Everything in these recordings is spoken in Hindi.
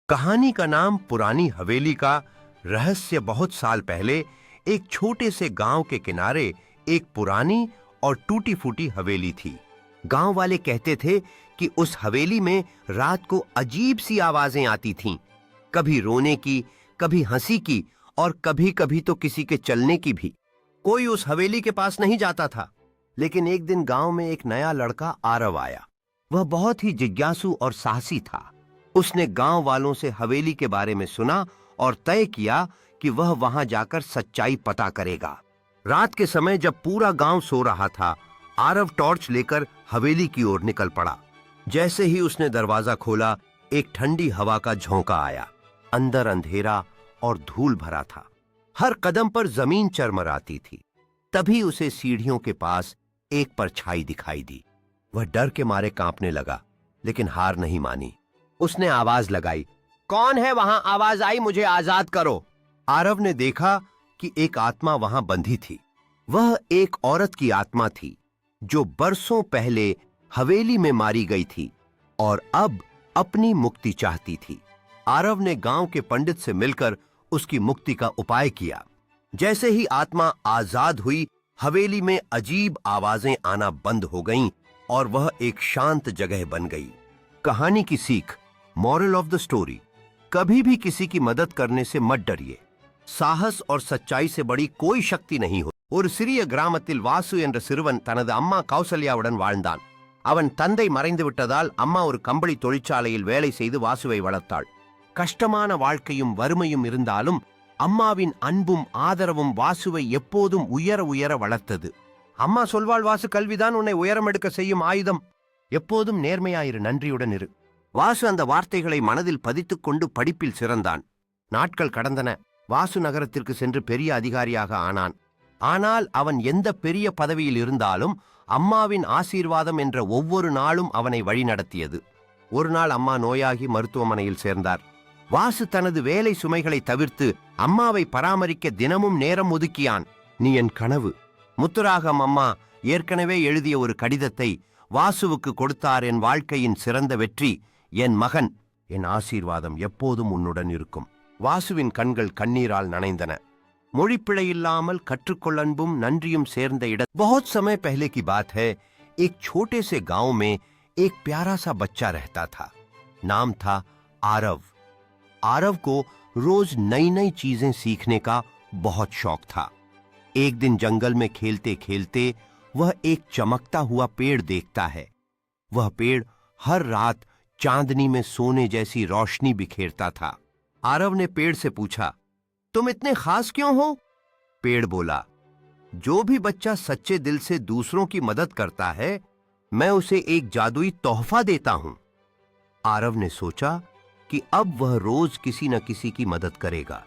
कहानी का नाम पुरानी हवेली का रहस्य। बहुत साल पहले एक छोटे से गांव के किनारे एक पुरानी और टूटी फूटी हवेली थी। गांव वाले कहते थे कि उस हवेली में रात को अजीब सी आवाजें आती थीं, कभी रोने की, कभी हंसी की और कभी कभी तो किसी के चलने की भी। कोई उस हवेली के पास नहीं जाता था। लेकिन एक दिन गांव में एक नया लड़का आरव आया। वह बहुत ही जिज्ञासु और साहसी था। उसने गांव वालों से हवेली के बारे में सुना और तय किया कि वह वहां जाकर सच्चाई पता करेगा। रात के समय जब पूरा गांव सो रहा था, आरव टॉर्च लेकर हवेली की ओर निकल पड़ा। जैसे ही उसने दरवाजा खोला, एक ठंडी हवा का झोंका आया। अंदर अंधेरा और धूल भरा था। हर कदम पर जमीन चरमराती थी। तभी उसे सीढ़ियों के पास एक परछाई दिखाई दी। वह डर के मारे कांपने लगा, लेकिन हार नहीं मानी। उसने आवाज लगाई, कौन है वहां? आवाज आई, मुझे आजाद करो। आरव ने देखा कि एक आत्मा वहां बंधी थी। वह एक औरत की आत्मा थी जो बरसों पहले हवेली में मारी गई थी और अब अपनी मुक्ति चाहती थी। आरव ने गांव के पंडित से मिलकर उसकी मुक्ति का उपाय किया। जैसे ही आत्मा आजाद हुई, हवेली में अजीब आवाजें आना बंद हो गईं और वह एक शांत जगह बन गई। कहानी की सीख, मॉरल ऑफ द स्टोरी, कभी भी किसी की मदद करने से मत डरिए। साहस और सच्चाई से बड़ी कोई शक्ति नहीं हो। ஒரு சிறிய கிராமத்தில் வாசு என்ற சிறுவன் தனது அம்மா கௌசல்யாவுடன் வாழ்ந்தான். அவன் தந்தை மறைந்து விட்டதால் அம்மா ஒரு கம்பளி தொழிற்சாலையில் வேலை செய்து வாசுவை வளர்த்தாள். கஷ்டமான வாழ்க்கையும் வறுமையும் இருந்தாலும் அம்மாவின் அன்பும் ஆதரவும் வாசுவை எப்போதும் உயர உயர வளர்த்தது. அம்மா சொல்வாள், வாசு, கல்விதான் உன்னை உயரம் எடுக்க செய்யும் ஆயுதம். எப்போதும் நேர்மையாயிரு, நன்றியுடன் இரு. வாசு அந்த வார்த்தைகளை மனதில் பதித்துக் கொண்டு படிப்பில் சிறந்தான். நாட்கள் கடந்தன. வாசு நகரத்திற்கு சென்று பெரிய அதிகாரியாக ஆனான். ஆனால் அவன் எந்த பெரிய பதவியில் இருந்தாலும் அம்மாவின் ஆசீர்வாதம் என்ற ஒவ்வொரு நாளும் அவனை வழிநடத்தியது. ஒரு நாள் அம்மா நோயாகி மருத்துவமனையில் சேர்ந்தார். வாசு தனது வேலை சுமைகளை தவிர்த்து அம்மாவை பராமரிக்க தினமும் நேரம் ஒதுக்கியான். நீ என் கனவு. முத்துராகம் அம்மா ஏற்கனவே எழுதிய ஒரு கடிதத்தை வாசுவுக்கு கொடுத்தார். என் வாழ்க்கையின் சிறந்த வெற்றி, என் மகன், என் ஆசீர்வாதம் எப்போதும் உன்னுடன் இருக்கும். வாசுவின் கண்கள் கண்ணீரால் நனைந்தன. மொழிப்பிழையில்லாமல் கற்றுக்கொள் அன்பும் நன்றியும் சேர்ந்த இடம். बहुत समय पहले की बात है, एक छोटे से गांव में एक प्यारा सा बच्चा रहता था. नाम था आरव. आरव को रोज नई नई चीजें सीखने का बहुत शौक था. एक दिन जंगल में खेलते खेलते वह एक चमकता हुआ पेड़ देखता है. वह पेड़ हर रात चांदनी में सोने जैसी रोशनी बिखेरता था. आरव ने पेड़ से पूछा, तुम इतने खास क्यों हो? पेड़ बोला, जो भी बच्चा सच्चे दिल से दूसरों की मदद करता है, मैं उसे एक जादुई तोहफा देता हूं. आरव ने सोचा कि अब वह रोज किसी न किसी की मदद करेगा.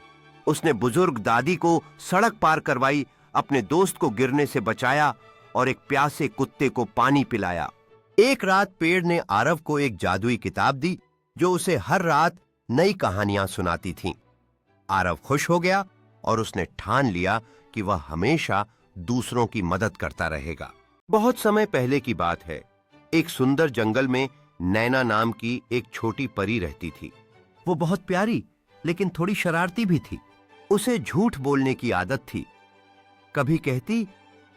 उसने बुजुर्ग दादी को सड़क पार करवाई, अपने दोस्त को गिरने से बचाया और एक प्यासे कुत्ते को पानी पिलाया. एक रात पेड़ ने आरव को एक जादुई किताब दी जो उसे हर रात नई कहानियां सुनाती थीं. आरव खुश हो गया और उसने ठान लिया कि वह हमेशा दूसरों की मदद करता रहेगा. बहुत समय पहले की बात है. एक सुंदर जंगल में नैना नाम की एक छोटी परी रहती थी. वो बहुत प्यारी लेकिन थोड़ी शरारती भी थी. उसे झूठ बोलने की आदत थी. कभी कहती,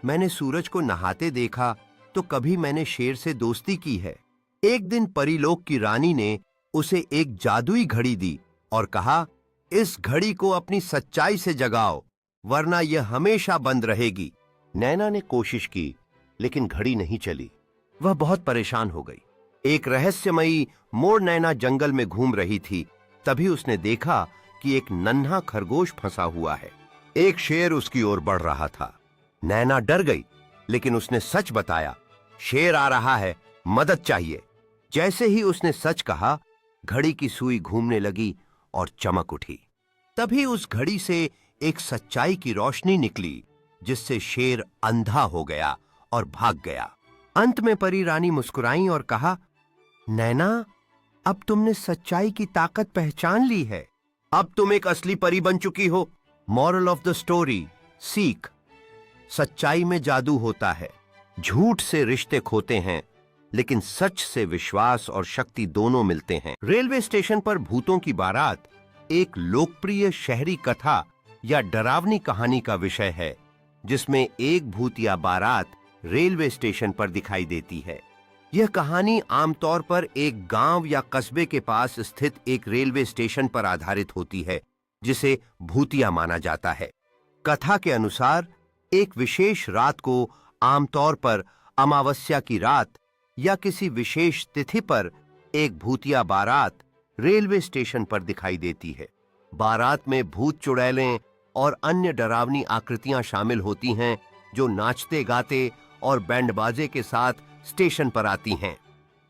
मैंने सूरज को नहाते देखा, तो कभी मैंने शेर से दोस्ती की है. एक दिन परीलोक की रानी ने उसे एक जादुई घड़ी दी और कहा, इस घड़ी को अपनी सच्चाई से जगाओ, वरना यह हमेशा बंद रहेगी. नैना ने कोशिश की, लेकिन घड़ी नहीं चली. वह बहुत परेशान हो गई. एक रहस्यमयी मोर नैना जंगल में घूम रही थी. तभी उसने देखा कि एक नन्हा खरगोश फंसा हुआ है. एक शेर उसकी ओर बढ़ रहा था. नैना डर गई, लेकिन उसने सच बताया, शेर आ रहा है, मदद चाहिए. जैसे ही उसने सच कहा, घड़ी की सुई घूमने लगी और चमक उठी. तभी उस घड़ी से एक सच्चाई की रोशनी निकली, जिससे शेर अंधा हो गया और भाग गया. अंत में परी रानी मुस्कुराई और कहा, नैना, अब तुमने सच्चाई की ताकत पहचान ली है. अब तुम एक असली परी बन चुकी हो. मॉरल ऑफ द स्टोरी, सीख, सच्चाई में जादू होता है. झूठ से रिश्ते खोते हैं, लेकिन सच से विश्वास और शक्ति दोनों मिलते हैं। रेलवे स्टेशन पर भूतों की बारात एक लोकप्रिय शहरी कथा या डरावनी कहानी का विषय है, जिसमें एक भूत या बारात रेलवे स्टेशन पर दिखाई देती है। यह कहानी आमतौर पर एक गांव या कस्बे के पास स्थित एक रेलवे स्टेशन पर आधारित होती है, जिसे भूतिया माना जाता है। कथा के अनुसार एक विशेष रात को, आमतौर पर अमावस्या की रात या किसी विशेष तिथि पर, एक भूतिया बारात रेलवे स्टेशन पर दिखाई देती है। बारात में भूत चुड़ैलें और अन्य डरावनी आकृतियां शामिल होती हैं, जो नाचते गाते और बैंड बाजे के साथ स्टेशन पर आती हैं।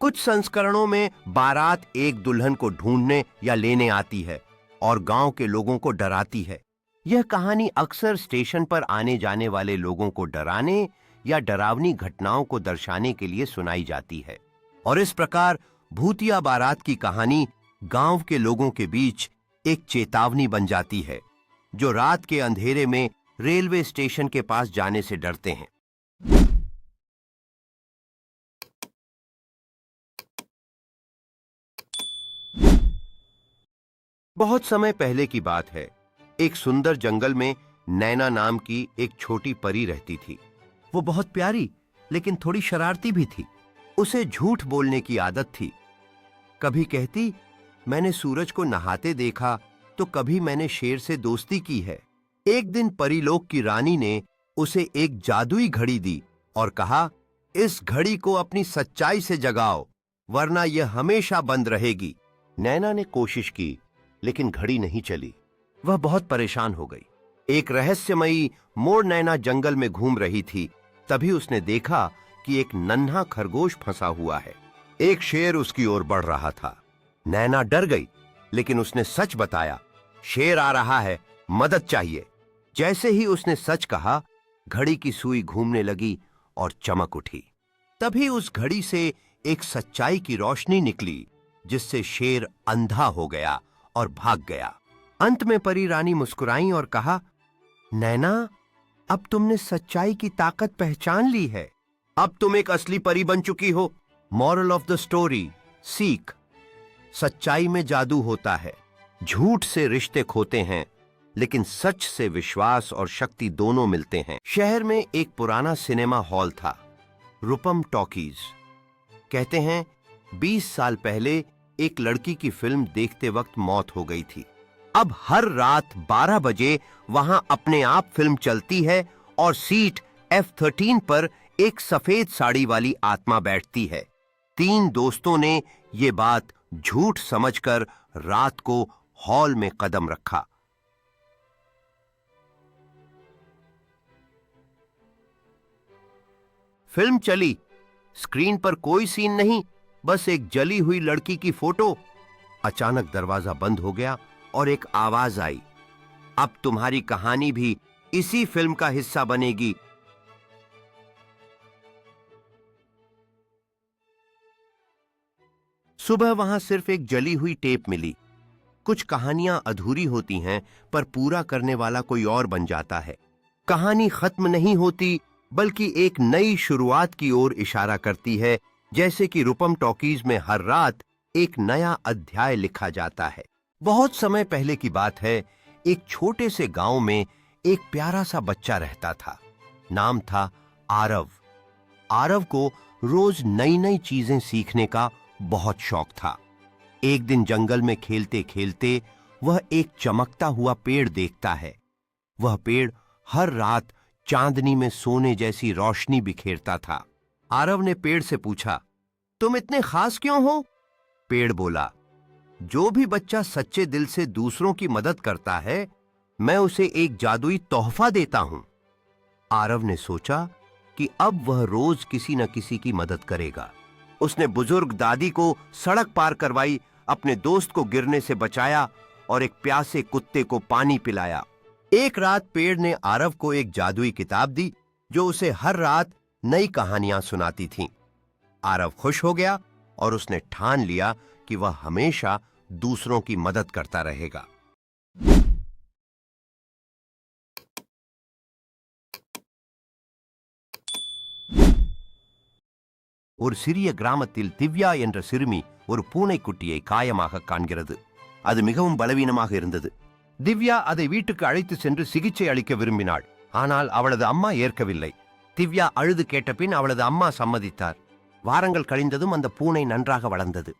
कुछ संस्करणों में बारात एक दुल्हन को ढूंढने या लेने आती है और गांव के लोगों को डराती है। यह कहानी अक्सर स्टेशन पर आने जाने वाले लोगों को डराने या डरावनी घटनाओं को दर्शाने के लिए सुनाई जाती है, और इस प्रकार भूतिया बारात की कहानी गांव के लोगों के बीच एक चेतावनी बन जाती है, जो रात के अंधेरे में रेलवे स्टेशन के पास जाने से डरते हैं। बहुत समय पहले की बात है। एक सुंदर जंगल में नैना नाम की एक छोटी परी रहती थी। वो बहुत प्यारी लेकिन थोड़ी शरारती भी थी। उसे झूठ बोलने की आदत थी। कभी कहती, मैंने सूरज को नहाते देखा, तो कभी मैंने शेर से दोस्ती की है। एक दिन परीलोक की रानी ने उसे एक जादुई घड़ी दी और कहा, इस घड़ी को अपनी सच्चाई से जगाओ, वरना यह हमेशा बंद रहेगी। नैना ने कोशिश की, लेकिन घड़ी नहीं चली। वह बहुत परेशान हो गई। एक रहस्यमयी मोर नैना जंगल में घूम रही थी। तभी उसने देखा कि एक नन्हा खरगोश फंसा हुआ है। एक शेर उसकी ओर बढ़ रहा था। नैना डर गई, लेकिन उसने सच बताया, शेर आ रहा है, मदद चाहिए। जैसे ही उसने सच कहा, घड़ी की सुई घूमने लगी और चमक उठी। तभी उस घड़ी से एक सच्चाई की रोशनी निकली, जिससे शेर अंधा हो गया और भाग गया। अंत में परी रानी मुस्कुराई और कहा, नैना, अब तुमने सच्चाई की ताकत पहचान ली है। अब तुम एक असली परी बन चुकी हो। मॉरल ऑफ द स्टोरी, सीख, सच्चाई में जादू होता है। झूठ से रिश्ते खोते हैं, लेकिन सच से विश्वास और शक्ति दोनों मिलते हैं। शहर में एक पुराना सिनेमा हॉल था, रूपम टॉकीज। कहते हैं 20 साल पहले एक लड़की की फिल्म देखते वक्त मौत हो गई थी। अब हर रात 12 बजे वहां अपने आप फिल्म चलती है और सीट F13 पर एक सफेद साड़ी वाली आत्मा बैठती है। 3 दोस्तों ने ये बात झूठ समझकर रात को हॉल में कदम रखा। फिल्म चली। स्क्रीन पर कोई सीन नहीं, बस एक जली हुई लड़की की फोटो। अचानक दरवाजा बंद हो गया और एक आवाज आई, अब तुम्हारी कहानी भी इसी फिल्म का हिस्सा बनेगी। सुबह वहां सिर्फ एक जली हुई टेप मिली। कुछ कहानियां अधूरी होती हैं, पर पूरा करने वाला कोई और बन जाता है। कहानी खत्म नहीं होती, बल्कि एक नई शुरुआत की ओर इशारा करती है, जैसे कि रूपम टॉकीज में हर रात एक नया अध्याय लिखा जाता है। बहुत समय पहले की बात है। एक छोटे से गांव में एक प्यारा सा बच्चा रहता था। नाम था आरव। आरव को रोज नई नई चीजें सीखने का बहुत शौक था। एक दिन जंगल में खेलते खेलते वह एक चमकता हुआ पेड़ देखता है। वह पेड़ हर रात चांदनी में सोने जैसी रोशनी बिखेरता था। आरव ने पेड़ से पूछा, तुम इतने खास क्यों हो? पेड़ बोला, जो भी बच्चा सच्चे दिल से दूसरों की मदद करता है, मैं उसे एक जादुई तोहफा देता हूं। आरव ने सोचा कि अब वह रोज किसी न किसी की मदद करेगा। उसने बुजुर्ग दादी को सड़क पार करवाई, अपने दोस्त को गिरने से बचाया और एक प्यासे कुत्ते को पानी पिलाया। एक रात पेड़ ने आरव को एक जादुई किताब दी, जो उसे हर रात नई कहानियां सुनाती थीं। आरव खुश हो गया और उसने ठान लिया कि वह हमेशा दूसरों की मदद करता रहेगा। ஒரு சிறிய கிராமத்தில் திவ்யா என்ற சிறுமி ஒரு பூனைக்குட்டியை காயமாக காண்கிறது. அது மிகவும் பலவீனமாக இருந்தது. திவ்யா அதை வீட்டுக்கு அழைத்து சென்று சிகிச்சை அளிக்க விரும்பினாள். ஆனால் அவளது அம்மா ஏற்கவில்லை. திவ்யா அழுது கேட்டபின் அவளது அம்மா சம்மதித்தார். வாரங்கள் கழிந்ததும் அந்த பூனை நன்றாக வளர்ந்தது.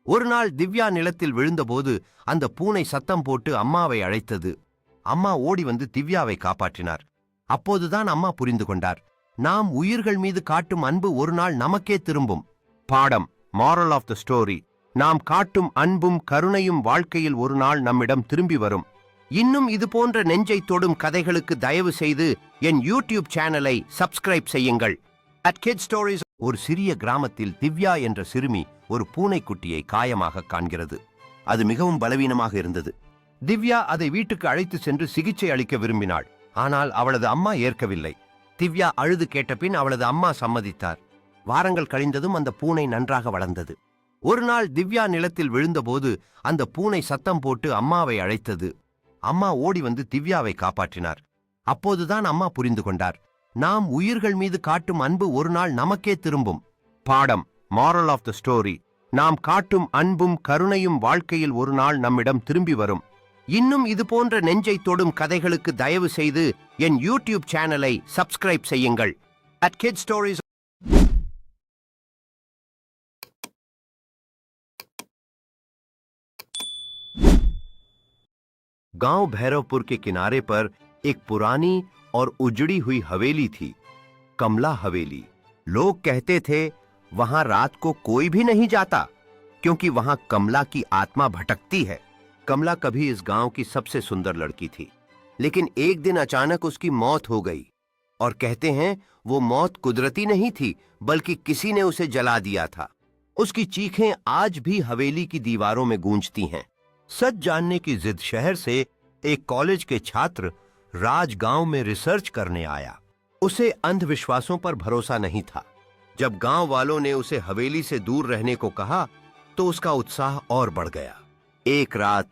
ஒரு நாள் திவ்யா நிலத்தில் விழுந்தபோது அந்த பூனை சத்தம் போட்டு அம்மாவை அழைத்தது. அம்மா ஓடி வந்து திவ்யாவை காப்பாற்றினார். அப்போதுதான் அம்மா புரிந்து கொண்டார், நாம் உயிர்கள் மீது காட்டும் அன்பு ஒரு நாள் நமக்கே திரும்பும். பாடம், moral of the story: நாம் காட்டும் அன்பும் கருணையும் வாழ்க்கையில் ஒரு நாள் நம்மிடம் திரும்பி வரும். இன்னும் இது போன்ற நெஞ்சை தொடும் கதைகளுக்கு தயவு செய்து என் யூடியூப் சேனலை சப்ஸ்கிரைப் செய்யுங்கள். At Kid Stories. ஒரு சிறிய கிராமத்தில் திவ்யா என்ற சிறுமி ஒரு பூனைக்குட்டியை காயமாக காண்கிறது. அது மிகவும் பலவீனமாக இருந்தது. திவ்யா அதை வீட்டுக்கு அழைத்து சென்று சிகிச்சை அளிக்க விரும்பினாள். ஆனால் அவளது அம்மா ஏற்கவில்லை. திவ்யா அழுது கேட்டபின் அவளது அம்மா சம்மதித்தார். வாரங்கள் கழிந்ததும் அந்த பூனை நன்றாக வளர்ந்தது. ஒரு நாள் திவ்யா நிலத்தில் விழுந்தபோது அந்த பூனை சத்தம் போட்டு அம்மாவை அழைத்தது. அம்மா ஓடி வந்து திவ்யாவை காப்பாற்றினார். அப்போதுதான் அம்மா புரிந்து கொண்டார், நாம் உயிர்கள் மீது காட்டும் அன்பு ஒரு நாள் நமக்கே திரும்பும். பாடம், moral of the story: நாம் காட்டும் அன்பும் கருணையும் வாழ்க்கையில் ஒரு நாள் நம்மிடம் திரும்பி வரும். இன்னும் இது போன்ற நெஞ்சை தொடும் கதைகளுக்கு தயவு செய்து என் யூடியூப் சேனலை சப்ஸ்கிரைப் செய்யுங்கள். At Kid Stories. गांव भैरवपुर के किनारे पर एक पुरानी और उजड़ी हुई हवेली थी, कमला हवेली। लोग कहते थे वहां रात को कोई भी नहीं जाता क्योंकि वहां कमला की आत्मा भटकती है। कमला कभी इस गांव की सबसे सुंदर लड़की थी, लेकिन एक दिन अचानक उसकी मौत हो गई। और कहते हैं वो मौत कुदरती नहीं थी, बल्कि किसी ने उसे जला दिया था। उसकी चीखें आज भी हवेली की दीवारों में गूंजती हैं। सच जानने की जिद शहर से एक कॉलेज के छात्र राज गांव में रिसर्च करने आया। उसे अंधविश्वासों पर भरोसा नहीं था। जब गांव वालों ने उसे हवेली से दूर रहने को कहा तो उसका उत्साह और बढ़ गया। एक रात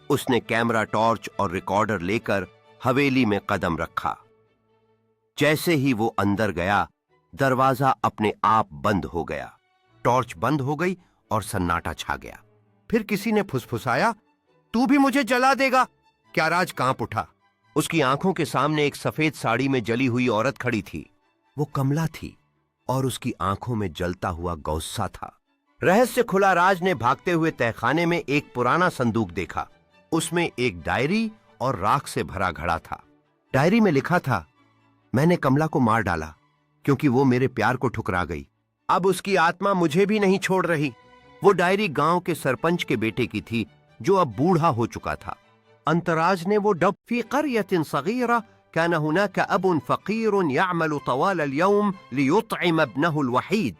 उसने कैमरा, टॉर्च और रिकॉर्डर लेकर हवेली में कदम रखा। जैसे ही वो अंदर गया, दरवाजा अपने आप बंद हो गया। टॉर्च बंद हो गई और सन्नाटा छा गया। फिर किसी ने फुसफुसाया, तू भी मुझे जला देगा क्या? राज कांप उठा। उसकी आंखों के सामने एक सफेद साड़ी में जली हुई औरत खड़ी थी। वो कमला थी और उसकी आंखों में जलता हुआ गौस्सा था। रहस्य खुला। राज ने भागते हुए तहखाने में एक पुराना संदूक देखा। उसमें एक डायरी और राख से भरा घड़ा था। डायरी में लिखा था, मैंने कमला को मार डाला क्योंकि वो मेरे प्यार को ठुकरा गई। अब उसकी आत्मा मुझे भी नहीं छोड़ रही। वो डायरी गांव के सरपंच के बेटे की थी जो अब बूढ़ा हो चुका था। अंतराज ने वो डब फी क़रयतिन सग़ीरा कान हुनाक अबुन फ़क़ीरुन यअमलु तवाल अल-यौम लियुत्'इम इब्नहु अल-वहीद।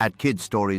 At Kid Stories.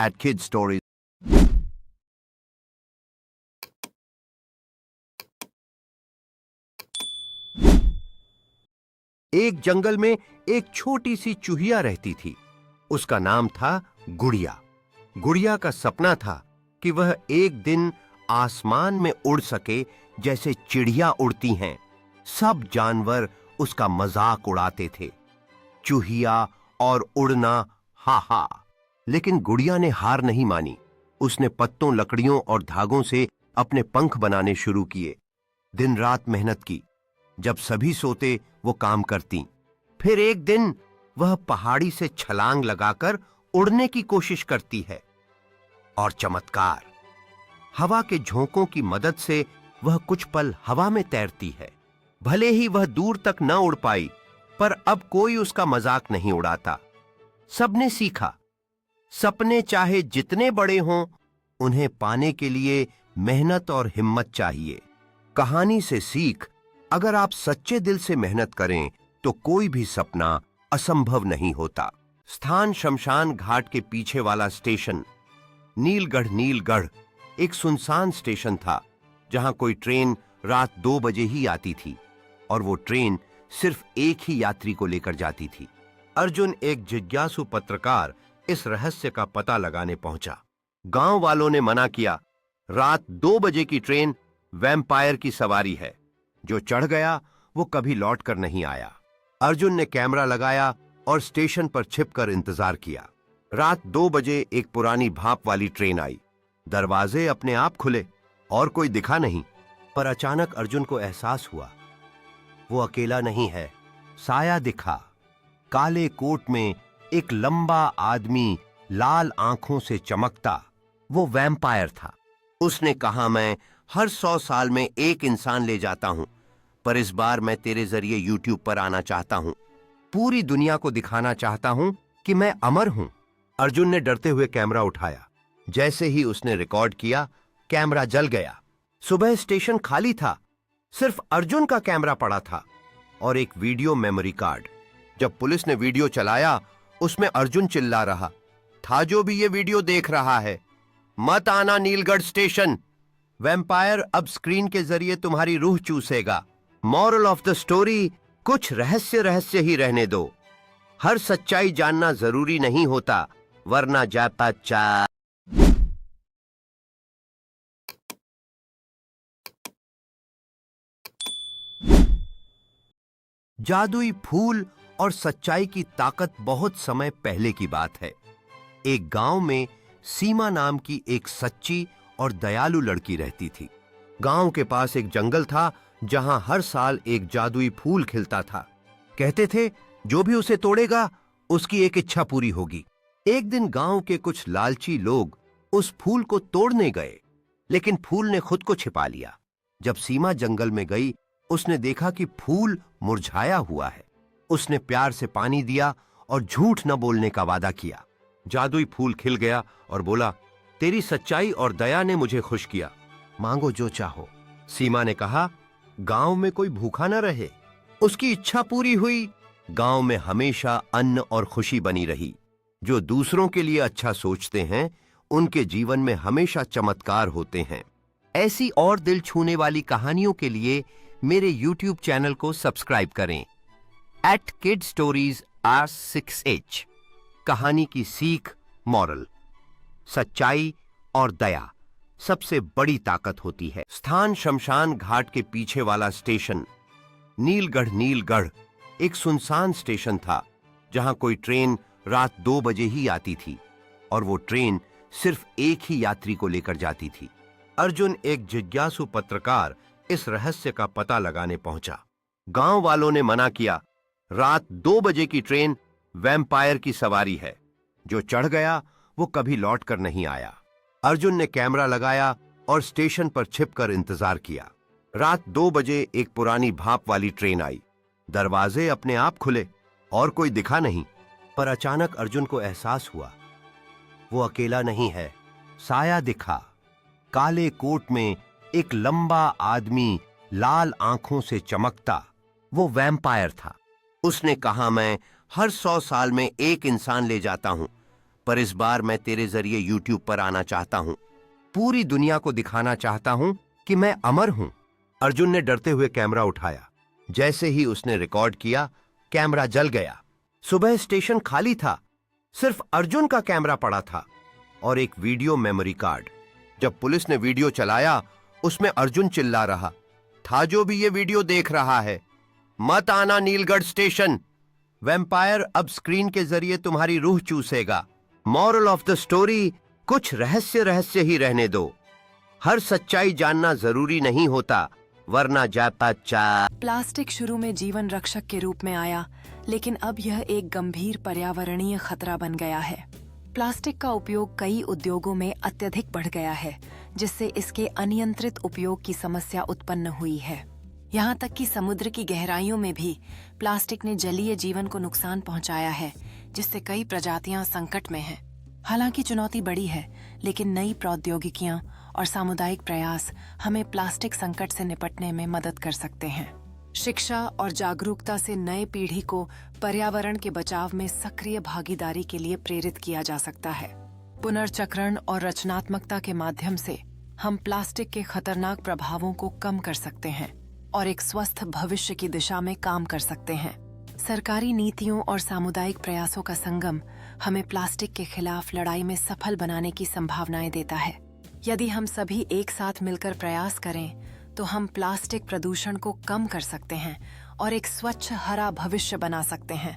at Kid Stories. एक जंगल में एक छोटी सी चूहिया रहती थी। उसका नाम था गुड़िया। गुड़िया का सपना था कि वह एक दिन आसमान में उड़ सके जैसे चिड़िया उड़ती हैं। सब जानवर उसका मजाक उड़ाते थे, चूहिया और उड़ना, हा हा। लेकिन गुड़िया ने हार नहीं मानी। उसने पत्तों, लकड़ियों और धागों से अपने पंख बनाने शुरू किए। दिन रात मेहनत की। जब सभी सोते वो काम करती। फिर एक दिन वह पहाड़ी से छलांग लगाकर उड़ने की कोशिश करती है। और चमत्कार, हवा के झोंकों की मदद से वह कुछ पल हवा में तैरती है। भले ही वह दूर तक न उड़ पाई, पर अब कोई उसका मजाक नहीं उड़ाता। सबने सीखा, सपने चाहे जितने बड़े हों, उन्हें पाने के लिए मेहनत और हिम्मत चाहिए। कहानी से सीख: अगर आप सच्चे दिल से मेहनत करें तो कोई भी सपना असंभव नहीं होता। स्थान: शमशान घाट के पीछे वाला स्टेशन। नीलगढ़। नीलगढ़ एक सुनसान स्टेशन था जहां कोई ट्रेन रात 2 बजे ही आती थी और वो ट्रेन सिर्फ एक ही यात्री को लेकर जाती थी। अर्जुन, एक जिज्ञासु पत्रकार, इस रहस्य का पता लगाने पहुंचा। गांव वालों ने मना किया। रात 2 बजे की ट्रेन वैम्पायर की सवारी है। जो चढ़ गया वो कभी लौट कर नहीं आया। अर्जुन ने कैमरा लगाया और स्टेशन पर छिपकर इंतजार किया। रात 2 बजे एक पुरानी भाप वाली ट्रेन आई। दरवाजे अपने आप खुले और कोई दिखा नहीं। पर अचानक अर्जुन को एहसास हुआ, वो अकेला नहीं है। साया दिखा। काले कोट में एक लंबा आदमी, लाल आंखों से चमकता। वो वैम्पायर था। उसने कहा, मैं हर 100 साल में एक इंसान ले जाता हूं, पर इस बार मैं तेरे जरिए यूट्यूब पर आना चाहता हूं। पूरी दुनिया को दिखाना चाहता हूं कि मैं अमर हूं। अर्जुन ने डरते हुए कैमरा उठाया। जैसे ही उसने रिकॉर्ड किया, कैमरा जल गया। सुबह स्टेशन खाली था। सिर्फ अर्जुन का कैमरा पड़ा था और एक वीडियो मेमोरी कार्ड। जब पुलिस ने वीडियो चलाया, उसमें अर्जुन चिल्ला रहा था, जो भी ये वीडियो देख रहा है, मत आना नीलगढ़ स्टेशन। वैम्पायर अब स्क्रीन के जरिए तुम्हारी रूह चूसेगा। मॉरल ऑफ द स्टोरी: कुछ रहस्य ही रहने दो। हर सच्चाई जानना जरूरी नहीं होता, वरना जाता चा। जादुई फूल और सच्चाई की ताकत बहुत समय पहले की बात है। एक गांव में सीमा नाम की एक सच्ची और दयालु लड़की रहती थी। गांव के पास एक जंगल था जहां हर साल एक जादुई फूल खिलता था। कहते थे, जो भी उसे तोड़ेगा उसकी एक इच्छा पूरी होगी। एक दिन गांव के कुछ लालची लोग उस फूल को तोड़ने गए, लेकिन फूल ने खुद को छिपा लिया। जब सीमा जंगल में गई, उसने देखा कि फूल मुरझाया हुआ है। उसने प्यार से पानी दिया और झूठ न बोलने का वादा किया। जादुई फूल खिल गया और बोला, तेरी सच्चाई और दया ने मुझे खुश किया, मांगो जो चाहो। सीमा ने कहा, गांव में कोई भूखा न रहे। उसकी इच्छा पूरी हुई। गांव में हमेशा अन्न और खुशी बनी रही। जो दूसरों के लिए अच्छा सोचते हैं, उनके जीवन में हमेशा चमत्कार होते हैं। ऐसी और दिल छूने वाली कहानियों के लिए मेरे YouTube चैनल को सब्सक्राइब करें। @KidStoriesR6H। कहानी की सीख, मॉरल: सच्चाई और दया सबसे बड़ी ताकत होती है। स्थान शमशान घाट के पीछे वाला स्टेशन नीलगढ़ एक सुनसान स्टेशन था, जहां कोई ट्रेन रात 2 बजे ही आती थी और वो ट्रेन सिर्फ एक ही यात्री को लेकर जाती थी। अर्जुन, एक जिज्ञासु पत्रकार, इस रहस्य का पता लगाने पहुंचा। गांव वालों ने मना किया। रात 2 बजे की ट्रेन वैम्पायर की सवारी है, जो चढ़ गया वो कभी लौट कर नहीं आया। अर्जुन ने कैमरा लगाया और स्टेशन पर छिपकर इंतजार किया। रात 2 बजे एक पुरानी भाप वाली ट्रेन आई। दरवाजे अपने आप खुले और कोई दिखा नहीं, पर अचानक अर्जुन को एहसास हुआ वो अकेला नहीं है। साया दिखा। काले कोट में एक लंबा आदमी, लाल आंखों से चमकता, वो वैम्पायर था। उसने कहा, मैं हर 100 साल में एक इंसान ले जाता हूं, पर इस बार मैं तेरे जरिए यूट्यूब पर आना चाहता हूं। पूरी दुनिया को दिखाना चाहता हूं कि मैं अमर हूं। अर्जुन ने डरते हुए कैमरा उठाया। जैसे ही उसने रिकॉर्ड किया, कैमरा जल गया। सुबह स्टेशन खाली था, सिर्फ अर्जुन का कैमरा पड़ा था और एक वीडियो मेमोरी कार्ड। जब पुलिस ने वीडियो चलाया, उसमें अर्जुन चिल्ला रहा था, जो भी ये वीडियो देख रहा है, मत आना नीलगढ़ स्टेशन। वैम्पायर अब स्क्रीन के जरिए तुम्हारी रूह चूसेगा। मॉरल ऑफ द स्टोरी, कुछ रहस्य ही रहने दो। हर सच्चाई जानना जरूरी नहीं होता, वरना जाता चा। प्लास्टिक शुरू में जीवन रक्षक के रूप में आया, लेकिन अब यह एक गंभीर पर्यावरणीय खतरा बन गया है। प्लास्टिक का उपयोग कई उद्योगों में अत्यधिक बढ़ गया है, जिससे इसके अनियंत्रित उपयोग की समस्या उत्पन्न हुई है। यहाँ तक कि समुद्र की गहराइयों में भी प्लास्टिक ने जलीय जीवन को नुकसान पहुँचाया है, जिससे कई प्रजातियां संकट में हैं। हालांकि चुनौती बड़ी है, लेकिन नई प्रौद्योगिकियां और सामुदायिक प्रयास हमें प्लास्टिक संकट से निपटने में मदद कर सकते हैं। शिक्षा और जागरूकता से नए पीढ़ी को पर्यावरण के बचाव में सक्रिय भागीदारी के लिए प्रेरित किया जा सकता है। पुनर्चक्रण और रचनात्मकता के माध्यम से हम प्लास्टिक के खतरनाक प्रभावों को कम कर सकते हैं और एक स्वस्थ भविष्य की दिशा में काम कर सकते हैं। सरकारी नीतियों और सामुदायिक प्रयासों का संगम हमें प्लास्टिक के खिलाफ लड़ाई में सफल बनाने की संभावनाएं देता है। यदि हम सभी एक साथ मिलकर प्रयास करें, तो हम प्लास्टिक प्रदूषण को कम कर सकते हैं और एक स्वच्छ हरा भविष्य बना सकते हैं।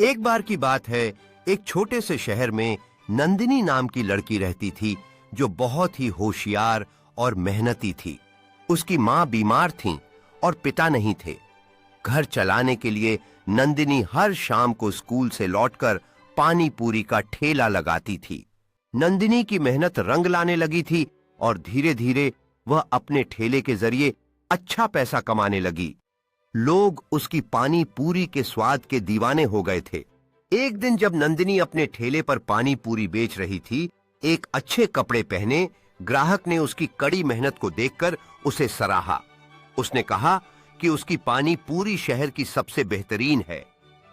एक बार की बात है, एक छोटे से शहर में नंदिनी नाम की लड़की रहती थी, जो बहुत ही होशियार और मेहनती थी। उसकी माँ बीमार थीं और पिता नहीं थे। घर चलाने के लिए नंदिनी हर शाम को स्कूल से लौटकर पानी पूरी का ठेला लगाती थी। नंदिनी की मेहनत रंग लाने लगी थी और धीरे धीरे वह अपने ठेले के जरिए अच्छा पैसा कमाने लगी। लोग उसकी पानी पूरी के स्वाद के दीवाने हो गए थे। एक दिन जब नंदिनी अपने ठेले पर पानी पूरी बेच रही थी, एक अच्छे कपड़े पहने ग्राहक ने उसकी कड़ी मेहनत को देखकर उसे सराहा। उसने कहा कि उसकी पानी पूरी शहर की सबसे बेहतरीन है।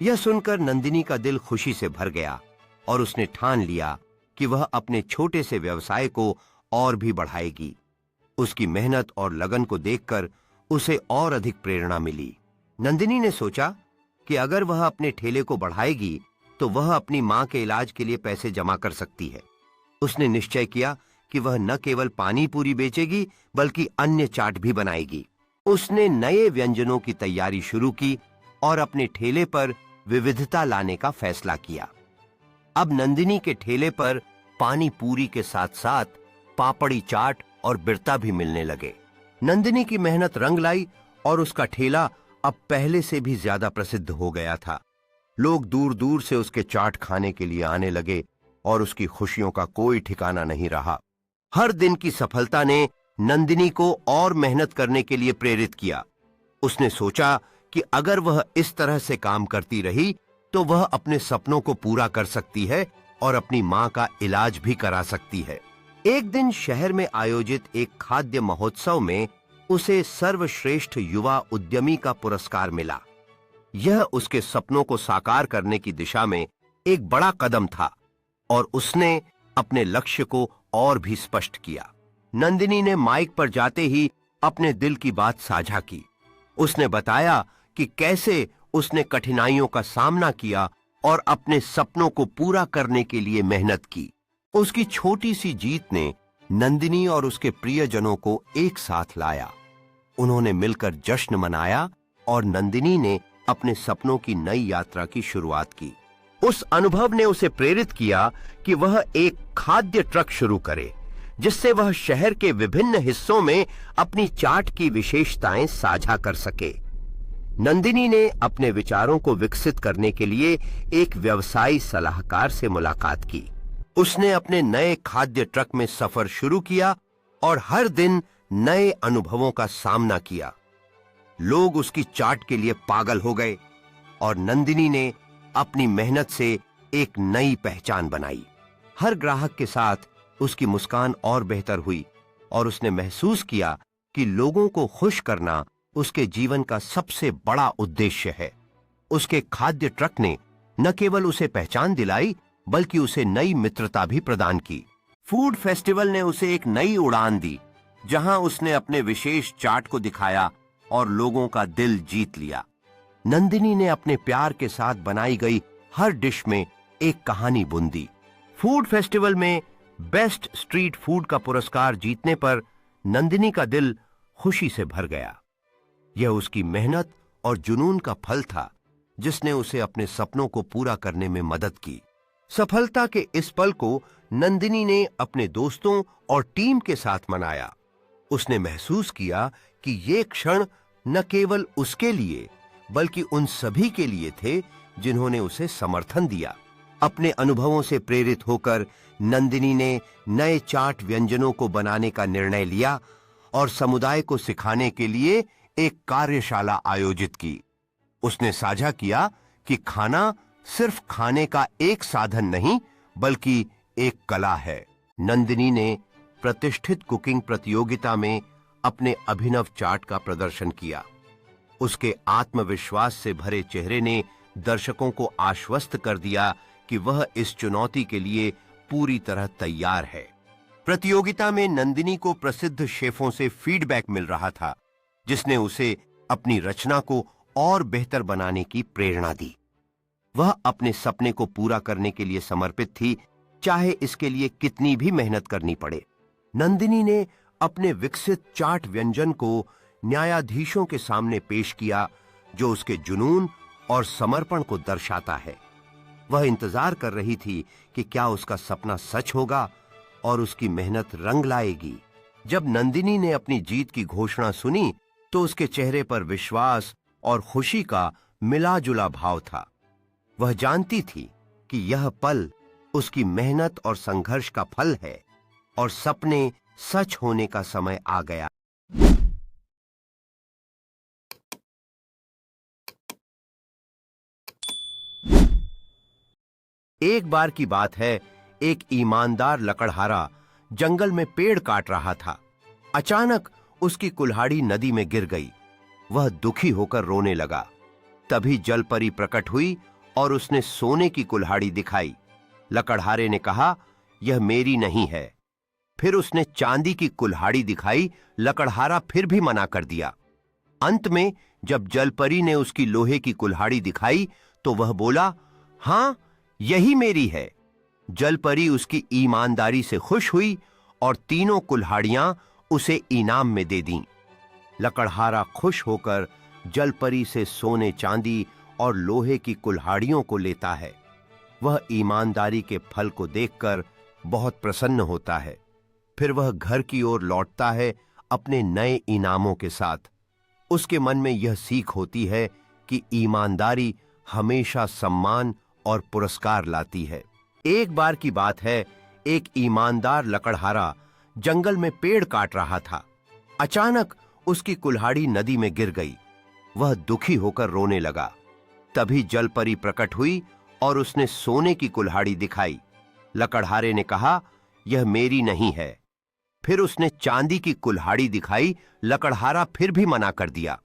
यह सुनकर नंदिनी का दिल खुशी से भर गया और उसने ठान लिया कि वह अपने छोटे से व्यवसाय को और भी बढ़ाएगी। उसकी मेहनत और लगन को देखकर उसे और अधिक प्रेरणा मिली। नंदिनी ने सोचा कि अगर वह अपने ठेले को बढ़ाएगी तो वह अपनी मां के इलाज के लिए पैसे जमा कर सकती है। उसने निश्चय किया कि वह न केवल पानी पूरी बेचेगी बल्कि अन्य चाट भी बनाएगी। उसने नए व्यंजनों की तैयारी शुरू की और अपने ठेले पर विविधता लाने का फैसला किया। अब नंदिनी के ठेले पर पानी पूरी के साथ साथ पापड़ी चाट और बिरता भी मिलने लगे। नंदिनी की मेहनत रंग लाई और उसका ठेला अब पहले से भी ज्यादा प्रसिद्ध हो गया था। लोग दूर दूर से उसके चाट खाने के लिए आने लगे और उसकी खुशियों का कोई ठिकाना नहीं रहा। हर दिन की सफलता ने नंदिनी को और मेहनत करने के लिए प्रेरित किया। उसने सोचा कि अगर वह इस तरह से काम करती रही तो वह अपने सपनों को पूरा कर सकती है और अपनी मां का इलाज भी करा सकती है। एक दिन शहर में आयोजित एक खाद्य महोत्सव में उसे सर्वश्रेष्ठ युवा उद्यमी का पुरस्कार मिला। यह उसके सपनों को साकार करने की दिशा में एक बड़ा कदम था और उसने अपने लक्ष्य को और भी स्पष्ट किया। नंदिनी ने माइक पर जाते ही अपने दिल की बात साझा की। उसने बताया कि कैसे उसने कठिनाइयों का सामना किया और अपने सपनों को पूरा करने के लिए मेहनत की। उसकी छोटी सी जीत ने नंदिनी और उसके प्रियजनों को एक साथ लाया। उन्होंने मिलकर जश्न मनाया और नंदिनी ने अपने सपनों की नई यात्रा की शुरुआत की। उस अनुभव ने उसे प्रेरित किया कि वह एक खाद्य ट्रक शुरू करे, जिससे वह शहर के विभिन्न हिस्सों में अपनी चाट की विशेषताएं साझा कर सके। नंदिनी ने अपने विचारों को विकसित करने के लिए एक व्यवसायी सलाहकार से मुलाकात की। उसने अपने नए खाद्य ट्रक में सफर शुरू किया और हर दिन नए अनुभवों का सामना किया। लोग उसकी चाट के लिए पागल हो गए और नंदिनी ने अपनी मेहनत से एक नई पहचान बनाई। हर ग्राहक के साथ उसकी मुस्कान और बेहतर हुई और उसने महसूस किया कि लोगों को खुश करना उसके जीवन का सबसे बड़ा उद्देश्य है। उसके खाद्य ट्रक ने न केवल उसे पहचान दिलाई बल्कि उसे नई मित्रता भी प्रदान की। फूड फेस्टिवल ने उसे एक नई उड़ान दी, जहां उसने अपने विशेष चाट को दिखाया और लोगों का दिल जीत लिया। नंदिनी ने अपने प्यार के साथ बनाई गई हर डिश में एक कहानी बुन दी। फूड फेस्टिवल में बेस्ट स्ट्रीट फूड का पुरस्कार जीतने पर नंदिनी का दिल खुशी से भर गया। यह उसकी मेहनत और जुनून का फल था, जिसने उसे अपने सपनों को पूरा करने में मदद की। सफलता के इस पल को नंदिनी ने अपने दोस्तों और टीम के साथ मनाया। उसने महसूस किया कि ये क्षण न केवल उसके लिए बल्कि उन सभी के लिए थे जिन्होंने उसे समर्थन दिया। अपने अनुभवों से प्रेरित होकर नंदिनी ने नए चाट व्यंजनों को बनाने का निर्णय लिया और समुदाय को सिखाने के लिए एक कार्यशाला आयोजित की। उसने साझा किया कि खाना सिर्फ खाने का एक साधन नहीं बल्कि एक कला है। नंदिनी ने प्रतिष्ठित कुकिंग प्रतियोगिता में अपने अभिनव चाट का प्रदर्शन किया। उसके आत्मविश्वास से भरे चेहरे ने दर्शकों को आश्वस्त कर दिया कि वह इस चुनौती के लिए पूरी तरह तैयार है। प्रतियोगिता में नंदिनी को प्रसिद्ध शेफों से फीडबैक मिल रहा था, जिसने उसे अपनी रचना को और बेहतर बनाने की प्रेरणा दी। वह अपने सपने को पूरा करने के लिए समर्पित थी, चाहे इसके लिए कितनी भी मेहनत करनी पड़े। नंदिनी ने अपने विकसित चाट व्यंजन को न्यायाधीशों के सामने पेश किया, जो उसके जुनून और समर्पण को दर्शाता है। वह इंतजार कर रही थी कि क्या उसका सपना सच होगा और उसकी मेहनत रंग लाएगी। जब नंदिनी ने अपनी जीत की घोषणा सुनी तो उसके चेहरे पर विश्वास और खुशी का मिला-जुला भाव था। वह जानती थी कि यह पल उसकी मेहनत और संघर्ष का फल है और सपने सच होने का समय आ गया। एक बार की बात है, एक ईमानदार लकड़हारा जंगल में पेड़ काट रहा था। अचानक उसकी कुल्हाड़ी नदी में गिर गई। वह दुखी होकर रोने लगा। तभी जलपरी प्रकट हुई और उसने सोने की कुल्हाड़ी दिखाई। लकड़हारे ने कहा, यह मेरी नहीं है। फिर उसने चांदी की कुल्हाड़ी दिखाई। लकड़हारा फिर भी मना कर दिया। अंत में जब जलपरी ने उसकी लोहे की कुल्हाड़ी दिखाई तो वह बोला, हां, यही मेरी है। जलपरी उसकी ईमानदारी से खुश हुई और तीनों कुल्हाड़ियां उसे इनाम में दे दीं। लकड़हारा खुश होकर जलपरी से सोने चांदी और लोहे की कुल्हाड़ियों को लेता है। वह ईमानदारी के फल को देखकर बहुत प्रसन्न होता है। फिर वह घर की ओर लौटता है अपने नए इनामों के साथ। उसके मन में यह सीख होती है कि ईमानदारी हमेशा सम्मान और पुरस्कार लाती है। एक बार की बात है, एक ईमानदार लकड़हारा जंगल में पेड़ काट रहा था। अचानक उसकी कुल्हाड़ी नदी में गिर गई। वह दुखी होकर रोने लगा। तभी जलपरी प्रकट हुई और उसने सोने की कुल्हाड़ी दिखाई। लकड़हारे ने कहा, यह मेरी नहीं है। फिर उसने चांदी की कुल्हाड़ी दिखाई। लकड़हारा फिर भी मना कर दिया।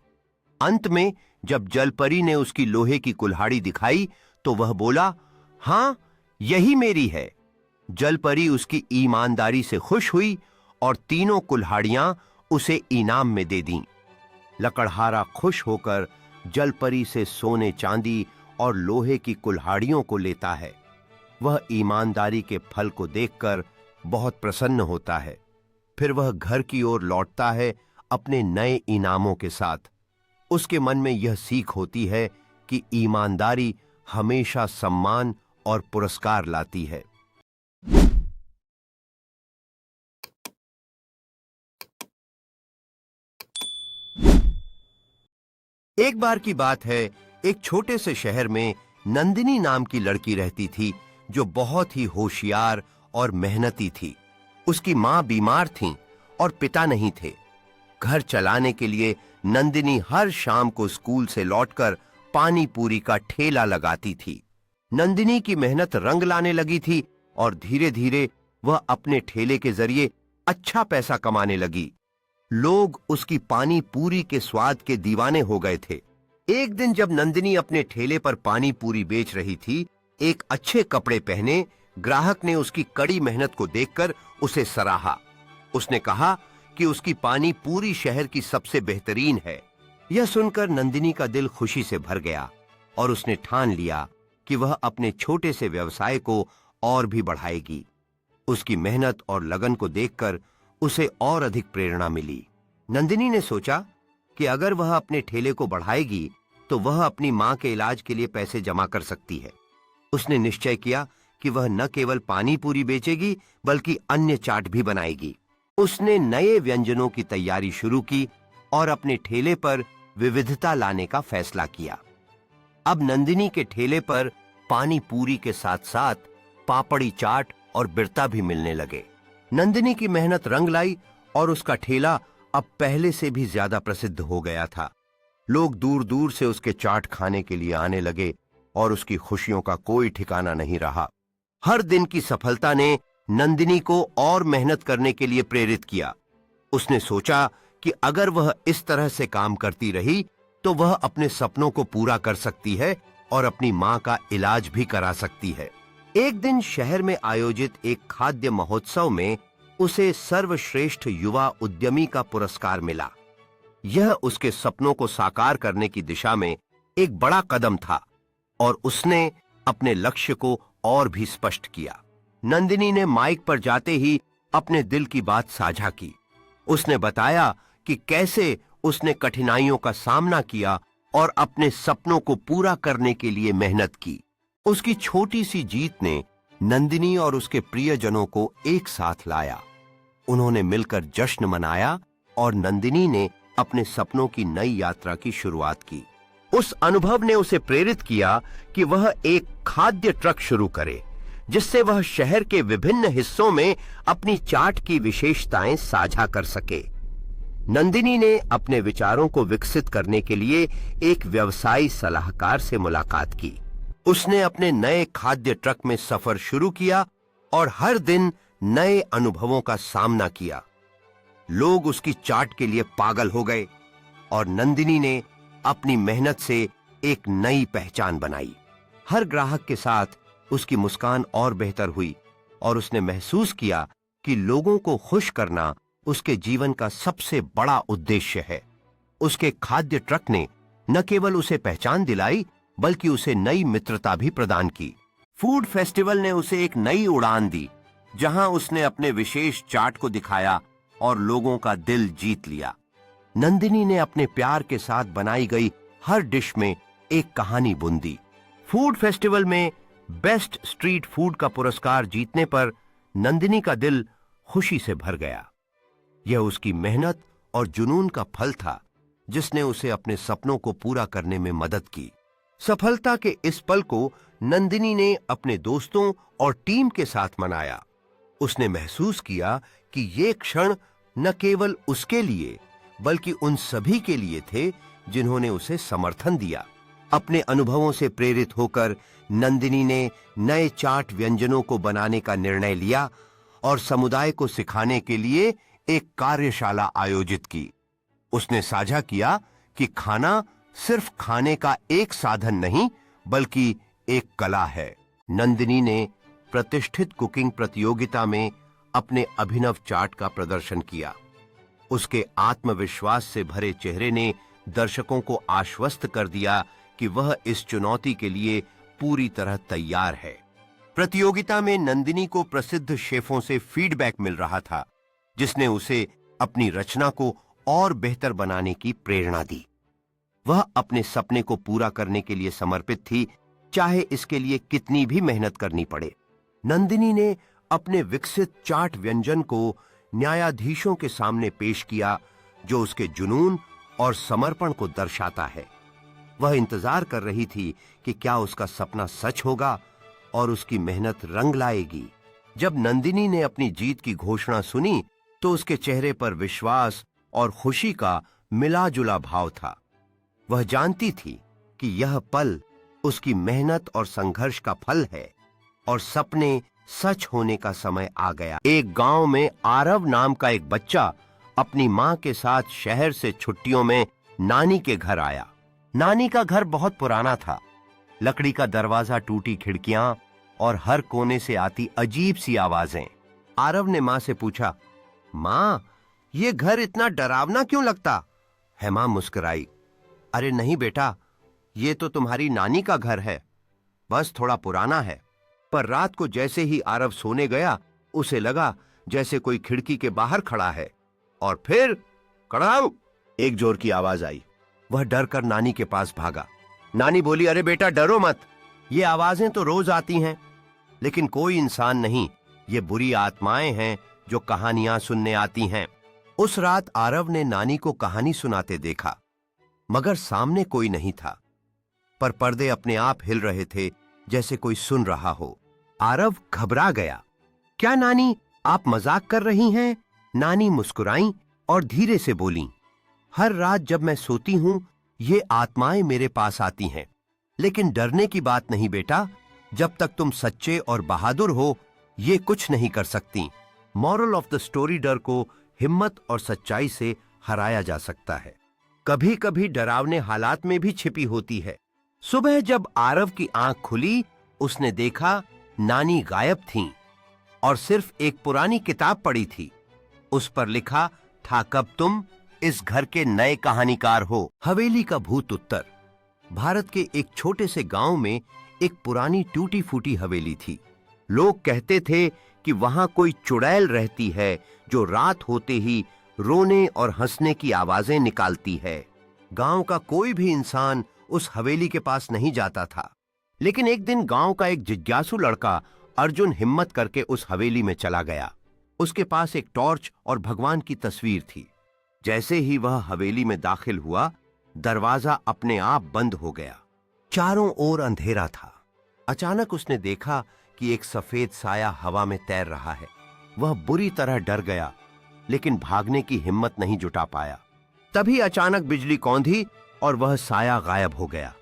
अंत में जब जलपरी ने उसकी लोहे की कुल्हाड़ी दिखाई तो वह बोला, हां, यही मेरी है। जलपरी उसकी ईमानदारी से खुश हुई और तीनों कुल्हाड़ियां उसे इनाम में दे दीं। लकड़हारा खुश होकर जलपरी से सोने चांदी और लोहे की कुल्हाड़ियों को लेता है। वह ईमानदारी के फल को देखकर बहुत प्रसन्न होता है। फिर वह घर की ओर लौटता है अपने नए इनामों के साथ। उसके मन में यह सीख होती है कि ईमानदारी हमेशा सम्मान और पुरस्कार लाती है। एक बार की बात है, एक छोटे से शहर में नंदिनी नाम की लड़की रहती थी जो बहुत ही होशियार और मेहनती थी। उसकी मां बीमार थीं और पिता नहीं थे। घर चलाने के लिए नंदिनी हर शाम को स्कूल से लौटकर पानी पूरी का ठेला लगाती थी। नंदिनी की मेहनत रंग लाने लगी थी और धीरे धीरे वह अपने ठेले के जरिए अच्छा पैसा कमाने लगी। लोग उसकी पानी पूरी के स्वाद के दीवाने हो गए थे। एक दिन जब नंदिनी अपने ठेले पर पानी पूरी बेच रही थी, एक अच्छे कपड़े पहने ग्राहक ने उसकी कड़ी मेहनत को देखकर उसे सराहा। उसने कहा कि उसकी पानी पूरी शहर की सबसे बेहतरीन है। यह सुनकर नंदिनी का दिल खुशी से भर गया और उसने ठान लिया कि वह अपने छोटे से व्यवसाय को और भी बढ़ाएगी। उसकी मेहनत और लगन को देखकर उसे और अधिक प्रेरणा मिली। नंदिनी ने सोचा कि अगर वह अपने ठेले को बढ़ाएगी तो वह अपनी मां के इलाज के लिए पैसे जमा कर सकती है। उसने निश्चय किया कि वह न केवल पानी पूरी बेचेगी बल्कि अन्य चाट भी बनाएगी। उसने नए व्यंजनों की तैयारी शुरू की और अपने ठेले पर विविधता लाने का फैसला किया। अब नंदिनी के ठेले पर पानी पूरी के साथ साथ पापड़ी चाट और बिरता भी मिलने लगे। नंदिनी की मेहनत रंग लाई और उसका ठेला अब पहले से भी ज्यादा प्रसिद्ध हो गया था। लोग दूर दूर से उसके चाट खाने के लिए आने लगे और उसकी खुशियों का कोई ठिकाना नहीं रहा। हर दिन की सफलता ने नंदिनी को और मेहनत करने के लिए प्रेरित किया। उसने सोचा कि अगर वह इस तरह से काम करती रही तो वह अपने सपनों को पूरा कर सकती है और अपनी मां का इलाज भी करा सकती है। एक दिन शहर में आयोजित एक खाद्य महोत्सव में उसे सर्वश्रेष्ठ युवा उद्यमी का पुरस्कार मिला। यह उसके सपनों को साकार करने की दिशा में एक बड़ा कदम था और उसने अपने लक्ष्य को और भी स्पष्ट किया। नंदिनी ने माइक पर जाते ही अपने दिल की बात साझा की। उसने बताया कि कैसे उसने कठिनाइयों का सामना किया और अपने सपनों को पूरा करने के लिए मेहनत की। उसकी छोटी सी जीत ने नंदिनी और उसके प्रियजनों को एक साथ लाया। उन्होंने मिलकर जश्न मनाया और नंदिनी ने अपने सपनों की नई यात्रा की शुरुआत की। उस अनुभव ने उसे प्रेरित किया कि वह एक खाद्य ट्रक शुरू करे, जिससे वह शहर के विभिन्न हिस्सों में अपनी चाट की विशेषताएं साझा कर सके। नंदिनी ने अपने विचारों को विकसित करने के लिए एक व्यवसायी सलाहकार से मुलाकात की। उसने अपने नए खाद्य ट्रक में सफर शुरू किया और हर दिन नए अनुभवों का सामना किया। लोग उसकी चाट के लिए पागल हो गए और नंदिनी ने अपनी मेहनत से एक नई पहचान बनाई। हर ग्राहक के साथ उसकी मुस्कान और बेहतर हुई और उसने महसूस किया कि लोगों को खुश करना उसके जीवन का सबसे बड़ा उद्देश्य है। उसके खाद्य ट्रक ने न केवल उसे पहचान दिलाई बल्कि उसे नई मित्रता भी प्रदान की। फूड फेस्टिवल ने उसे एक नई उड़ान दी, जहां उसने अपने विशेष चाट को दिखाया और लोगों का दिल जीत लिया। नंदिनी ने अपने प्यार के साथ बनाई गई हर डिश में एक कहानी बुन दी। फूड फेस्टिवल में बेस्ट स्ट्रीट फूड का पुरस्कार जीतने पर नंदिनी का दिल खुशी से भर गया। यह उसकी मेहनत और जुनून का फल था, जिसने उसे अपने सपनों को पूरा करने में मदद की। सफलता के इस पल को नंदिनी ने अपने दोस्तों और टीम के साथ मनाया। उसने महसूस किया कि ये क्षण न केवल उसके लिए बल्कि उन सभी के लिए थे जिन्होंने उसे समर्थन दिया। अपने अनुभवों से प्रेरित होकर नंदिनी ने नए चाट व्यंजनों को बनाने का निर्णय लिया और समुदाय को सिखाने के लिए एक कार्यशाला आयोजित की। उसने साझा किया कि खाना सिर्फ खाने का एक साधन नहीं बल्कि एक कला है। नंदिनी ने प्रतिष्ठित कुकिंग प्रतियोगिता में अपने अभिनव चाट का प्रदर्शन किया। उसके आत्मविश्वास से भरे चेहरे ने दर्शकों को आश्वस्त कर दिया कि वह इस चुनौती के लिए पूरी तरह तैयार है। प्रतियोगिता में नंदिनी को प्रसिद्ध शेफों से फीडबैक मिल रहा था, जिसने उसे अपनी रचना को और बेहतर बनाने की प्रेरणा दी। वह अपने सपने को पूरा करने के लिए समर्पित थी, चाहे इसके लिए कितनी भी मेहनत करनी पड़े। नंदिनी ने अपने विकसित चाट व्यंजन को न्यायाधीशों के सामने पेश किया, जो उसके जुनून और समर्पण को दर्शाता है। वह इंतजार कर रही थी कि क्या उसका सपना सच होगा और उसकी मेहनत रंग लाएगी। जब नंदिनी ने अपनी जीत की घोषणा सुनी तो उसके चेहरे पर विश्वास और खुशी का मिला-जुला भाव था। वह जानती थी कि यह पल उसकी मेहनत और संघर्ष का फल है और सपने सच होने का समय आ गया। एक गांव में आरव नाम का एक बच्चा अपनी मां के साथ शहर से छुट्टियों में नानी के घर आया। नानी का घर बहुत पुराना था। लकड़ी का दरवाजा, टूटी खिड़कियां और हर कोने से आती अजीब सी आवाजें। आरव ने मां से पूछा, मां, ये घर इतना डरावना क्यों लगता है? मां मुस्कुराई, अरे नहीं बेटा, ये तो तुम्हारी नानी का घर है, बस थोड़ा पुराना है। पर रात को जैसे ही आरव सोने गया, उसे लगा जैसे कोई खिड़की के बाहर खड़ा है। और फिर कड़ाम एक जोर की आवाज आई। वह डर कर नानी के पास भागा। नानी बोली, अरे बेटा डरो मत, ये आवाजें तो रोज आती हैं, लेकिन कोई इंसान नहीं, ये बुरी आत्माएं हैं जो कहानियां सुनने आती हैं। उस रात आरव ने नानी को कहानी सुनाते देखा, मगर सामने कोई नहीं था, पर पर्दे अपने आप हिल रहे थे जैसे कोई सुन रहा हो। आरव घबरा गया। क्या नानी, आप मजाक कर रही हैं? नानी मुस्कुराईं और धीरे से बोलीं, हर रात जब मैं सोती हूं ये आत्माएं मेरे पास आती हैं, लेकिन डरने की बात नहीं बेटा, जब तक तुम सच्चे और बहादुर हो ये कुछ नहीं कर सकती। मॉरल ऑफ द स्टोरी, डर को हिम्मत और सच्चाई से हराया जा सकता है। कभी कभी डरावने हालात में भी छिपी होती है। सुबह जब आरव की आंख खुली, उसने देखा नानी गायब थीं और सिर्फ एक पुरानी किताब पड़ी थी। उस पर लिखा था, कब तुम इस घर के नए कहानीकार हो। हवेली का भूत उत्तर। भारत के एक छोटे से गांव में एक पुरानी टूटी फूटी हवेली थी। लोग कहते थे कि वहां कोई चुड़ैल रहती है जो रात होते ही रोने और हंसने की आवाजें निकालती है। गांव का कोई भी इंसान उस हवेली के पास नहीं जाता था, लेकिन एक दिन गांव का एक जिज्ञासु लड़का अर्जुन हिम्मत करके उस हवेली में चला गया। उसके पास एक टॉर्च और भगवान की तस्वीर थी। जैसे ही वह हवेली में दाखिल हुआ, दरवाजा अपने आप बंद हो गया। चारों ओर अंधेरा था। अचानक उसने देखा कि एक सफेद साया हवा में तैर रहा है। वह बुरी तरह डर गया, लेकिन भागने की हिम्मत नहीं जुटा पाया। तभी अचानक बिजली कौंधी और वह साया गायब हो गया।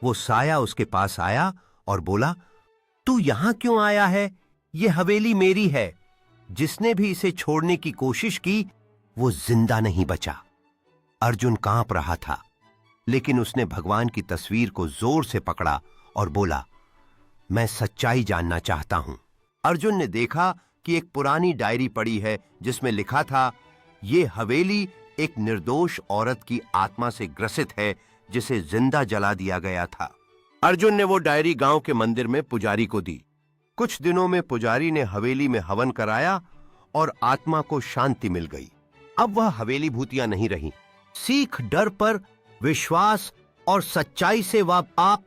वो साया उसके पास आया और बोला, तू यहां क्यों आया है? ये हवेली मेरी है। जिसने भी इसे छोड़ने की कोशिश की वो जिंदा नहीं बचा। अर्जुन कांप रहा था, लेकिन उसने भगवान की तस्वीर को जोर से पकड़ा और बोला, मैं सच्चाई जानना चाहता हूं। अर्जुन ने देखा कि एक पुरानी डायरी पड़ी है जिसमें लिखा था, ये हवेली एक निर्दोष औरत की आत्मा से ग्रसित है जिसे जिंदा जला दिया गया था। अर्जुन ने वो डायरी गांव के मंदिर में पुजारी को दी। कुछ दिनों में पुजारी ने हवेली में हवन कराया और आत्मा को शांति मिल गई। अब वह हवेली भूतिया नहीं रही। सीख, डर पर विश्वास और सच्चाई से वह आप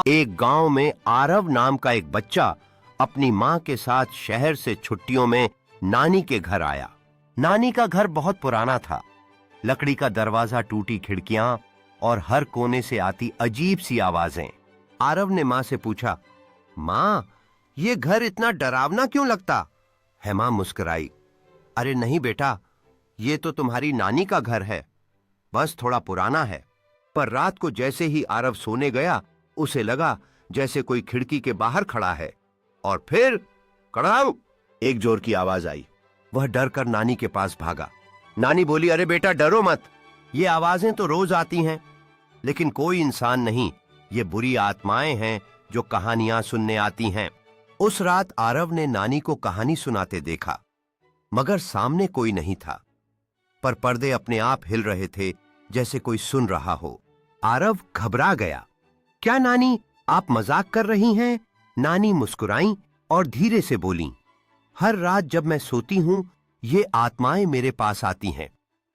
एक गांव में आरव नाम का एक बच्चा अपनी मां के साथ शहर से छुट्टियों में नानी के घर आया। नानी का घर बहुत पुराना था। लकड़ी का दरवाजा, टूटी खिड़कियां और हर कोने से आती अजीब सी आवाजें। आरव ने मां से पूछा, मां, ये घर इतना डरावना क्यों लगता है? मां मुस्कुराई, अरे नहीं बेटा, ये तो तुम्हारी नानी का घर है, बस थोड़ा पुराना है। पर रात को जैसे ही आरव सोने गया, उसे लगा जैसे कोई खिड़की के बाहर खड़ा है। और फिर कड़ाव, एक जोर की आवाज आई। वह डर कर नानी के पास भागा। नानी बोली, अरे बेटा डरो मत, ये आवाजें तो रोज आती हैं, लेकिन कोई इंसान नहीं, ये बुरी आत्माएं हैं जो कहानियां सुनने आती हैं। उस रात आरव ने नानी को कहानी सुनाते देखा, मगर सामने कोई नहीं था, पर पर्दे अपने आप हिल रहे थे जैसे कोई सुन रहा हो। आरव घबरा गया। क्या नानी, आप मजाक कर रही हैं? नानी मुस्कुराईं और धीरे से बोलीं, हर रात जब मैं सोती हूं, ये आत्माएं मेरे पास आती हैं।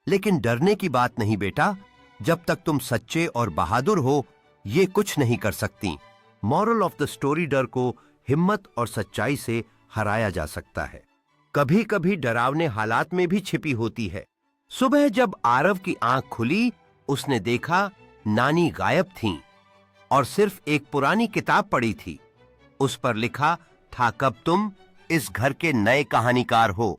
लेकिन डरने की बात नहीं बेटा, जब तक तुम सच्चे और बहादुर हो, ये कुछ नहीं कर सकती। मॉरल ऑफ द स्टोरी, डर को हिम्मत और सच्चाई से हराया जा सकता है। कभी कभी डरावने हालात में भी छिपी होती है। सुबह जब आरव की आंख खुली, उसने देखा नानी गायब थीं और सिर्फ एक पुरानी किताब पड़ी थी। उस पर लिखा था, कब तुम इस घर के नए कहानीकार हो।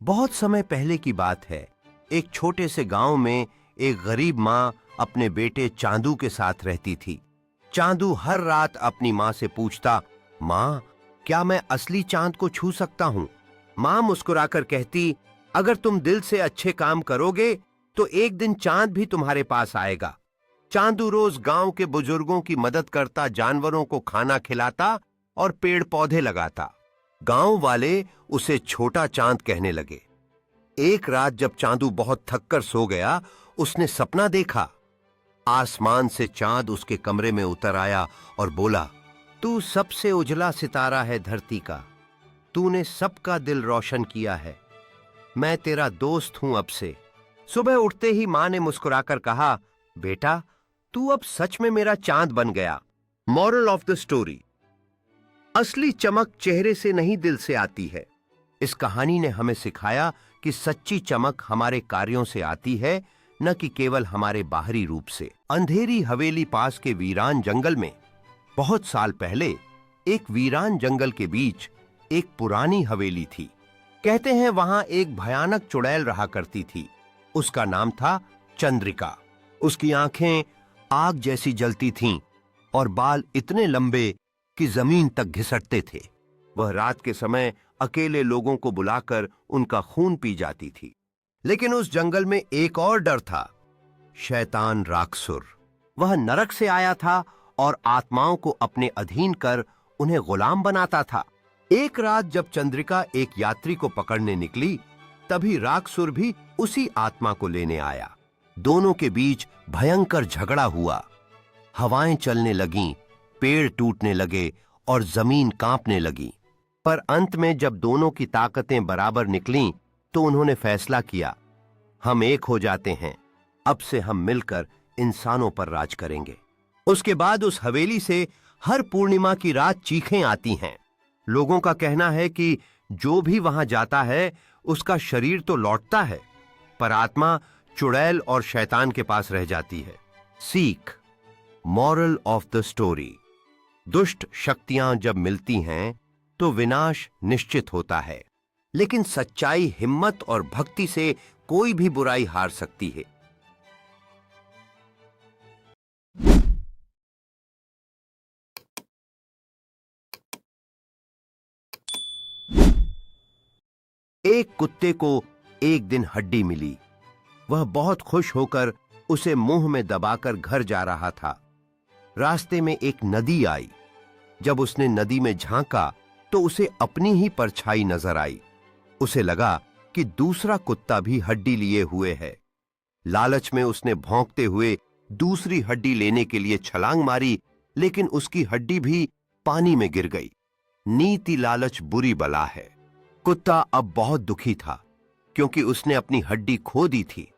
बहुत समय पहले की बात है। एक छोटे से गांव में एक गरीब माँ अपने बेटे चांदू के साथ रहती थी। चांदू हर रात अपनी माँ से पूछता, माँ, क्या मैं असली चांद को छू सकता हूँ? माँ मुस्कुराकर कहती, अगर तुम दिल से अच्छे काम करोगे तो एक दिन चांद भी तुम्हारे पास आएगा। चांदू रोज गांव के बुजुर्गों की मदद करता, जानवरों को खाना खिलाता और पेड़ पौधे लगाता। गांव वाले उसे छोटा चांद कहने लगे। एक रात जब चांदू बहुत थककर सो गया, उसने सपना देखा। आसमान से चांद उसके कमरे में उतर आया और बोला, तू सबसे उजला सितारा है धरती का, तूने सबका दिल रोशन किया है, मैं तेरा दोस्त हूं अब से। सुबह उठते ही मां ने मुस्कुराकर कहा, बेटा, तू अब सच में मेरा चांद बन गया। मॉरल ऑफ द स्टोरी, असली चमक चेहरे से नहीं दिल से आती है। इस कहानी ने हमें सिखाया कि सच्ची चमक हमारे कार्यों से आती है, न कि केवल हमारे बाहरी रूप से। अंधेरी हवेली पास के वीरान जंगल में बहुत साल पहले एक वीरान जंगल के बीच एक पुरानी हवेली थी। कहते हैं वहां एक भयानक चुड़ैल रहा करती थी। उसका नाम था चंद्रिका। उसकी आंखें आग जैसी जलती थीं और बाल इतने लंबे कि जमीन तक घिसटते थे। वह रात के समय अकेले लोगों को बुलाकर उनका खून पी जाती थी। लेकिन उस जंगल में एक और डर था, शैतान राक्षुर। वह नरक से आया था और आत्माओं को अपने अधीन कर उन्हें गुलाम बनाता था। एक रात जब चंद्रिका एक यात्री को पकड़ने निकली, तभी राक्षुर भी उसी आत्मा को लेने आया। दोनों के बीच भयंकर झगड़ा हुआ। हवाएं चलने लगीं, पेड़ टूटने लगे और जमीन कांपने लगी। पर अंत में जब दोनों की ताकतें बराबर निकलीं, तो उन्होंने फैसला किया, हम एक हो जाते हैं, अब से हम मिलकर इंसानों पर राज करेंगे। उसके बाद उस हवेली से हर पूर्णिमा की रात चीखें आती हैं। लोगों का कहना है कि जो भी वहां जाता है उसका शरीर तो लौटता है, पर आत्मा चुड़ैल और शैतान के पास रह जाती है। सीख, मॉरल ऑफ द स्टोरी, दुष्ट शक्तियां जब मिलती हैं तो विनाश निश्चित होता है, लेकिन सच्चाई, हिम्मत और भक्ति से कोई भी बुराई हार सकती है। एक कुत्ते को एक दिन हड्डी मिली। वह बहुत खुश होकर उसे मुंह में दबाकर घर जा रहा था। रास्ते में एक नदी आई। जब उसने नदी में झांका तो उसे अपनी ही परछाई नजर आई। उसे लगा कि दूसरा कुत्ता भी हड्डी लिए हुए है। लालच में उसने भौंकते हुए दूसरी हड्डी लेने के लिए छलांग मारी, लेकिन उसकी हड्डी भी पानी में गिर गई। नीति लालच बुरी बला है। कुत्ता अब बहुत दुखी था, क्योंकि उसने अपनी हड्डी खो दी थी।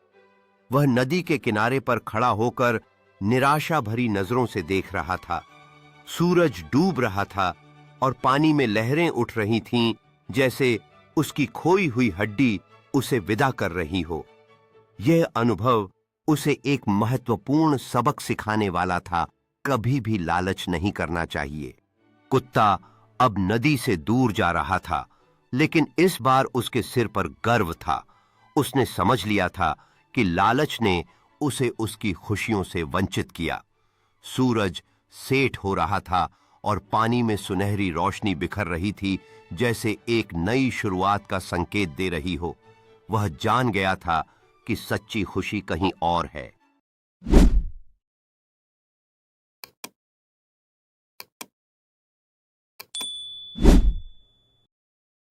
वह नदी के किनारे पर खड़ा होकर निराशा भरी नजरों से देख रहा था। सूरज डूब रहा था और पानी में लहरें उठ रही थीं, जैसे उसकी खोई हुई हड्डी उसे विदा कर रही हो। यह अनुभव उसे एक महत्वपूर्ण सबक सिखाने वाला था। कभी भी लालच नहीं करना चाहिए। कुत्ता अब नदी से दूर जा रहा था, लेकिन इस बार उसके सिर पर गर्व था। उसने समझ लिया था कि लालच ने उसे उसकी खुशियों से वंचित किया। सूरज सेठ हो रहा था और पानी में सुनहरी रोशनी बिखर रही थी, जैसे एक नई शुरुआत का संकेत दे रही हो। वह जान गया था कि सच्ची खुशी कहीं और है।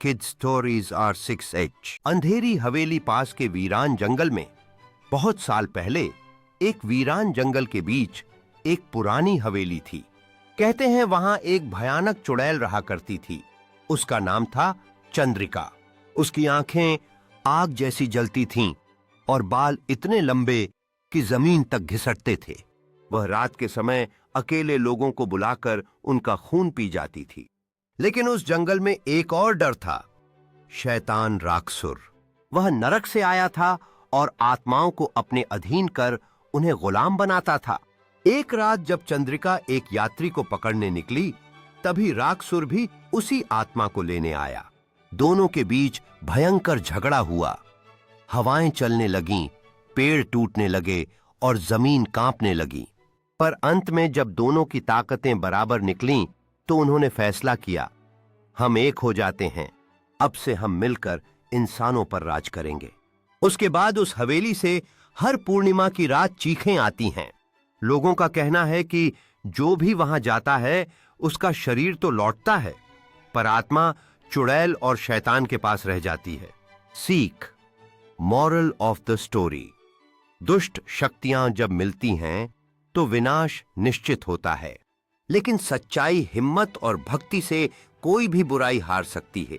Kids Stories R6H। अंधेरी हवेली पास के वीरान जंगल में बहुत साल पहले एक वीरान जंगल के बीच एक पुरानी हवेली थी। कहते हैं वहां एक भयानक चुड़ैल रहा करती थी। उसका नाम था चंद्रिका। उसकी आंखें आग जैसी जलती थीं और बाल इतने लंबे कि जमीन तक घिसटते थे। वह रात के समय अकेले लोगों को बुलाकर उनका खून पी जाती थी। लेकिन उस जंगल में एक और डर था, शैतान राक्षुर। वह नरक से आया था और आत्माओं को अपने अधीन कर उन्हें गुलाम बनाता था। एक रात जब चंद्रिका एक यात्री को पकड़ने निकली, तभी राक्षुर भी उसी आत्मा को लेने आया। दोनों के बीच भयंकर झगड़ा हुआ। हवाएं चलने लगीं, पेड़ टूटने लगे और जमीन कांपने लगी। पर अंत में जब दोनों की ताकतें बराबर निकलीं, तो उन्होंने फैसला किया, हम एक हो जाते हैं, अब से हम मिलकर इंसानों पर राज करेंगे। उसके बाद उस हवेली से हर पूर्णिमा की रात चीखें आती हैं। लोगों का कहना है कि जो भी वहां जाता है उसका शरीर तो लौटता है, पर आत्मा चुड़ैल और शैतान के पास रह जाती है। सीख, मॉरल ऑफ द स्टोरी, दुष्ट शक्तियां जब मिलती हैं तो विनाश निश्चित होता है, लेकिन सच्चाई, हिम्मत और भक्ति से कोई भी बुराई हार सकती है।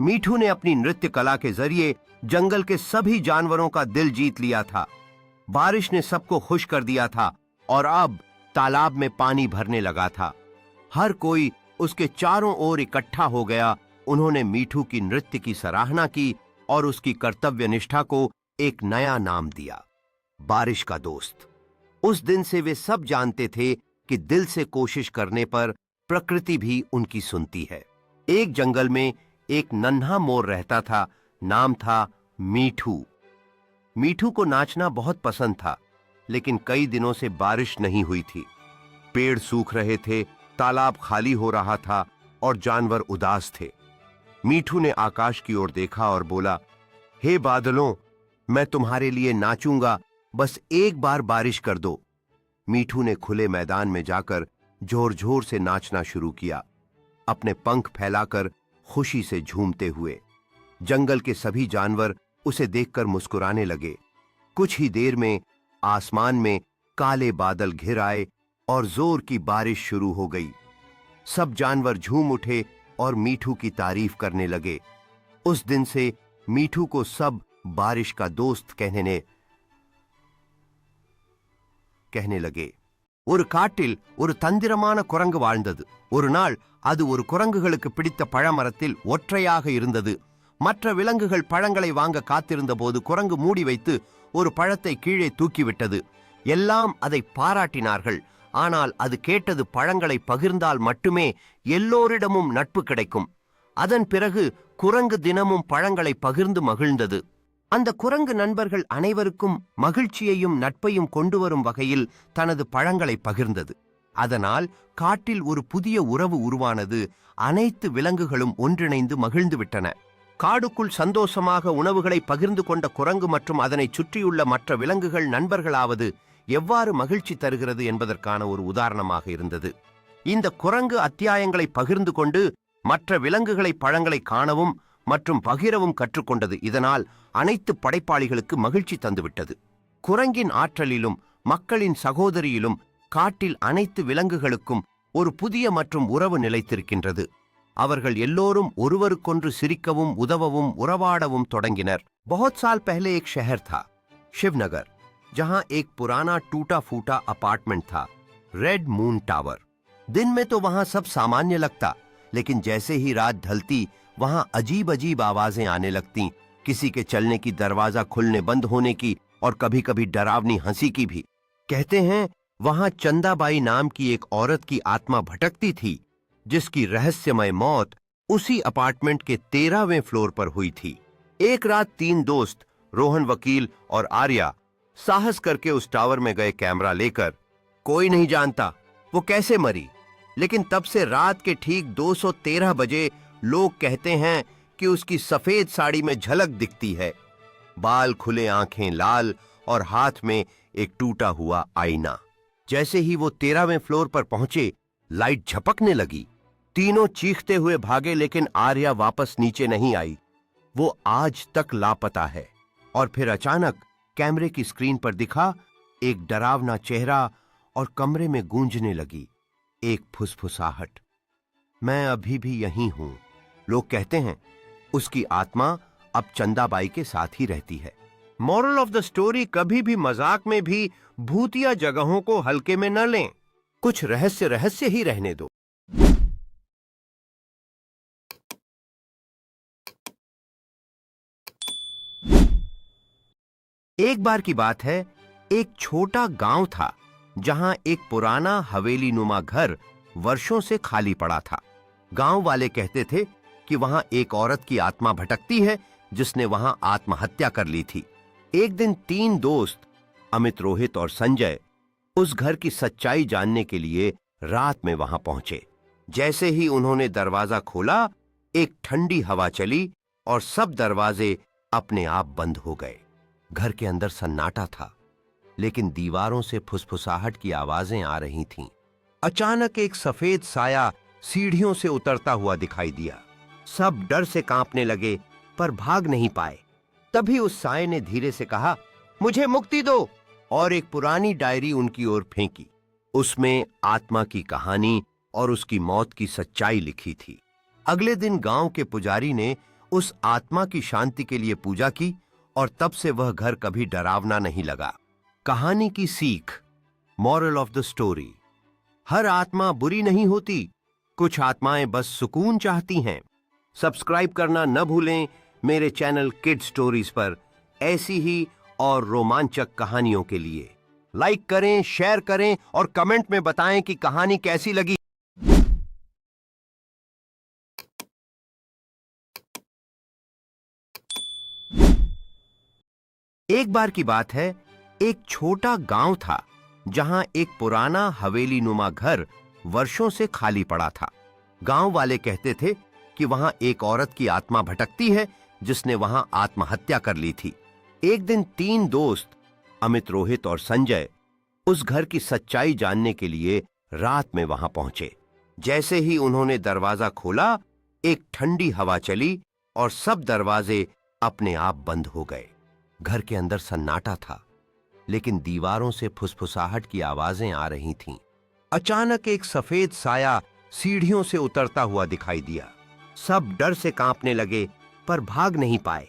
मीठू ने अपनी नृत्य कला के जरिए जंगल के सभी जानवरों का दिल जीत लिया था। बारिश ने सबको खुश कर दिया था और अब तालाब में पानी भरने लगा था। हर कोई उसके चारों ओर इकट्ठा हो गया। उन्होंने मीठू की नृत्य की सराहना की और उसकी कर्तव्य निष्ठा को एक नया नाम दिया, बारिश का दोस्त। उस दिन से वे सब जानते थे कि दिल से कोशिश करने पर प्रकृति भी उनकी सुनती है। एक जंगल में एक नन्हा मोर रहता था, नाम था मीठू। मीठू को नाचना बहुत पसंद था, लेकिन कई दिनों से बारिश नहीं हुई थी। पेड़ सूख रहे थे, तालाब खाली हो रहा था और जानवर उदास थे। मीठू ने आकाश की ओर देखा और बोला, हे बादलों, मैं तुम्हारे लिए नाचूंगा, बस एक बार बारिश कर दो। मीठू ने खुले मैदान में जाकर जोर जोर से नाचना शुरू किया, अपने पंख फैलाकर खुशी से झूमते हुए। जंगल के सभी जानवर उसे देखकर मुस्कुराने लगे। कुछ ही देर में आसमान में काले बादल घिर आए और जोर की बारिश शुरू हो गई। सब जानवर झूम उठे और मीठू की तारीफ करने लगे। उस दिन से मीठू को सब बारिश का दोस्त कहने लगे। ஒரு காட்டில் ஒரு தந்திரமான குரங்கு வாழ்ந்தது. ஒரு நாள் அது ஒரு குரங்குகளுக்கு பிடித்த பழமரத்தில் ஒற்றையாக இருந்தது. மற்ற விலங்குகள் பழங்களை வாங்க காத்திருந்த போது குரங்கு மூடி வைத்து ஒரு பழத்தை கீழே தூக்கிவிட்டது. எல்லாம் அதை பாராட்டினார்கள். ஆனால் அது கேட்டது பழங்களை பகிர்ந்தால் மட்டுமே எல்லோரிடமும் நட்பு கிடைக்கும். அதன் பிறகு குரங்கு தினமும் பழங்களை பகிர்ந்து மகிழ்ந்தது. அந்த குரங்கு நண்பர்கள் அனைவருக்கும் மகிழ்ச்சியையும் நட்பையும் கொண்டு வரும் வகையில் தனது பழங்களை பகிர்ந்தது. அதனால் காட்டில் ஒரு புதிய உறவு உருவானது. அனைத்து விலங்குகளும் ஒன்றிணைந்து மகிழ்ந்து விட்டன. காடுக்குள் சந்தோஷமாக உணவுகளை பகிர்ந்து கொண்ட குரங்கு மற்றும் அதனைச் சுற்றியுள்ள மற்ற விலங்குகள் நண்பர்களாவது எவ்வாறு மகிழ்ச்சி தருகிறது என்பதற்கான ஒரு உதாரணமாக இருந்தது. இந்த குரங்கு அத்தியாயங்களை பகிர்ந்து கொண்டு மற்ற விலங்குகளை பழங்களை காணவும் மற்றும் பகிரவும் கற்றுக்கொண்டது. இதனால் அனைத்து படைப்பாளிகளுக்கு மகிழ்ச்சி தந்துவிட்டது. குரங்கின் ஆற்றலிலும் மக்களின் சகோதரியிலும் காட்டில் அனைத்து விலங்குகளுக்கும் ஒரு புதிய மற்றும் உறவு நிலைத்திருக்கின்றது. அவர்கள் எல்லோரும் ஒருவருக்கொன்று சிரிக்கவும் உதவவும் உறவாடவும் தொடங்கினர். बहुत साल पहले एक शहर था, शिवनगर, जहां एक पुराना टूटा फूटा अपार्टमेंट था, रेड मून टावर। दिन में तो वहां सब सामान्य लगता, लेकिन जैसे ही रात ढलती वहां अजीब अजीब आवाजें आने लगती, किसी के चलने की, दरवाजा खुलने बंद होने की और कभी कभी डरावनी हंसी की भी। कहते हैं वहां चंदाबाई नाम की एक औरत की आत्मा भटकती थी, जिसकी रहस्यमय मौत उसी अपार्टमेंट के 13वें फ्लोर पर हुई थी। एक रात 3 दोस्त रोहन वकील और आर्या साहस करके उस टावर में गए कैमरा लेकर। कोई नहीं जानता वो कैसे मरी, लेकिन तब से रात के ठीक 213 बजे लोग कहते हैं कि उसकी सफेद साड़ी में झलक दिखती है। बाल खुले, आंखें लाल और हाथ में एक टूटा हुआ आईना। जैसे ही वो 13वें फ्लोर पर पहुंचे, लाइट झपकने लगी। तीनों चीखते हुए भागे, लेकिन आर्या वापस नीचे नहीं आई। वो आज तक लापता है। और फिर अचानक कैमरे की स्क्रीन पर दिखा एक डरावना चेहरा और कमरे में गूंजने लगी एक फुसफुसाहट। मैं अभी भी यहीं हूं। लोग कहते हैं उसकी आत्मा अब चंदाबाई के साथ ही रहती है। मॉरल ऑफ द स्टोरी, कभी भी मजाक में भी भूतिया जगहों को हल्के में न लें। कुछ रहस्य रहस्य ही रहने दो। एक बार की बात है, एक छोटा गांव था जहां एक पुराना हवेली नुमा घर वर्षों से खाली पड़ा था। गांव वाले कहते थे कि वहां एक औरत की आत्मा भटकती है जिसने वहां आत्महत्या कर ली थी। एक दिन 3 दोस्त अमित, रोहित और संजय उस घर की सच्चाई जानने के लिए रात में वहां पहुंचे। जैसे ही उन्होंने दरवाजा खोला, एक ठंडी हवा चली और सब दरवाजे अपने आप बंद हो गए। घर के अंदर सन्नाटा था, लेकिन दीवारों से फुसफुसाहट की आवाजें आ रही थीं। अचानक एक सफेद साया सीढ़ियों से उतरता हुआ दिखाई दिया। सब डर से कांपने लगे, पर भाग नहीं पाए। तभी उस साये ने धीरे से कहा, मुझे मुक्ति दो, और एक पुरानी डायरी उनकी ओर फेंकी। उसमें आत्मा की कहानी और उसकी मौत की सच्चाई लिखी थी। अगले दिन गांव के पुजारी ने उस आत्मा की शांति के लिए पूजा की और तब से वह घर कभी डरावना नहीं लगा। कहानी की सीख, मॉरल ऑफ द स्टोरी, हर आत्मा बुरी नहीं होती, कुछ आत्माएं बस सुकून चाहती हैं। सब्सक्राइब करना न भूलें मेरे चैनल किड स्टोरीज पर ऐसी ही और रोमांचक कहानियों के लिए। लाइक करें, शेयर करें और कमेंट में बताएं कि कहानी कैसी लगी। एक बार की बात है, एक छोटा गांव था जहां एक पुराना हवेली नुमा घर वर्षों से खाली पड़ा था। गांव वाले कहते थे कि वहां एक औरत की आत्मा भटकती है जिसने वहां आत्महत्या कर ली थी। एक दिन 3 दोस्त अमित, रोहित और संजय उस घर की सच्चाई जानने के लिए रात में वहां पहुंचे। जैसे ही उन्होंने दरवाजा खोला, एक ठंडी हवा चली और सब दरवाजे अपने आप बंद हो गए। घर के अंदर सन्नाटा था, लेकिन दीवारों से फुसफुसाहट की आवाजें आ रही थीं। अचानक एक सफेद साया सीढ़ियों से उतरता हुआ दिखाई दिया। सब डर से कांपने लगे, पर भाग नहीं पाए।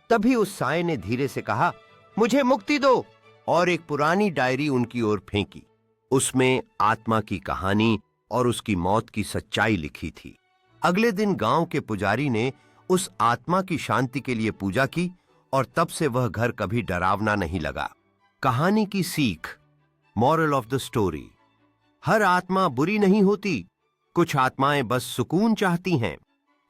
तभी उस साये ने धीरे से कहा, मुझे मुक्ति दो, और एक पुरानी डायरी उनकी ओर फेंकी। उसमें आत्मा की कहानी और उसकी मौत की सच्चाई लिखी थी। अगले दिन गांव के पुजारी ने उस आत्मा की शांति के लिए पूजा की और तब से वह घर कभी डरावना नहीं लगा। कहानी की सीख, मॉरल ऑफ द स्टोरी, हर आत्मा बुरी नहीं होती, कुछ आत्माएं बस सुकून चाहती हैं।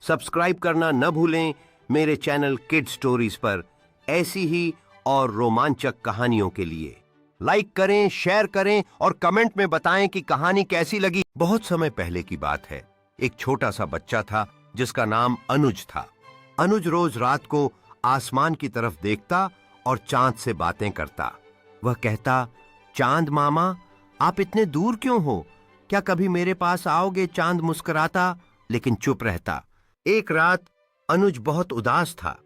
सब्सक्राइब करना न भूलें मेरे चैनल किड स्टोरीज पर ऐसी ही और रोमांचक कहानियों के लिए। लाइक करें, शेयर करें और कमेंट में बताएं कि कहानी कैसी लगी। बहुत समय पहले की बात है, एक छोटा सा बच्चा था जिसका नाम अनुज था। अनुज रोज रात को आसमान की तरफ देखता और चांद से बातें करता। वह कहता, चांद मामा, आप इतने दूर क्यों हो? क्या कभी मेरे पास आओगे? चांद मुस्कुराता, लेकिन चुप रहता। एक रात अनुज बहुत उदास था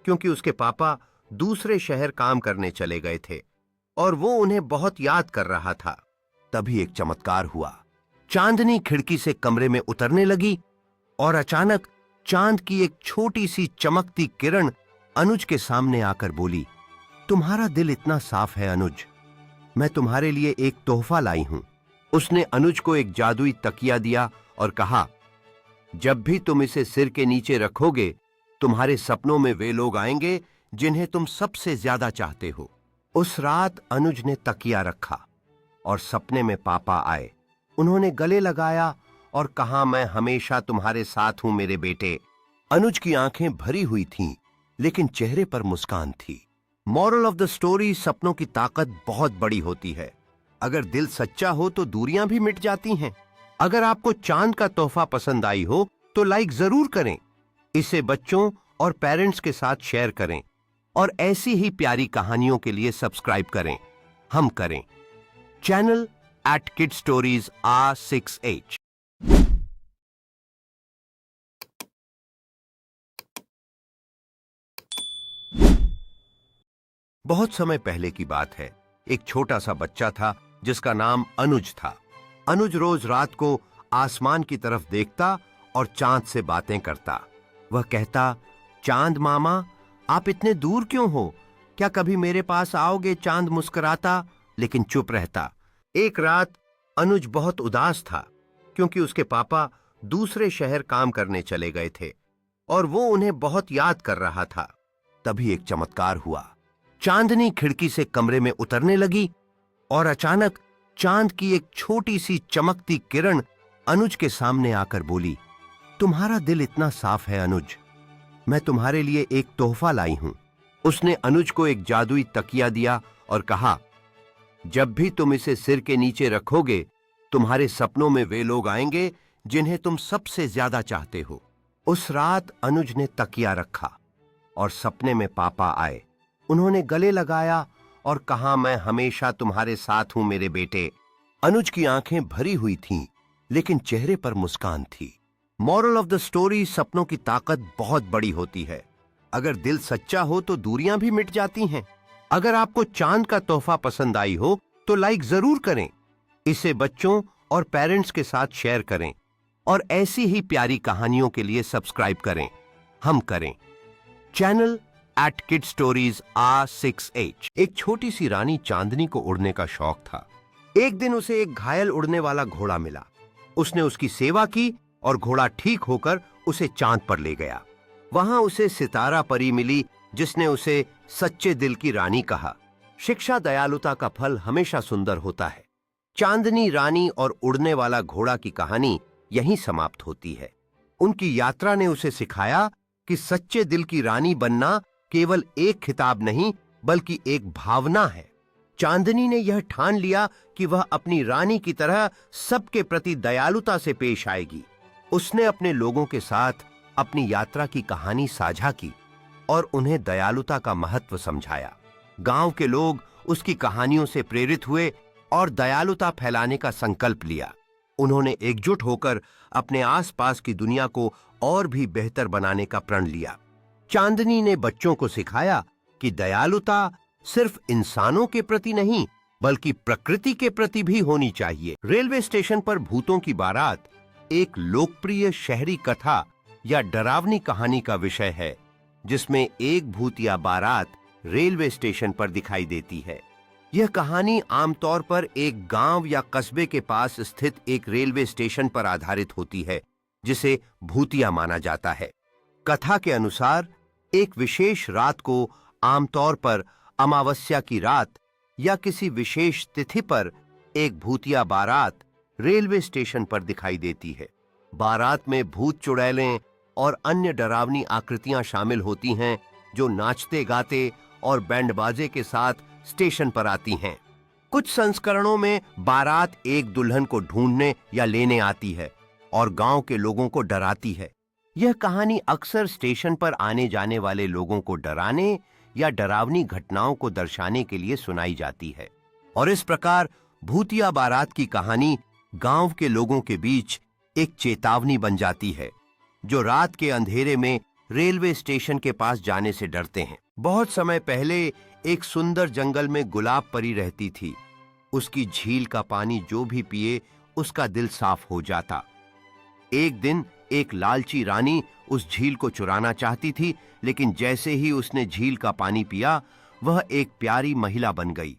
क्योंकि उसके पापा दूसरे शहर काम करने चले गए थे और वो उन्हें बहुत याद कर रहा था। तभी एक चमत्कार हुआ। चांदनी खिड़की से कमरे में उतरने लगी और अचानक चांद की एक छोटी सी चमकती किरण अनुज के सामने आकर बोली, तुम्हारा दिल इतना साफ है अनुज, मैं तुम्हारे लिए एक तोहफा लाई हूं। उसने अनुज को एक जादुई तकिया दिया और कहा, जब भी तुम इसे सिर के नीचे रखोगे, तुम्हारे सपनों में वे लोग आएंगे जिन्हें तुम सबसे ज्यादा चाहते हो। उस रात अनुज ने तकिया रखा और सपने में पापा आए। उन्होंने गले लगाया और कहा, मैं हमेशा तुम्हारे साथ हूं मेरे बेटे। अनुज की आंखें भरी हुई थीं, लेकिन चेहरे पर मुस्कान थी। मॉरल ऑफ द स्टोरी, सपनों की ताकत बहुत बड़ी होती है। अगर दिल सच्चा हो तो दूरियां भी मिट जाती हैं। अगर आपको चांद का तोहफा पसंद आई हो तो लाइक जरूर करें इसे बच्चों और पेरेंट्स के साथ शेयर करें और ऐसी ही प्यारी कहानियों के लिए सब्सक्राइब करें। हम करें चैनल @kidsstories R6H। बहुत समय पहले की बात है। एक छोटा सा बच्चा था जिसका नाम अनुज था। अनुज रोज रात को आसमान की तरफ देखता और चांद से बातें करता। वह कहता, चांद मामा, आप इतने दूर क्यों हो? क्या कभी मेरे पास आओगे? चांद मुस्कुराता लेकिन चुप रहता। एक रात अनुज बहुत उदास था क्योंकि उसके पापा दूसरे शहर काम करने चले गए थे और वो उन्हें बहुत याद कर रहा था। तभी एक चमत्कार हुआ। चांदनी खिड़की से कमरे में उतरने लगी और अचानक चांद की एक छोटी सी चमकती किरण अनुज के सामने आकर बोली, तुम्हारा दिल इतना साफ है अनुज, मैं तुम्हारे लिए एक तोहफा लाई हूं। उसने अनुज को एक जादुई तकिया दिया और कहा, जब भी तुम इसे सिर के नीचे रखोगे तुम्हारे सपनों में वे लोग आएंगे जिन्हें तुम सबसे ज्यादा चाहते हो। उस रात अनुज ने तकिया रखा और सपने में पापा आए। उन्होंने गले लगाया और कहा, मैं हमेशा तुम्हारे साथ हूं मेरे बेटे। अनुज की आंखें भरी हुई थीं, लेकिन चेहरे पर मुस्कान थी। मॉरल ऑफ द स्टोरी, सपनों की ताकत बहुत बड़ी होती है। अगर दिल सच्चा हो तो दूरियां भी मिट जाती हैं। अगर आपको चांद का तोहफा पसंद आई हो तो लाइक जरूर करें। इसे बच्चों और पेरेंट्स के साथ शेयर करें और ऐसी ही प्यारी कहानियों के लिए सब्सक्राइब करें। हम करें चैनल @kidsstories R6H। एक छोटी सी रानी चांदनी को उड़ने का शौक था। एक दिन उसे एक घायल उड़ने वाला घोड़ा मिला। उसने उसकी सेवा की और घोड़ा ठीक होकर उसे चांद पर ले गया। वहां उसे सितारा परी मिली जिसने उसे सच्चे दिल की रानी कहा। शिक्षा दयालुता का फल हमेशा सुंदर होता है। चांदनी रानी और उड़ने वाला घोड़ा की कहानी यहीं समाप्त होती है। उनकी यात्रा ने उसे सिखाया कि सच्चे दिल की रानी बनना केवल एक खिताब नहीं बल्कि एक भावना है। चांदनी ने यह ठान लिया कि वह अपनी रानी की तरह सबके प्रति दयालुता से पेश आएगी। उसने अपने लोगों के साथ अपनी यात्रा की कहानी साझा की और उन्हें दयालुता का महत्व समझाया। गांव के लोग उसकी कहानियों से प्रेरित हुए और दयालुता फैलाने का संकल्प लिया। उन्होंने एकजुट होकर अपने आसपास की दुनिया को और भी बेहतर बनाने का प्रण लिया। चांदनी ने बच्चों को सिखाया कि दयालुता सिर्फ इंसानों के प्रति नहीं बल्कि प्रकृति के प्रति भी होनी चाहिए। रेलवे स्टेशन पर भूतों की बारात एक लोकप्रिय शहरी कथा या डरावनी कहानी का विषय है, जिसमें एक भूत या बारात रेलवे स्टेशन पर दिखाई देती है। यह कहानी आमतौर पर एक गांव या कस्बे के पास स्थित एक रेलवे स्टेशन पर आधारित होती है, जिसे भूतिया माना जाता है। कथा के अनुसार एक विशेष रात को, आमतौर पर अमावस्या की रात या किसी विशेष तिथि पर, एक भूतिया बारात रेलवे स्टेशन पर दिखाई देती है। बारात में भूत चुड़ैलें और अन्य डरावनी आकृतियां शामिल होती हैं जो नाचते गाते और बैंड बाजे के साथ स्टेशन पर आती हैं। कुछ संस्करणों में बारात एक दुल्हन को ढूंढने या लेने आती है और गांव के लोगों को डराती है। यह कहानी अक्सर स्टेशन पर आने जाने वाले लोगों को डराने या डरावनी घटनाओं को दर्शाने के लिए सुनाई जाती है। और इस प्रकार भूतिया बारात की कहानी गांव के लोगों के बीच एक चेतावनी बन जाती है, जो रात के अंधेरे में रेलवे स्टेशन के पास जाने से डरते हैं। बहुत समय पहले एक सुंदर जंगल में गुलाब परी रहती थी। उसकी झील का पानी जो भी पिए उसका दिल साफ हो जाता। एक दिन एक लालची रानी उस झील को चुराना चाहती थी, लेकिन जैसे ही उसने झील का पानी पिया वह एक प्यारी महिला बन गई।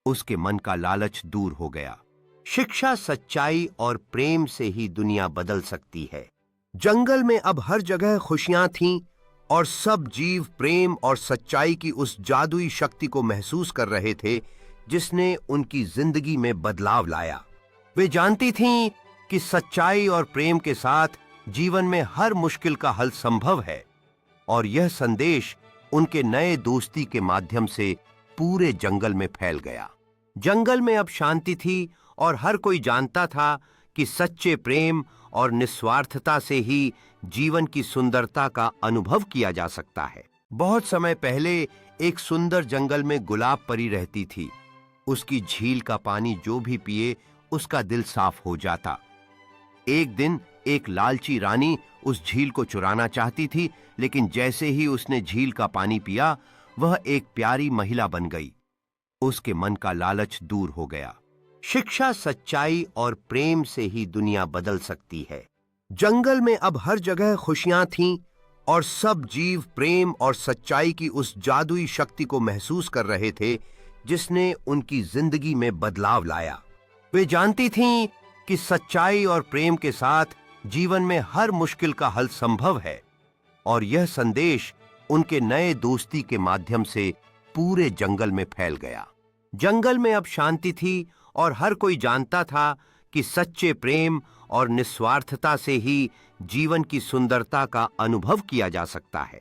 उसके मन का लालच दूर हो गया। शिक्षा, सच्चाई और प्रेम से ही दुनिया बदल सकती है। जंगल में अब हर जगह खुशियां थीं और सब जीव प्रेम और सच्चाई की उस जादुई शक्ति को महसूस कर रहे थे जिसने उनकी जिंदगी में बदलाव लाया। वे जानती थीं कि सच्चाई और प्रेम के साथ जीवन में हर मुश्किल का हल संभव है, और यह संदेश उनके नए दोस्ती के माध्यम से पूरे जंगल में फैल गया। जंगल में अब शांति थी और हर कोई जानता था कि सच्चे प्रेम और निस्वार्थता से ही जीवन की सुंदरता का अनुभव किया जा सकता है। बहुत समय पहले एक सुंदर जंगल में गुलाब परी रहती थी। उसकी झील का पानी जो भी पिए उसका दिल साफ हो जाता। एक दिन एक लालची रानी उस झील को चुराना चाहती थी, लेकिन जैसे ही उसने झील का पानी पिया वह एक प्यारी महिला बन गई। उसके मन का लालच दूर हो गया। शिक्षा, सच्चाई और प्रेम से ही दुनिया बदल सकती है। जंगल में अब हर जगह खुशियां थीं और सब जीव प्रेम और सच्चाई की उस जादुई शक्ति को महसूस कर रहे थे जिसने उनकी जिंदगी में बदलाव लाया। वे जानती थीं कि सच्चाई और प्रेम के साथ जीवन में हर मुश्किल का हल संभव है, और यह संदेश उनके नए दोस्ती के माध्यम से पूरे जंगल में फैल गया। जंगल में अब शांति थी और हर कोई जानता था कि सच्चे प्रेम और निस्वार्थता से ही जीवन की सुंदरता का अनुभव किया जा सकता है।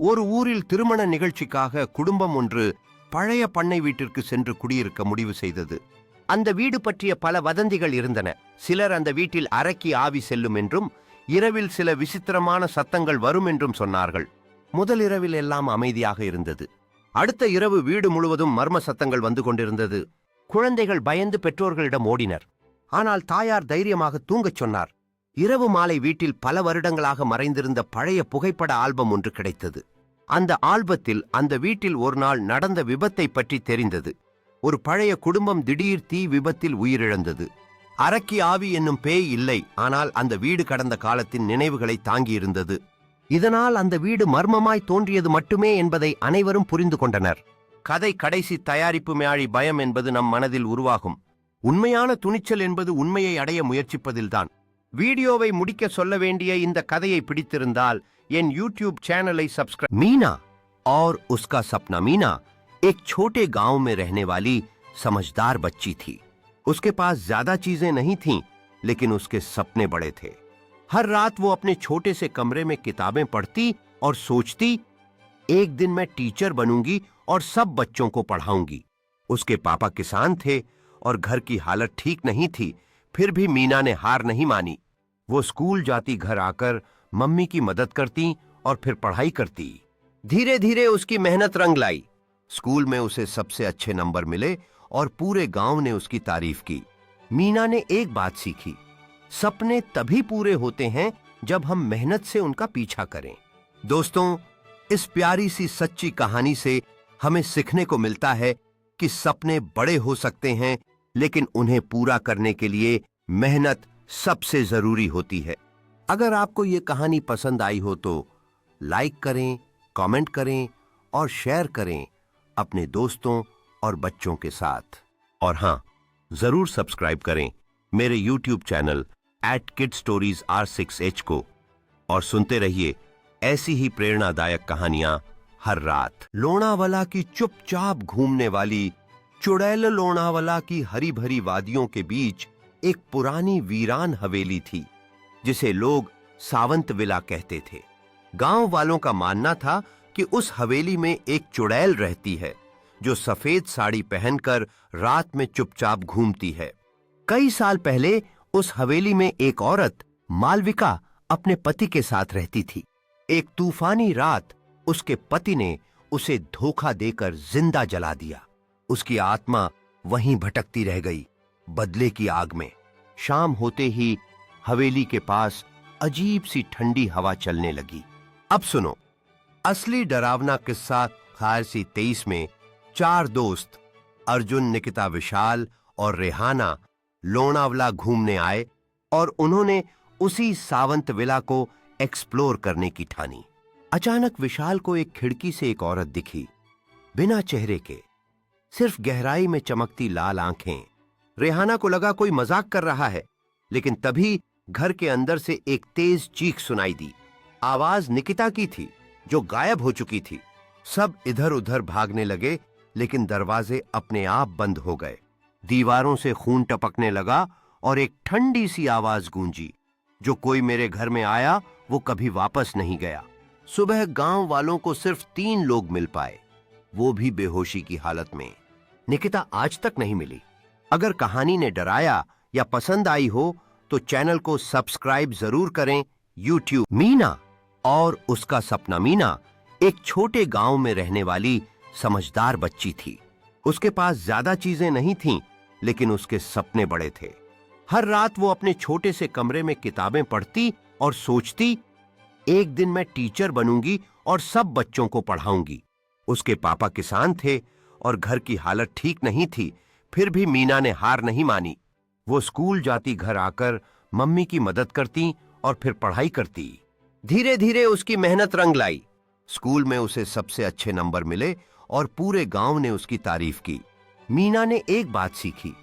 ஒரு ஊரில் திருமண நிகழ்ச்சிக்காக குடும்பம் ஒன்று பழைய பண்ணை வீட்டிற்கு சென்று குடியிருக்க முடிவு செய்தது. அந்த வீடு பற்றிய பல வதந்திகள் இருந்தன. சிலர் அந்த வீட்டில் அரக்கி ஆவி செல்லும் என்றும், இரவில் சில விசித்திரமான சத்தங்கள் வரும் என்றும் சொன்னார்கள். முதல் இரவில் எல்லாம் அமைதியாக இருந்தது. அடுத்த இரவு வீடு முழுவதும் மர்ம சத்தங்கள் வந்து கொண்டிருந்தது. குழந்தைகள் பயந்து பெற்றோர்களிடம் ஓடினர். ஆனால் தாயார் தைரியமாக தூங்கச் சொன்னார். இரவு மாலை வீட்டில் பல வருடங்களாக மறைந்திருந்த பழைய புகைப்பட ஆல்பம் ஒன்று கிடைத்தது. அந்த ஆல்பத்தில் அந்த வீட்டில் ஒரு நாள் நடந்த விபத்தை பற்றி தெரிந்தது. ஒரு பழைய குடும்பம் திடீர் தீ விபத்தில் உயிரிழந்தது. அரக்கி ஆவி என்னும் பேய் இல்லை, ஆனால் அந்த வீடு கடந்த காலத்தின் நினைவுகளை தாங்கியிருந்தது. இதனால் அந்த வீடு மர்மமாய் தோன்றியது மட்டுமே என்பதை அனைவரும் புரிந்து கொண்டனர். கதை கடைசி: தயாரிப்பு மேழி பயம் என்பது நம் மனதில் உருவாகும். உண்மையான துணிச்சல் என்பது உண்மையை அடைய முயற்சிப்பதில்தான். வீடியோவை முடிக்க சொல்ல வேண்டிய இந்த கதையை பிடித்திருந்தால் என் யூடியூब चैनल सब्सक्राइब। मीना और उसका सपना। मीना एक छोटे गांव में रहने वाली समझदार बच्ची थी। उसके पास ज्यादा चीजें नहीं थीं, लेकिन उसके सपने बड़े थे। हर रात वो अपने छोटे से कमरे में किताबें पढ़ती और सोचती, एक दिन मैं टीचर बनूंगी और सब बच्चों को पढ़ाऊंगी। उसके पापा किसान थे और घर की हालत ठीक नहीं थी, फिर भी मीना ने हार नहीं मानी। वो स्कूल जाती, घर आकर मम्मी की मदद करती और फिर पढ़ाई करती। धीरे धीरे उसकी मेहनत रंग लाई। स्कूल में उसे सबसे अच्छे नंबर मिले और पूरे गांव ने उसकी तारीफ की। मीना ने एक बात सीखी: सपने तभी पूरे होते हैं जब हम मेहनत से उनका पीछा करें। दोस्तों, इस प्यारी सी सच्ची कहानी से हमें सीखने को मिलता है कि सपने बड़े हो सकते हैं, लेकिन उन्हें पूरा करने के लिए मेहनत सबसे जरूरी होती है। अगर आपको ये कहानी पसंद आई हो तो लाइक करें, कमेंट करें और शेयर करें अपने दोस्तों और बच्चों के साथ। और हाँ, जरूर सब्सक्राइब करें मेरे YouTube चैनल @KidStoriesR6H को, और सुनते रहिए ऐसी ही प्रेरणादायक कहानियां हर रात। लोनावाला की चुपचाप घूमने वाली चुड़ैल लोनावाला की हरी भरी वादियों के बीच एक पुरानी वीरान हवेली थी, जिसे लोग सावंत विला कहते थे। गांव वालों का मानना था कि उस हवेली में एक चुड़ैल रहती है जो सफेद साड़ी पहनकर रात में चुपचाप घूमती है। कई साल पहले उस हवेली में एक औरत मालविका अपने पति के साथ रहती थी। एक तूफानी रात उसके पति ने उसे धोखा देकर जिंदा जला दिया। उसकी आत्मा वहीं भटकती रह गई, बदले की आग में। शाम होते ही हवेली के पास अजीब सी ठंडी हवा चलने लगी। अब सुनो असली डरावना किस्सा। खारसी 23 में 4 दोस्त अर्जुन, निकिता, विशाल और रेहाना लोनावला घूमने आए और उन्होंने उसी सावंत विला को एक्सप्लोर करने की ठानी। अचानक विशाल को एक खिड़की से एक औरत दिखी, बिना चेहरे के, सिर्फ गहराई में चमकती लाल आंखें। रेहाना को लगा कोई मजाक कर रहा है, लेकिन तभी घर के अंदर से एक तेज चीख सुनाई दी। आवाज निकिता की थी जो गायब हो चुकी थी। सब इधर उधर भागने लगे, लेकिन दरवाजे अपने आप बंद हो गए। दीवारों से खून टपकने लगा और एक ठंडी सी आवाज गूंजी, जो कोई मेरे घर में आया वो कभी वापस नहीं गया। सुबह गांव वालों को सिर्फ 3 लोग मिल पाए, वो भी बेहोशी की हालत में। निकिता आज तक नहीं मिली। अगर कहानी ने डराया या पसंद आई हो तो चैनल को सब्सक्राइब जरूर करें। YouTube। मीना और उसका सपना। मीना एक छोटे गांव में रहने वाली समझदार बच्ची थी। उसके पास ज्यादा चीजें नहीं थीं, लेकिन उसके सपने बड़े थे। हर रात वो अपने छोटे से कमरे में किताबें पढ़ती और सोचती, एक दिन मैं टीचर बनूंगी और सब बच्चों को पढ़ाऊंगी। उसके पापा किसान थे और घर की हालत ठीक नहीं थी, फिर भी मीना ने हार नहीं मानी। वो स्कूल जाती, घर आकर मम्मी की मदद करती और फिर पढ़ाई करती। धीरे धीरे उसकी मेहनत रंग लाई। स्कूल में उसे सबसे अच्छे नंबर मिले और पूरे गांव ने उसकी तारीफ की। मीना ने एक बात सीखी,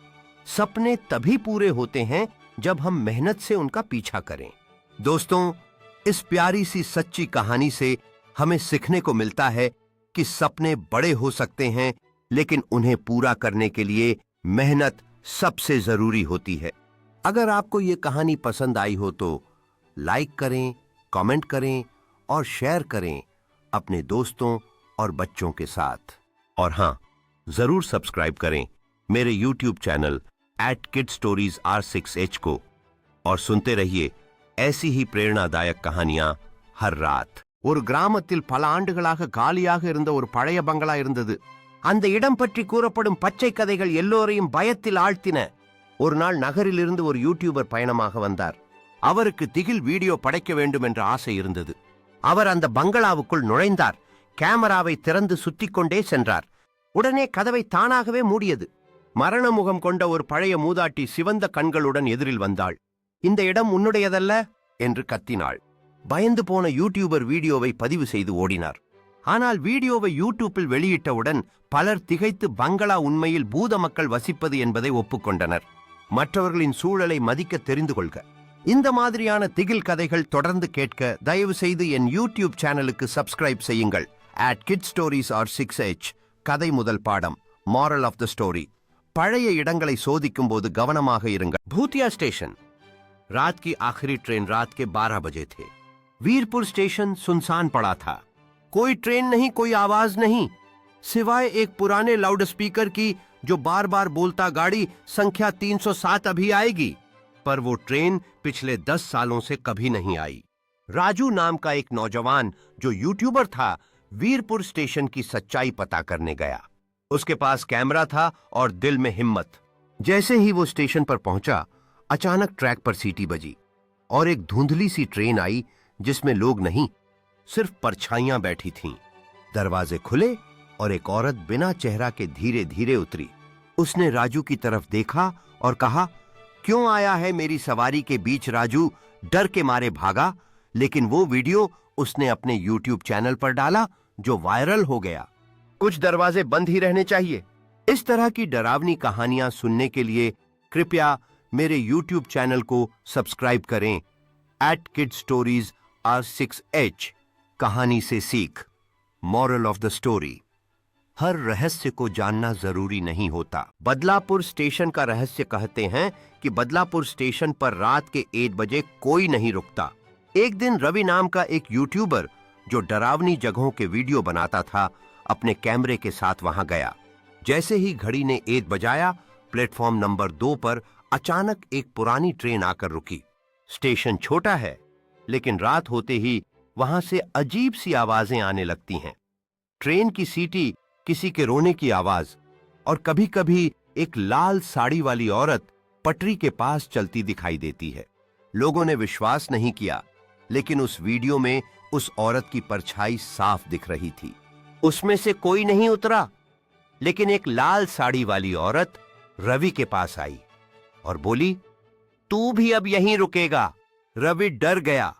सपने तभी पूरे होते हैं जब हम मेहनत से उनका पीछा करें। दोस्तों, इस प्यारी सी सच्ची कहानी से हमें सीखने को मिलता है कि सपने बड़े हो सकते हैं, लेकिन उन्हें पूरा करने के लिए मेहनत सबसे जरूरी होती है। अगर आपको ये कहानी पसंद आई हो तो लाइक करें, कमेंट करें और शेयर करें अपने दोस्तों और बच्चों के साथ। और हां, जरूर सब्सक्राइब करें मेरे YouTube चैनल @KidStoriesR6H को और सुनते रहिए ऐसी ही प्रेरणादायक कहानियां हर रात। ஒரு கிராமத்தில் பல ஆண்டுகளாக காலியாக இருந்த ஒரு பழைய பங்களா இருந்தது. அந்த இடம் பற்றி கூறப்படும் பச்சை கதைகள் எல்லோரையும் பயத்தில் ஆழ்த்தின. ஒரு நாள் நகரிலிருந்து ஒரு யூடியூபர் பயணமாக வந்தார். அவருக்கு திகில் வீடியோ படைக்க வேண்டும் என்ற ஆசை இருந்தது. அவர் அந்த பங்களாவுக்குள் நுழைந்தார். கேமராவை திறந்து சுத்திக் கொண்டே சென்றார். உடனே கதவை தானாகவே மூடியது. மரண முகம் கொண்ட ஒரு பழைய மூதாட்டி சிவந்த கண்களுடன் எதிரில் வந்தாள். இந்த இடம் உன்னுடையதல்ல என்று கத்தினாள். பயந்து போன யூடியூபர் வீடியோவை பதிவு செய்து ஓடினார். ஆனால் வீடியோவை யூடியூப்பில் வெளியிட்டவுடன் பலர் திகைத்து பங்களா உண்மையில் பூத மக்கள் வசிப்பது என்பதை ஒப்புக்கொண்டனர். மற்றவர்களின் சூழலை மதிக்க தெரிந்து கொள்க. இந்த மாதிரியான திகில் கதைகள் தொடர்ந்து கேட்க தயவு செய்து என் யூடியூப் சேனலுக்கு சப்ஸ்கிரைப் செய்யுங்கள். @KidStoriesR6H. கதை முதல் பாடம், moral of the story. பழைய இடங்களை சோதிக்கும் போது கவனமாக இருங்கள். भूतिया स्टेशन। रात की आखिरी ट्रेन रात के 12 बजे थे। वीरपुर स्टेशन सुनसान पड़ा था। कोई ट्रेन नहीं, कोई आवाज नहीं, सिवाय एक पुराने लाउडस्पीकर की जो बार बार बोलता, गाड़ी संख्या 307 अभी आएगी। पर वो ट्रेन पिछले 10 सालों से कभी नहीं आई। राजू नाम का एक नौजवान जो यूट्यूबर था, वीरपुर स्टेशन की सच्चाई पता करने गया। उसके पास कैमरा था और दिल में हिम्मत। जैसे ही वो स्टेशन पर पहुंचा, अचानक ट्रैक पर सीटी बजी और एक धुंधली सी ट्रेन आई जिसमें लोग नहीं, सिर्फ परछाइयां बैठी थीं। दरवाजे खुले और एक औरत बिना चेहरा के धीरे धीरे उतरी। उसने राजू की तरफ देखा और कहा, क्यों आया है मेरी सवारी के बीच? राजू डर के मारे भागा, लेकिन वो वीडियो उसने अपने YouTube चैनल पर डाला जो वायरल हो गया। कुछ दरवाजे बंद ही रहने चाहिए। इस तरह की डरावनी कहानियां सुनने के लिए कृपया मेरे YouTube चैनल को सब्सक्राइब करें। @KidStoriesR6H। कहानी से सीख, मॉरल ऑफ द स्टोरी। हर रहस्य को जानना जरूरी नहीं होता। बदलापुर स्टेशन का रहस्य कहते हैं कि बदलापुर स्टेशन पर रात के 1 बजे कोई नहीं रुकता। एक दिन रवि नाम का एक यूट्यूबर जो डरावनी जगहों के वीडियो बनाता था, अपने कैमरे के साथ वहां गया। जैसे ही घड़ी ने 1 बजाया, प्लेटफॉर्म नंबर 2 पर अचानक एक पुरानी ट्रेन आकर रुकी। स्टेशन छोटा है, लेकिन रात होते ही वहां से अजीब सी आवाजें आने लगती हैं। ट्रेन की सीटी, किसी के रोने की आवाज और कभी कभी एक लाल साड़ी वाली औरत पटरी के पास चलती दिखाई देती है। लोगों ने विश्वास नहीं किया, लेकिन उस वीडियो में उस औरत की परछाई साफ दिख रही थी। उसमें से कोई नहीं उतरा, लेकिन एक लाल साड़ी वाली औरत रवि के पास आई और बोली, तू भी अब यहीं रुकेगा। रवि डर गया,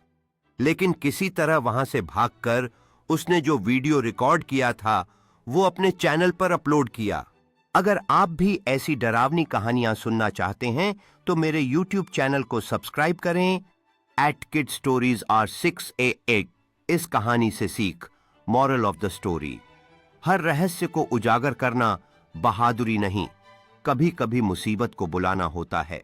लेकिन किसी तरह वहां से भागकर उसने जो वीडियो रिकॉर्ड किया था वो अपने चैनल पर अपलोड किया। अगर आप भी ऐसी डरावनी कहानियां सुनना चाहते हैं तो मेरे YouTube चैनल को सब्सक्राइब करें। @KidStoriesR688। इस कहानी से सीख, मॉरल ऑफ द स्टोरी, हर रहस्य को उजागर करना बहादुरी नहीं, कभी कभी मुसीबत को बुलाना होता है।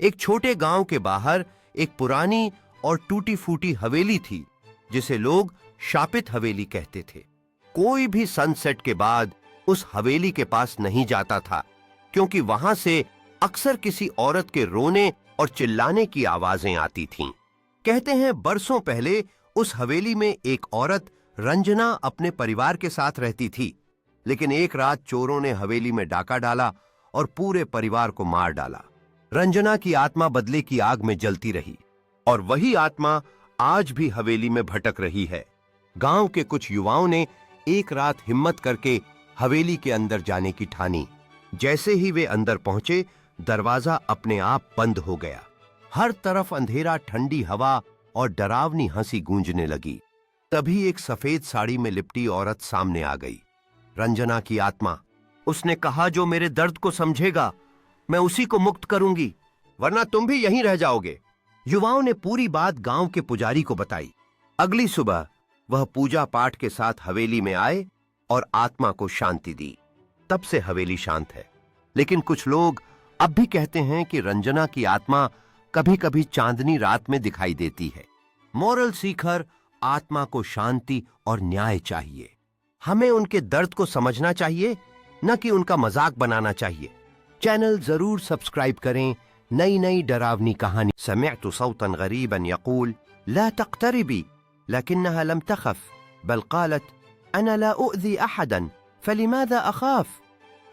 एक छोटे गांव के बाहर एक पुरानी और टूटी फूटी हवेली थी, जिसे लोग शापित हवेली कहते थे। कोई भी सनसेट के बाद उस हवेली के पास नहीं जाता था, क्योंकि वहां से अक्सर किसी औरत के रोने और चिल्लाने की आवाजें आती थीं। कहते हैं बरसों पहले उस हवेली में एक औरत रंजना अपने परिवार के साथ रहती थी, लेकिन एक रात चोरों ने हवेली में डाका डाला और पूरे परिवार को मार डाला। रंजना की आत्मा बदले की आग में जलती रही, और वही आत्मा आज भी हवेली में भटक रही है। गांव के कुछ युवाओं ने एक रात हिम्मत करके हवेली के अंदर जाने की ठानी। जैसे ही वे अंदर पहुंचे, दरवाजा अपने आप बंद हो गया। हर तरफ अंधेरा, ठंडी हवा और डरावनी हंसी गूंजने लगी। तभी एक सफेद साड़ी में लिपटी औरत सामने आ गई। रंजना की आत्मा। उसने कहा, जो मेरे दर्द को समझेगा मैं उसी को मुक्त करूंगी, वरना तुम भी यहीं रह जाओगे। युवाओं ने पूरी बात गांव के पुजारी को बताई। अगली सुबह वह पूजा पाठ के साथ हवेली में आए और आत्मा को शांति दी। तब से हवेली शांत है। लेकिन कुछ लोग अब भी कहते हैं कि रंजना की आत्मा कभी कभी चांदनी रात में दिखाई देती है। मोरल सीखकर आत्मा को शांति और न्याय चाहिए। हमें उनके दर्द को समझना चाहिए, न कि उनका मजाक बनाना चाहिए। चैनल जरूर सब्सक्राइब करें। नई नई डरावनी कहानी। समिअतु सौतन गरीबन यकूल ला तक़तरिबी लकिन्नहा लम तख़फ बल क़ालत अना ला उअज़ी अहदन फलिमाज़ा अख़ाफ।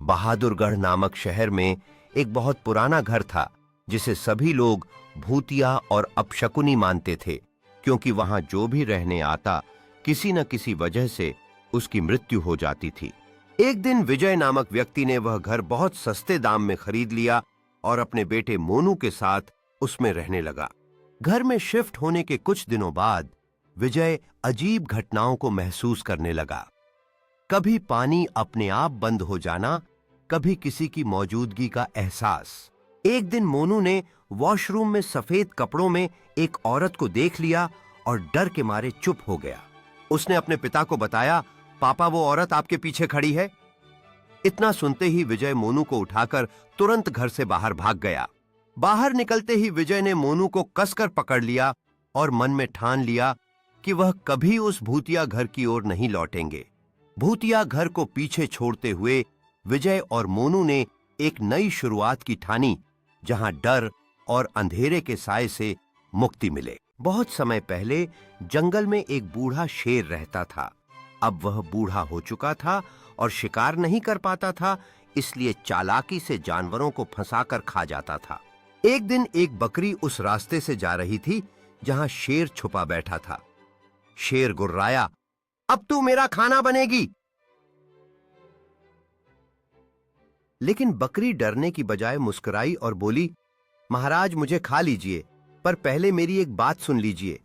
बहादुरगढ़ नामक शहर में एक बहुत पुराना घर था, जिसे सभी लोग भूतिया और अपशकुनी मानते थे, क्योंकि वहां जो भी रहने आता किसी न किसी वजह से उसकी मृत्यु हो जाती थी। एक दिन विजय नामक व्यक्ति ने वह घर बहुत सस्ते दाम में खरीद लिया और अपने बेटे मोनू के साथ उसमें रहने लगा। घर में शिफ्ट होने के कुछ दिनों बाद विजय अजीब घटनाओं को महसूस करने लगा। कभी पानी अपने आप बंद हो जाना, कभी किसी की मौजूदगी का एहसास। एक दिन मोनू ने वॉशरूम में सफेद कपड़ों में एक औरत को देख लिया और डर के मारे चुप हो गया। उसने अपने पिता को बताया, पापा वो औरत आपके पीछे खड़ी है। इतना सुनते ही विजय मोनू को उठाकर तुरंत घर से बाहर भाग गया। बाहर निकलते ही विजय ने मोनू को कसकर पकड़ लिया और मन में ठान लिया कि वह कभी उस भूतिया घर की ओर नहीं लौटेंगे। भूतिया घर को पीछे छोड़ते हुए विजय और मोनू ने एक नई शुरुआत की ठानी, जहां डर और अंधेरे के साए से मुक्ति मिले। बहुत समय पहले जंगल में एक बूढ़ा शेर रहता था। अब वह बूढ़ा हो चुका था और शिकार नहीं कर पाता था, इसलिए चालाकी से जानवरों को फंसाकर खा जाता था। एक दिन एक बकरी उस रास्ते से जा रही थी जहां शेर छुपा बैठा था। शेर गुर्राया, अब तू मेरा खाना बनेगी। लेकिन बकरी डरने की बजाय मुस्कुराई और बोली, महाराज मुझे खा लीजिए, पर पहले मेरी एक बात सुन लीजिए।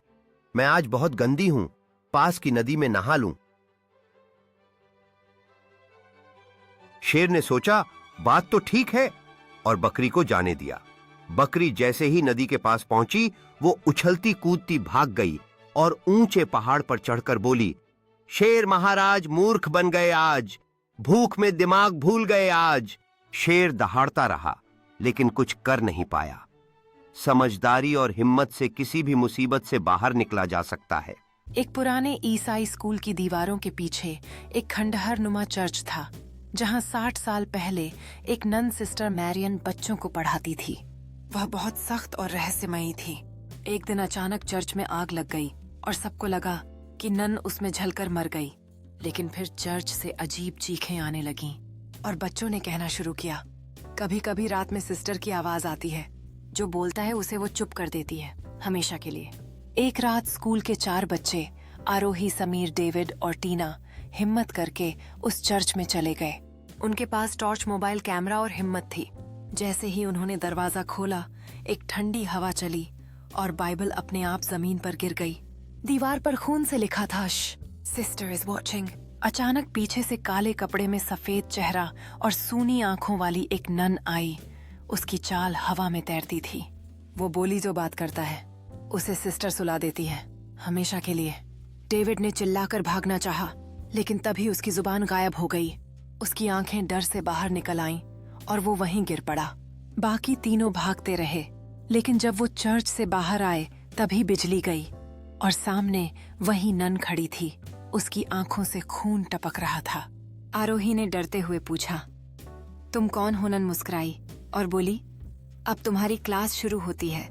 मैं आज बहुत गंदी हूं, पास की नदी में नहा लूं। शेर ने सोचा, बात तो ठीक है, और बकरी को जाने दिया। बकरी जैसे ही नदी के पास पहुंची, वो उछलती कूदती भाग गई और ऊंचे पहाड़ पर चढ़कर बोली, शेर महाराज मूर्ख बन गए आज, भूख में दिमाग भूल गए आज। शेर दहाड़ता रहा, लेकिन कुछ कर नहीं पाया। समझदारी और हिम्मत से किसी भी मुसीबत से बाहर निकला जा सकता है। एक पुराने ईसाई स्कूल की दीवारों के पीछे एक खंडहर नुमा चर्च था, जहां 60 साल पहले एक नन सिस्टर मैरियन बच्चों को पढ़ाती थी। वह बहुत सख्त और रहस्यमयी थी। एक दिन अचानक चर्च में आग लग गई और सबको लगा कि नन उसमें जलकर मर गई। लेकिन फिर चर्च से अजीब चीखें आने लगीं और बच्चों ने कहना शुरू किया, कभी कभी रात में सिस्टर की आवाज आती है, जो बोलता है उसे वो चुप कर देती है, हमेशा के लिए। एक रात स्कूल के 4 बच्चे, आरोही, समीर, डेविड और टीना, हिम्मत करके उस चर्च में चले गए। उनके पास टॉर्च, मोबाइल कैमरा और हिम्मत थी। जैसे ही उन्होंने दरवाजा खोला, एक ठंडी हवा चली और बाइबल अपने आप जमीन पर गिर गई। दीवार पर खून से लिखा था, सिस्टर इज वॉचिंग। अचानक पीछे से काले कपड़े में सफेद चेहरा और सूनी आंखों वाली एक नन आई। उसकी चाल हवा में तैरती थी। वो बोली जो बात करता है, उसे सिस्टर सुला देती है, हमेशा के लिए। डेविड ने चिल्लाकर भागना चाहा, लेकिन तभी उसकी जुबान गायब हो गई। उसकी आंखें डर से बाहर निकल आईं और वो वहीं गिर पड़ा। बाकी तीनों भागते रहे, लेकिन जब वो चर्च से बाहर आए तभी बिजली गई और सामने वही नन खड़ी थी। उसकी आंखों से खून टपक रहा था। आरोही ने डरते हुए पूछा, तुम कौन हो? नन मुस्कुराई और बोली, अब तुम्हारी क्लास शुरू होती है।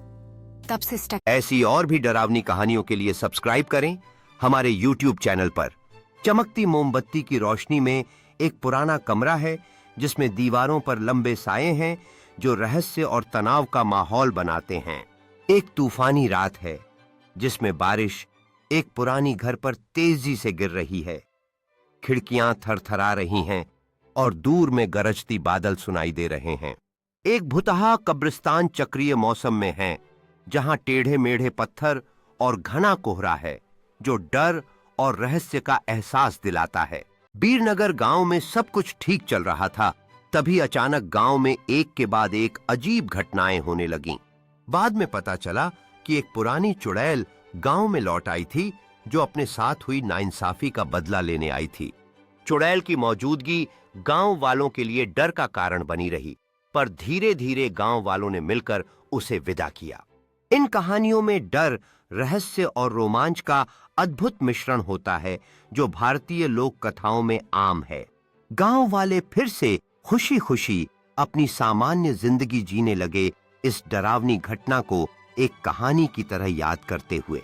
तब से स्टक। ऐसी और भी डरावनी कहानियों के लिए सब्सक्राइब करें हमारे YouTube चैनल पर। चमकती मोमबत्ती की रोशनी में एक पुराना कमरा है जिसमें दीवारों पर लंबे साए हैं जो रहस्य और तनाव का माहौल बनाते हैं। एक तूफानी रात है जिसमें बारिश एक पुरानी घर पर तेजी से गिर रही है। खिड़कियां थरथरा रही हैं और दूर में गरजती बादल सुनाई दे रहे हैं। एक भुतहा कब्रिस्तान चक्रीय मौसम में है जहां टेढ़े मेढ़े पत्थर और घना कोहरा है जो डर और रहस्य का एहसास दिलाता है। बीरनगर गांव में सब कुछ ठीक चल रहा था, तभी अचानक गांव में एक के बाद एक अजीब घटनाएं होने लगीं। बाद में पता चला कि एक पुरानी चुड़ैल गांव में लौट आई थी जो अपने साथ हुई नाइंसाफी का बदला लेने आई थी। चुड़ैल की मौजूदगी गांव वालों के लिए डर का कारण बनी रही, पर धीरे धीरे गांव वालों ने मिलकर उसे विदा किया। इन कहानियों में डर, रहस्य और रोमांच का अद्भुत मिश्रण होता है जो भारतीय लोक कथाओं में आम है। गांव वाले फिर से खुशी खुशी अपनी सामान्य जिंदगी जीने लगे, इस डरावनी घटना को एक कहानी की तरह याद करते हुए।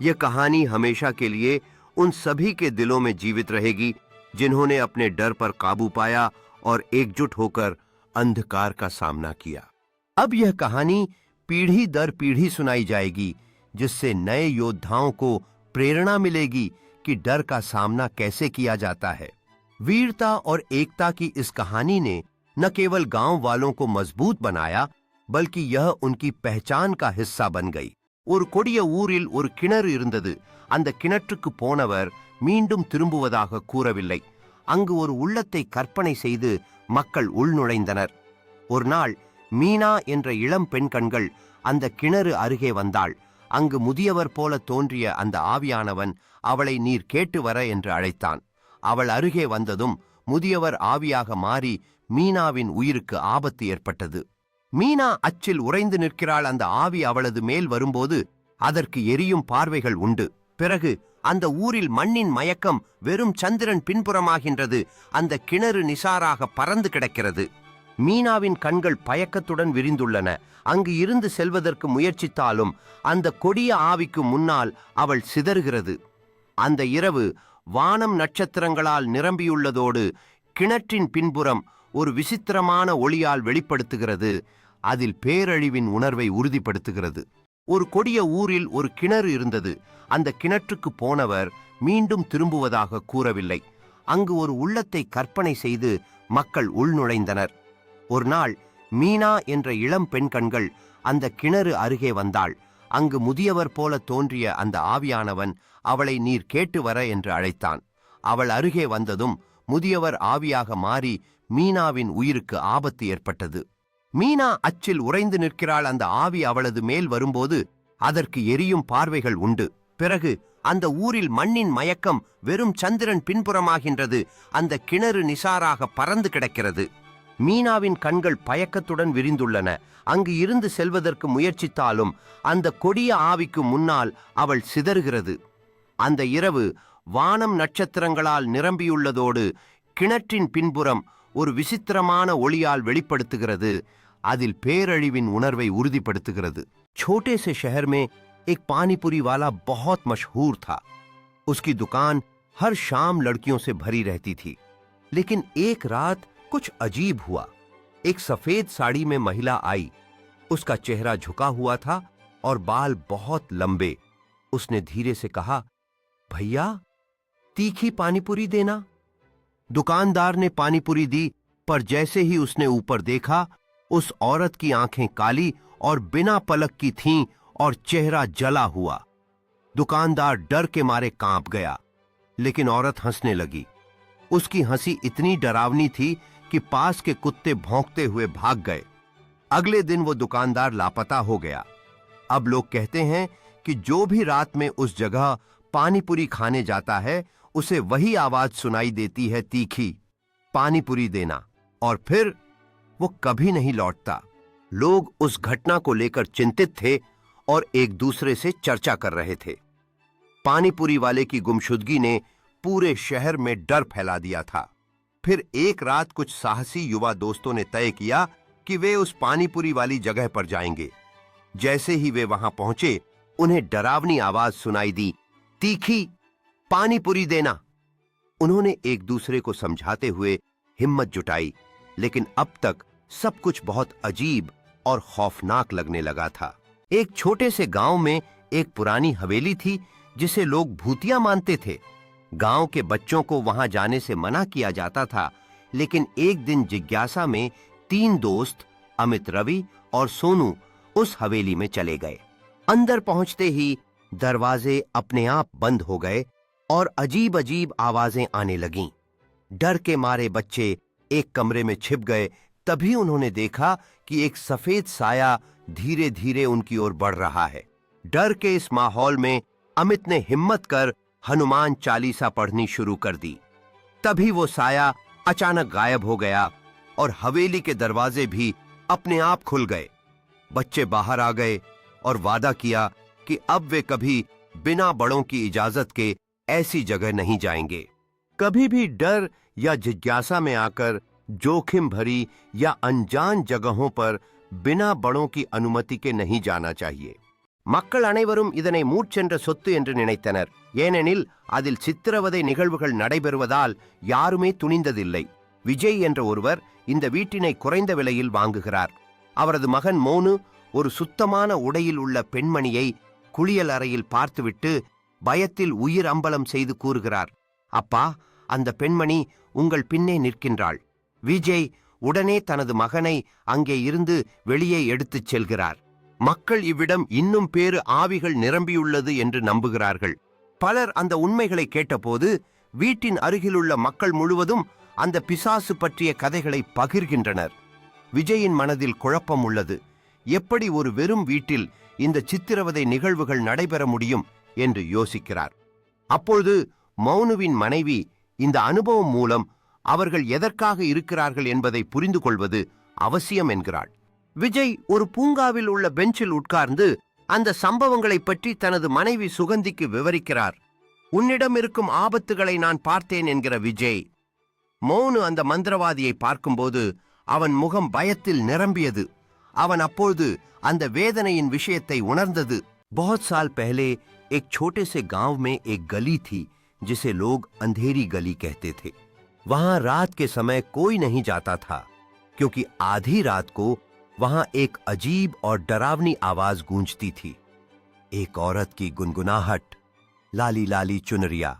यह कहानी हमेशा के लिए उन सभी के दिलों में जीवित रहेगी जिन्होंने अपने डर पर काबू पाया और एकजुट होकर अंधकार का सामना किया। अब यह कहानी पीढ़ी दर पीढ़ी सुनाई जाएगी, जिससे नए योद्धाओं को प्रेरणा मिलेगी कि डर का सामना कैसे किया जाता है। वीरता और एकता की इस कहानी ने न केवल गांव वालों को मजबूत बनाया, बल्कि यह उनकी पहचान का हिस्सा बन गई। ஒரு கொடிய ஊரில் ஒரு கிணறு இருந்தது. அந்த கிணற்றுக்கு போனவர் மீண்டும் திரும்புவதாக கூறவில்லை. அங்கு ஒரு உள்ளத்தை கற்பனை செய்து மக்கள் உள்நுழைந்தனர். ஒரு நாள் மீனா என்ற இளம் பெண் கண்கள் அந்த கிணறு அருகே வந்தாள். அங்கு முதியவர் போல தோன்றிய அந்த ஆவியானவன் அவளை நீர் கேட்டு வர என்று அழைத்தான். அவள் அருகே வந்ததும் முதியவர் ஆவியாக மாறி மீனாவின் உயிருக்கு ஆபத்து ஏற்பட்டது. மீனா அச்சில் உறைந்து நிற்கிறாள். அந்த ஆவி அவளது மேல் வரும்போது அதற்கு எரியும் பார்வைகள் உண்டு. பிறகு அந்த ஊரில் மண்ணின் மயக்கம் வெறும் சந்திரன் பின்புறமாகின்றது. அந்த கிணறு நிசாராக பறந்து கிடக்கிறது. மீனாவின் கண்கள் பயக்கத்துடன் விரிந்துள்ளன. அங்கு இருந்து செல்வதற்கு முயற்சித்தாலும் அந்த கொடிய ஆவிக்கு முன்னால் அவள் சிதறுகிறது. அந்த இரவு வானம் நட்சத்திரங்களால் நிரம்பியுள்ளதோடு கிணற்றின் பின்புறம் ஒரு விசித்திரமான ஒளியால் வெளிப்படுத்துகிறது. அதில் பேரழிவின் உணர்வை உறுதிப்படுத்துகிறது. ஒரு கொடிய ஊரில் ஒரு கிணறு இருந்தது. அந்த கிணற்றுக்கு போனவர் மீண்டும் திரும்புவதாக கூறவில்லை. அங்கு ஒரு உள்ளத்தை கற்பனை செய்து மக்கள் உள்நுழைந்தனர். ஒரு நாள் மீனா என்ற இளம் பெண் கண்கள் அந்த கிணறு அருகே வந்தாள். அங்கு முதியவர் போல தோன்றிய அந்த ஆவியானவன் அவளை நீர் கேட்டு வர என்று அழைத்தான். அவள் அருகே வந்ததும் முதியவர் ஆவியாக மாறி மீனாவின் உயிருக்கு ஆபத்து ஏற்பட்டது. மீனா அச்சில் உறைந்து நிற்கிறாள். அந்த ஆவி அவளது மேல் வரும்போது அதற்கு எரியும் பார்வைகள் உண்டு. பிறகு அந்த ஊரில் மண்ணின் மயக்கம் வெறும் சந்திரன் பின்புறமாகின்றது. அந்த கிணறு நிசாராக பறந்து கிடக்கிறது. மீனாவின் கண்கள் பயக்கத்துடன் விரிந்துள்ளன. அங்கு இருந்து செல்வதற்கு முயற்சித்தாலும் அந்த கொடிய ஆவிக்கு முன்னால் அவள் சிதறுகிறது. அந்த இரவு வானம் நட்சத்திரங்களால் நிரம்பியுள்ளதோடு கிணற்றின் பின்புறம் ஒரு விசித்திரமான ஒளியால் வெளிப்படுத்துகிறது. அதில் பேரழிவின் உணர்வை உறுதிப்படுத்துகிறது. छोटे से शहर में एक पानीपुरी वाला बहुत मशहूर था. उसकी दुकान हर शाम लड़कियों से भरी रहती थी. लेकिन एक रात कुछ अजीब हुआ. एक सफेद साड़ी में महिला आई. उसका चेहरा झुका हुआ था और बाल बहुत लंबे. उसने धीरे से कहा, भैया तीखी पानीपुरी देना। दुकानदार ने पानीपुरी दी, पर जैसे ही उसने ऊपर देखा उस औरत की आंखें काली और बिना पलक की थीं और चेहरा जला हुआ. दुकानदार डर के मारे कांप गया, लेकिन औरत हंसने लगी. उसकी हंसी इतनी डरावनी थी कि पास के कुत्ते भौंकते हुए भाग गए. अगले दिन वो दुकानदार लापता हो गया. अब लोग कहते हैं कि जो भी रात में उस जगह पानीपुरी खाने जाता है उसे वही आवाज सुनाई देती है, तीखी पानीपुरी देना, और फिर वो कभी नहीं लौटता. लोग उस घटना को लेकर चिंतित थे और एक दूसरे से चर्चा कर रहे थे। पानीपुरी वाले की गुमशुदगी ने पूरे शहर में डर फैला दिया था। फिर एक रात कुछ साहसी युवा दोस्तों ने तय किया कि वे उस पानीपुरी वाली जगह पर जाएंगे। जैसे ही वे वहां पहुंचे, उन्हें डरावनी आवाज सुनाई दी, तीखी, पानीपुरी देना। उन्होंने एक दूसरे को समझाते हुए हिम्मत जुटाई, लेकिन अब तक सब कुछ बहुत अजीब और खौफनाक लगने लगा था। एक छोटे से गांव में एक पुरानी हवेली थी जिसे लोग भूतिया मानते थे। गांव के बच्चों को वहां जाने से मना किया जाता था, लेकिन एक दिन जिज्ञासा में 3 दोस्त अमित, रवि और सोनू उस हवेली में चले गए। अंदर पहुंचते ही दरवाजे अपने आप बंद हो गए और अजीब अजीब आवाजें आने लगीं। डर के मारे बच्चे एक कमरे में छिप गए। तभी उन्होंने देखा कि एक सफेद साया धीरे धीरे उनकी ओर बढ़ रहा है। डर के इस माहौल में अमित ने हिम्मत कर हनुमान चालीसा पढ़नी शुरू कर दी। तभी वो साया अचानक गायब हो गया और हवेली के दरवाजे भी अपने आप खुल गए। बच्चे बाहर आ गए और वादा किया कि अब वे कभी बिना बड़ों की इजाजत के ऐसी जगह नहीं जाएंगे। कभी भी डर या जिज्ञासा में आकर जोखिम भरी या अनजान जगहों पर बिना बड़ों की अनुमति के नहीं जाना चाहिए। மக்கள் அனைவரும் இதனை மூர்ச்சென்ற சொத்து என்று நினைத்தனர். ஏனெனில் அதில் சித்திரவதை நிகழ்வுகள் நடைபெறுவதால் யாருமே துணிந்ததில்லை. விஜய் என்ற ஒருவர் இந்த வீட்டினை குறைந்த விலையில் வாங்குகிறார். அவரது மகன் மோனு ஒரு சுத்தமான உடையில் உள்ள பெண்மணியை குளியல் அறையில் பார்த்துவிட்டு பயத்தில் உயிர் அம்பலம் செய்து கூறுகிறார், அப்பா, அந்த பெண்மணி உங்கள் பின்னே நிற்கின்றாள். விஜய் உடனே தனது மகனை அங்கே இருந்து வெளியே எடுத்துச் செல்கிறார். மக்கள் இவ்விடம் இன்னும் பேறு ஆவிகள் நிரம்பியுள்ளது என்று நம்புகிறார்கள். பலர் அந்த உண்மைகளை கேட்டபோது வீட்டின் அருகிலுள்ள மக்கள் முழுவதும் அந்த பிசாசு பற்றிய கதைகளை பகிர்கின்றனர். விஜயின் மனதில் குழப்பம் உள்ளது. எப்படி ஒரு வெறும் வீட்டில் இந்த சித்திரவதை நிகழ்வுகள் நடைபெற முடியும் என்று யோசிக்கிறார். அப்பொழுது மௌனுவின் மனைவி இந்த அனுபவம் மூலம் அவர்கள் எதற்காக இருக்கிறார்கள் என்பதை புரிந்து கொள்வது அவசியம் என்கிறாள். விஜய் ஒரு பூங்காவில் உள்ள பெஞ்சில் உட்கார்ந்து அந்த சம்பவங்களை பற்றி தனது மனைவி சுகந்திக்கு விவரிக்கிறார். உன்னிடம் இருக்கும் ஆபத்துகளை நான் பார்த்தேன் என்கிற விஜய். மௌனு அந்த மந்திரவாதியை பார்க்கும்போது அவன் முகம் பயத்தில் நிரம்பியது. அவன் அப்பொழுது அந்த வேதனையின் விஷயத்தை உணர்ந்தது. बहुत साल पहले एक छोटे से गांव में एक गली थी जिसे लोग अंधेरी गली कहते थे. वहां रात के समय कोई नहीं जाता था, क्योंकि आधी रात को वहां एक अजीब और डरावनी आवाज गूंजती थी. एक औरत की गुनगुनाहट, लाली लाली चुनरिया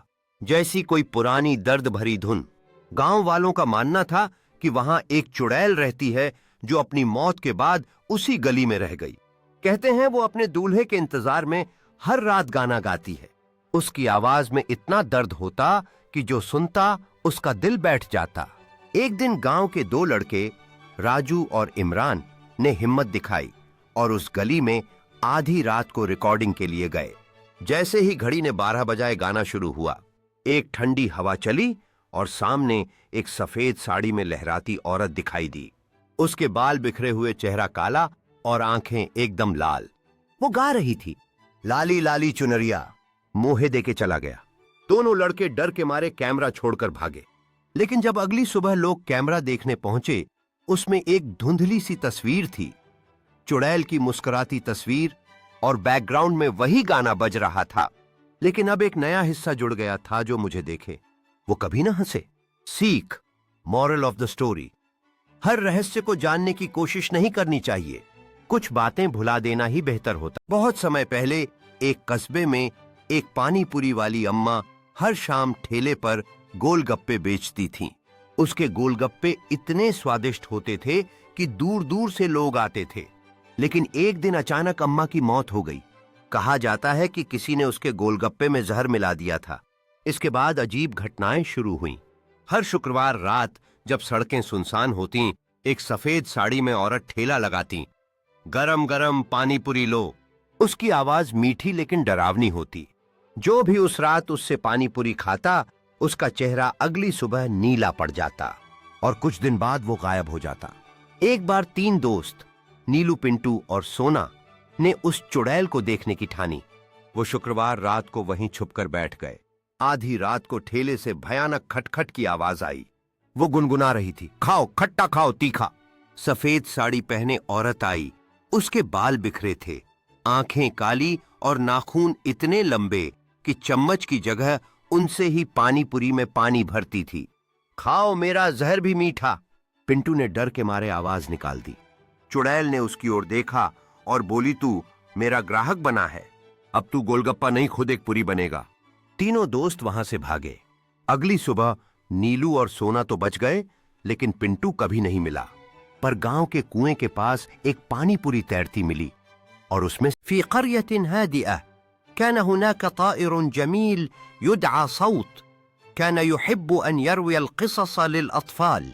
जैसी कोई पुरानी दर्द भरी धुन. गांव वालों का मानना था कि वहां एक चुड़ैल रहती है जो अपनी मौत के बाद उसी गली में रह गई. कहते हैं वो अपने दूल्हे के इंतजार में हर रात गाना गाती है. उसकी आवाज में इतना दर्द होता कि जो सुनता उसका दिल बैठ जाता. एक दिन गांव के 2 लड़के राजू और इमरान ने हिम्मत दिखाई और उस गली में आधी रात को रिकॉर्डिंग के लिए गए. जैसे ही घड़ी ने 12 बजाए गाना शुरू हुआ, एक ठंडी हवा चली और सामने एक सफेद साड़ी में लहराती औरत दिखाई दी. उसके बाल बिखरे हुए, चेहरा काला और आंखें एकदम लाल. वो गा रही थी, लाली लाली चुनरिया. मुंह देके चला गया. दोनों लड़के डर के मारे कैमरा छोड़कर भागे. लेकिन जब अगली सुबह लोग कैमरा देखने पहुंचे, उसमें एक धुंधली सी तस्वीर थी, चुड़ैल की मुस्कुराती तस्वीर, और बैकग्राउंड में वही गाना बज रहा था. लेकिन अब एक नया हिस्सा जुड़ गया था जो मुझे देखे वो कभी ना हंसे. सीख, मॉरल ऑफ द स्टोरी, हर रहस्य को जानने की कोशिश नहीं करनी चाहिए. कुछ बातें भुला देना ही बेहतर होता. बहुत समय पहले एक कस्बे में एक पानीपुरी वाली अम्मा हर शाम ठेले पर गोलगप्पे बेचती थीं. उसके गोलगप्पे इतने स्वादिष्ट होते थे कि दूर दूर से लोग आते थे. लेकिन एक दिन अचानक अम्मा की मौत हो गई. कहा जाता है कि किसी ने उसके गोलगप्पे में जहर मिला दिया था. इसके बाद अजीब घटनाएं शुरू हुईं. हर शुक्रवार रात जब सड़कें सुनसान होतीं, एक सफेद साड़ी में औरत ठेला लगाती. गरम गरम पानीपुरी लो. उसकी आवाज मीठी लेकिन डरावनी होती. जो भी उस रात उससे पानीपुरी खाता, उसका चेहरा अगली सुबह नीला पड़ जाता और कुछ दिन बाद वो गायब हो जाता. एक बार 3 दोस्त नीलू, पिंटू और सोना ने उस चुड़ैल को देखने की ठानी। वो शुक्रवार रात को वहीं छुपकर बैठ गए। आधी रात को ठेले से भयानक खटखट की आवाज आई। वो गुनगुना रही थी, खाओ खट्टा, खाओ तीखा। सफेद साड़ी पहने औरत आई। उसके बाल बिखरे थे, आंखें काली और नाखून इतने लंबे कि चम्मच की जगह उनसे ही पानी पुरी में पानी भरती थी। खाओ, मेरा जहर भी मीठा। पिंटू ने डर के मारे आवाज निकाल दी। चुड़ैल ने उसकी ओर देखा और बोली, तू मेरा ग्राहक बना है, अब तू गोलगप्पा नहीं खुद एक पुरी बनेगा। तीनों दोस्त वहां से भागे। अगली सुबह नीलू और सोना तो बच गए, लेकिन पिंटू कभी नहीं मिला। पर गांव के कुएं के पास एक पानी पुरी तैरती मिली और उसमें फी क़रयतिन हादिअह कान हुनाक ताइरुन जमील युदआ सौत कान युहिब्बु अन यरवी अलक़िसस लिलअत्फ़ाल।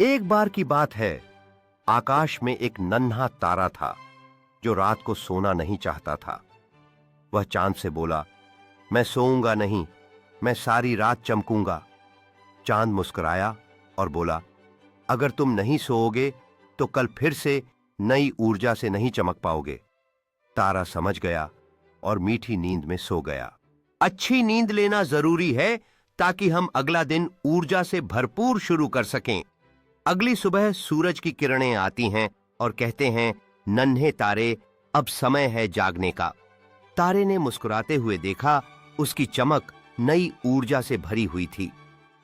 एक बार की बात है, आकाश में एक नन्हा तारा था जो रात को सोना नहीं चाहता था। वह चांद से बोला, मैं सोऊंगा नहीं, मैं सारी रात चमकूंगा। चांद मुस्कुराया और बोला, अगर तुम नहीं सोओगे तो कल फिर से नई ऊर्जा से नहीं चमक पाओगे। तारा समझ गया और मीठी नींद में सो गया। अच्छी नींद लेना जरूरी है ताकि हम अगला दिन ऊर्जा से भरपूर शुरू कर सकें। अगली सुबह सूरज की किरणें आती हैं और कहते हैं, नन्हे तारे, अब समय है जागने का। तारे ने मुस्कुराते हुए देखा, उसकी चमक नई ऊर्जा से भरी हुई थी।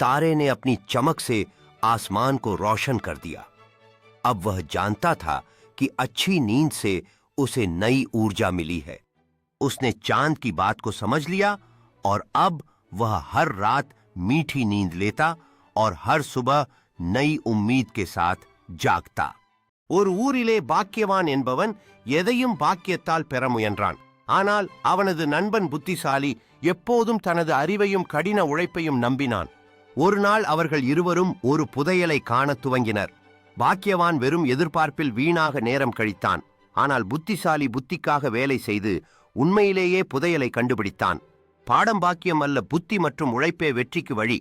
तारे ने अपनी चमक से आसमान को रोशन कर दिया। अब वह जानता था कि अच्छी नींद से उसे नई ऊर्जा मिली है। उसने चांद की बात को समझ लिया और अब वह हर रात मीठी नींद लेता और हर सुबह नई उम्मीद के साथ जागता. ஒரு ஊரிலே பாக்கியவான் என்பவன் எதையும் பாக்கியத்தால் பெற முயன்றான். ஆனால் அவனது நண்பன் புத்திசாலி எப்போதும் தனது அறிவையும் கடின உழைப்பையும் நம்பினான். ஒரு நாள் அவர்கள் இருவரும் ஒரு புதையலை காணத் துவங்கினர். பாக்கியவான் வெறும் எதிர்பார்ப்பில் வீணாக நேரம் கழித்தான். ஆனால் புத்திசாலி புத்திக்காக வேலை செய்து உண்மையிலேயே புதையலை கண்டுபிடித்தான். பாடம் பாக்கியம் அல்ல, புத்தி மற்றும் உழைப்பே வெற்றிக்கு வழி.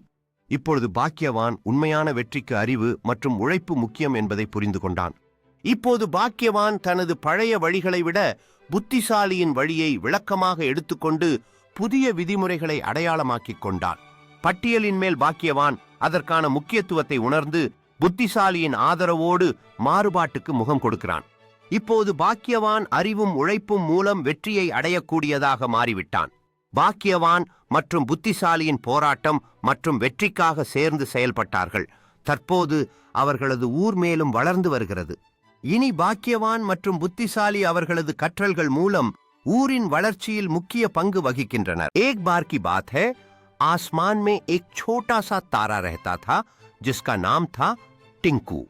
இப்பொழுது பாக்கியவான் உண்மையான வெற்றிக்கு அறிவு மற்றும் உழைப்பு முக்கியம் என்பதை புரிந்து கொண்டான். இப்போது பாக்கியவான் தனது பழைய வழிகளை விட புத்திசாலியின் வழியை விளக்கமாக எடுத்துக்கொண்டு புதிய விதிமுறைகளை அடையாளமாக்கிக் கொண்டான். பட்டியலின் மேல் பாக்கியவான் அதற்கான முக்கியத்துவத்தை உணர்ந்து புத்திசாலியின் ஆதரவோடு மாறுபாட்டுக்கு முகம் கொடுக்கிறான். இப்போது பாக்கியவான் அறிவும் உழைப்பும் மூலம் வெற்றியை அடையக்கூடியதாக மாறிவிட்டான். பாக்கியவான் மற்றும் புத்திசாலியின் போராட்டம் மற்றும் வெற்றிக்காக சேர்ந்து செயல்பட்டார்கள். தற்போது அவர்களது ஊர் மேலும் வளர்ந்து வருகிறது. இனி பாக்கியவான் மற்றும் புத்திசாலி அவர்களது கற்றல்கள் மூலம் ऊरिन वलर्चियल मुख्य पंग वगिकिன்றனர். एक बार की बात है, आसमान में एक छोटा सा तारा रहता था जिसका नाम था टिंकू.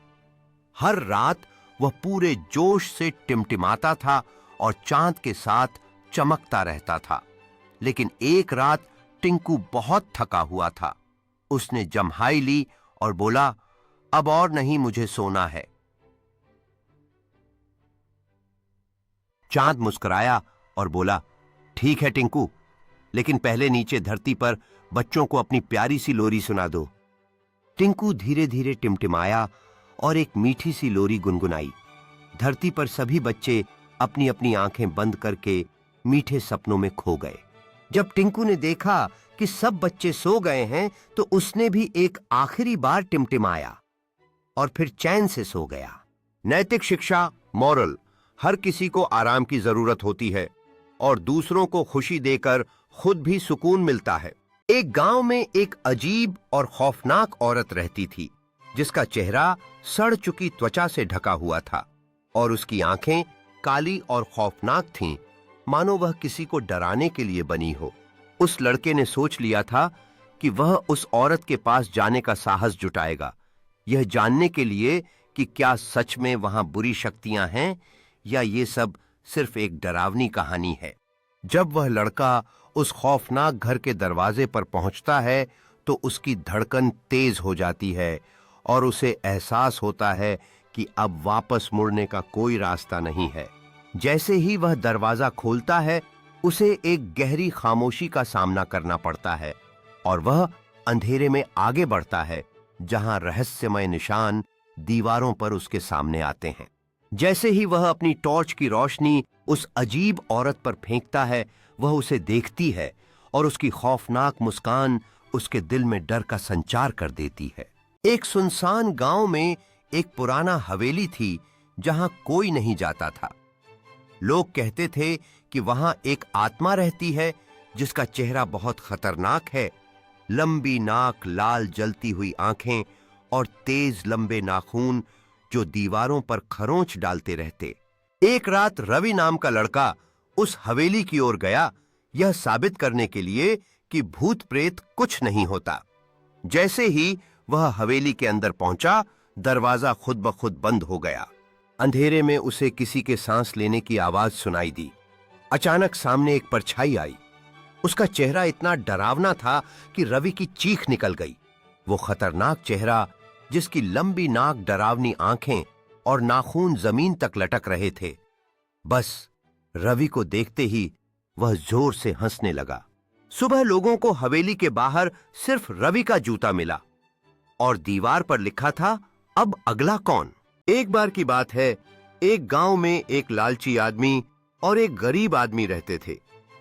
हर रात वह पूरे जोश से टिमटिमाता था और चांद के साथ चमकता रहता था. लेकिन एक रात टिंकू बहुत थका हुआ था. उसने जम्हाई ली और बोला, अब और नहीं, मुझे सोना है. चांद मुस्कुराया और बोला, ठीक है टिंकू, लेकिन पहले नीचे धरती पर बच्चों को अपनी प्यारी सी लोरी सुना दो. टिंकू धीरे धीरे टिमटिमाया और एक मीठी सी लोरी गुनगुनाई. धरती पर सभी बच्चे अपनी अपनी आंखें बंद करके मीठे सपनों में खो गए. जब टिंकू ने देखा कि सब बच्चे सो गए हैं तो उसने भी एक आखिरी बार टिमटिमाया और फिर चैन से सो गया. नैतिक शिक्षा, मॉरल, हर किसी को आराम की जरूरत होती है और दूसरों को खुशी देकर खुद भी सुकून मिलता है. एक गांव में एक अजीब और खौफनाक औरत रहती थी जिसका चेहरा सड़ चुकी त्वचा से ढका हुआ था और उसकी आंखें काली और खौफनाक थीं, मानो वह किसी को डराने के लिए बनी हो. उस लड़के ने सोच लिया था कि वह उस औरत के पास जाने का साहस जुटाएगा, यह जानने के लिए कि क्या सच में वहां बुरी शक्तियां हैं या ये सब सिर्फ एक डरावनी कहानी है. जब वह लड़का उस खौफनाक घर के दरवाजे पर पहुंचता है तो उसकी धड़कन तेज हो जाती है और उसे एहसास होता है कि अब वापस मुड़ने का कोई रास्ता नहीं है. जैसे ही वह दरवाजा खोलता है उसे एक गहरी खामोशी का सामना करना पड़ता है और वह अंधेरे में आगे बढ़ता है जहां रहस्यमय निशान दीवारों पर उसके सामने आते हैं. जैसे ही वह अपनी टॉर्च की रोशनी उस अजीब औरत पर फेंकता है, वह उसे देखती है और उसकी खौफनाक मुस्कान उसके दिल में डर का संचार कर देती है. एक सुनसान गांव में एक पुराना हवेली थी जहां कोई नहीं जाता था. लोग कहते थे कि वहां एक आत्मा रहती है जिसका चेहरा बहुत खतरनाक है. लंबी नाक, लाल जलती हुई आंखें और तेज लंबे नाखून जो दीवारों पर खरोंच डालते रहते. एक रात रवि नाम का लड़का उस हवेली की ओर गया, यह साबित करने के लिए कि भूत प्रेत कुछ नहीं होता. जैसे ही वह हवेली के अंदर पहुंचा, दरवाजा खुद ब खुद बंद हो गया. अंधेरे में उसे किसी के सांस लेने की आवाज सुनाई दी. अचानक सामने एक परछाई आई. उसका चेहरा इतना डरावना था कि रवि की चीख निकल गई. वो खतरनाक चेहरा जिसकी लंबी नाक, डरावनी आंखें और नाखून जमीन तक लटक रहे थे. बस रवि को देखते ही वह जोर से हंसने लगा. सुबह लोगों को हवेली के बाहर सिर्फ रवि का जूता मिला और दीवार पर लिखा था, अब अगला कौन. एक बार की बात है, एक गांव में एक लालची आदमी और एक गरीब आदमी रहते थे.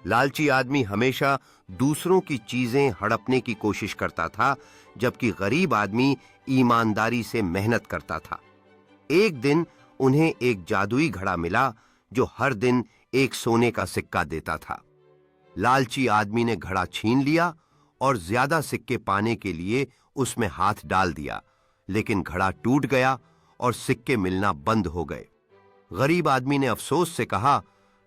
लालची आदमी हमेशा दूसरों की चीजें हड़पने की कोशिश करता था, जबकि गरीब आदमी ईमानदारी से मेहनत करता था. एक दिन उन्हें एक जादुई घड़ा मिला जो हर दिन एक सोने का सिक्का देता था. लालची आदमी ने घड़ा छीन लिया और ज्यादा सिक्के पाने के लिए उसमें हाथ डाल दिया, लेकिन घड़ा टूट गया और सिक्के मिलना बंद हो गए. गरीब आदमी ने अफसोस से कहा,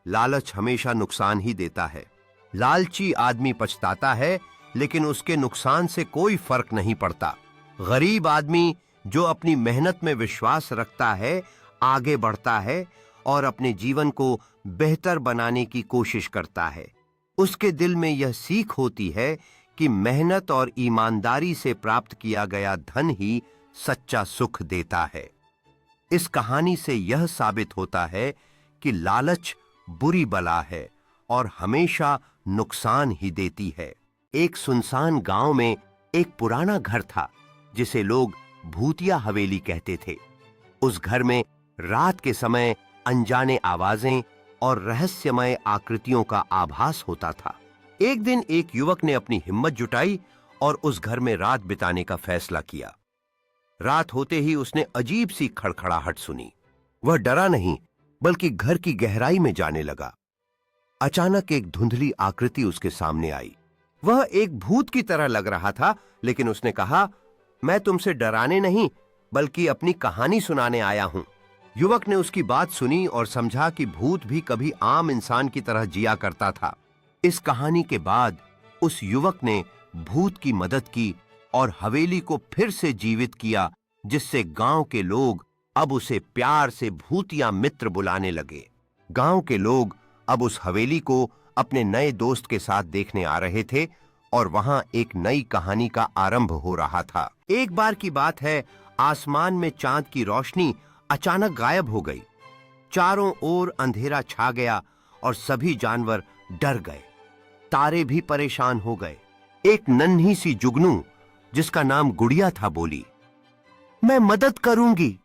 लालच हमेशा नुकसान ही देता है. लालची आदमी पछताता है, लेकिन उसके नुकसान से कोई फर्क नहीं पड़ता. गरीब आदमी जो अपनी मेहनत में विश्वास रखता है, आगे बढ़ता है और अपने जीवन को बेहतर बनाने की कोशिश करता है. उसके दिल में यह सीख होती है कि मेहनत और ईमानदारी से प्राप्त किया गया धन ही सच्चा सुख देता है. इस कहानी से यह साबित होता है कि लालच बुरी बला है और हमेशा नुकसान ही देती है. एक सुनसान गांव में एक पुराना घर था जिसे लोग भूतिया हवेली कहते थे. उस घर में रात के समय अनजाने आवाजें और रहस्यमय आकृतियों का आभास होता था. एक दिन एक युवक ने अपनी हिम्मत जुटाई और उस घर में रात बिताने का फैसला किया. रात होते ही उसने अजीब सी खड़खड़ाहट सुनी. वह डरा नहीं, बल्कि घर की गहराई में जाने लगा. अचानक एक धुंधली आकृति उसके सामने आई. वह एक भूत की तरह लग रहा था, लेकिन उसने कहा, मैं तुमसे डराने नहीं बल्कि अपनी कहानी सुनाने आया हूं. युवक ने उसकी बात सुनी और समझा कि भूत भी कभी आम इंसान की तरह जिया करता था। इस कहानी के बाद उस युवक ने भूत की मदद की और हवेली को फिर से जीवित किया, जिससे गांव के लोग अब उसे प्यार से भूतिया मित्र बुलाने लगे। गांव के लोग अब उस हवेली को अपने नए दोस्त के साथ देखने आ रहे थे और वहां एक नई कहानी का आरंभ हो रहा था। एक बार की बात है, आसमान में चांद की रोशनी अचानक गायब हो गई। चारों ओर अंधेरा छा गया और सभी जानवर डर गए। तारे भी परेशान हो गए। एक नन्ही सी जुगनू जिसका नाम गुड़िया था बोली, मैं मदद करूंगी।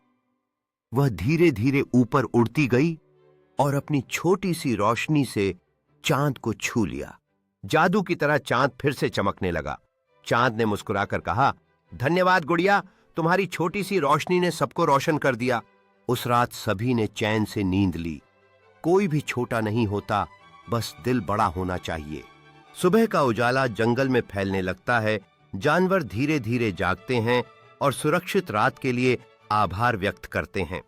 वह धीरे धीरे ऊपर उड़ती गई और अपनी छोटी सी रोशनी से चांद को छू लिया। जादू की तरह चांद फिर से चमकने लगा। चांद ने मुस्कुराकर कहा, धन्यवाद गुड़िया, तुम्हारी छोटी सी रोशनी ने सबको रोशन कर दिया। उस रात सभी ने चैन से नींद ली। कोई भी छोटा नहीं होता, बस दिल बड़ा होना चाहिए। सुबह का उजाला जंगल में फैलने लगता है। जानवर धीरे धीरे जागते हैं और सुरक्षित रात के लिए आभार व्यक्त करते हैं।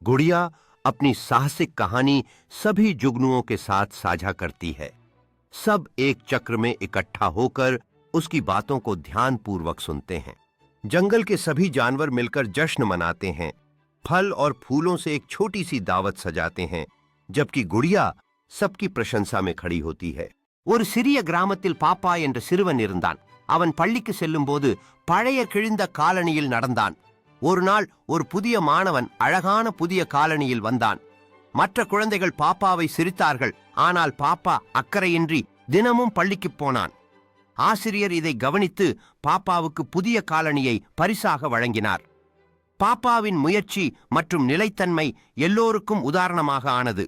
गुड़िया अपनी साहसिक कहानी सभी जुगनुओं के साथ साझा करती है। सब एक चक्र में इकट्ठा होकर उसकी बातों को ध्यानपूर्वक सुनते हैं। जंगल के सभी जानवर मिलकर जश्न मनाते हैं। फल और फूलों से एक छोटी सी दावत सजाते हैं, जबकि गुड़िया सबकी प्रशंसा में खड़ी होती है। ஒரு சிறிய கிராமத்தில் பாப்பா என்ற சிறுவன் இருந்தான். அவன் பள்ளிக்கு செல்லும்போது பழைய கிழிந்த காலனியில் நடந்தான். ஒரு நாள் ஒரு புதிய மாணவன் அழகான புதிய காலனியில் வந்தான். மற்ற குழந்தைகள் பாப்பாவை சிரித்தார்கள். ஆனால் பாப்பா அக்கறையின்றி தினமும் பள்ளிக்கு போனான். ஆசிரியர் இதை கவனித்து பாப்பாவுக்கு புதிய காலனியை பரிசாக வழங்கினார். பாப்பாவின் முயற்சி மற்றும் நிலைத்தன்மை எல்லோருக்கும் உதாரணமாக ஆனது.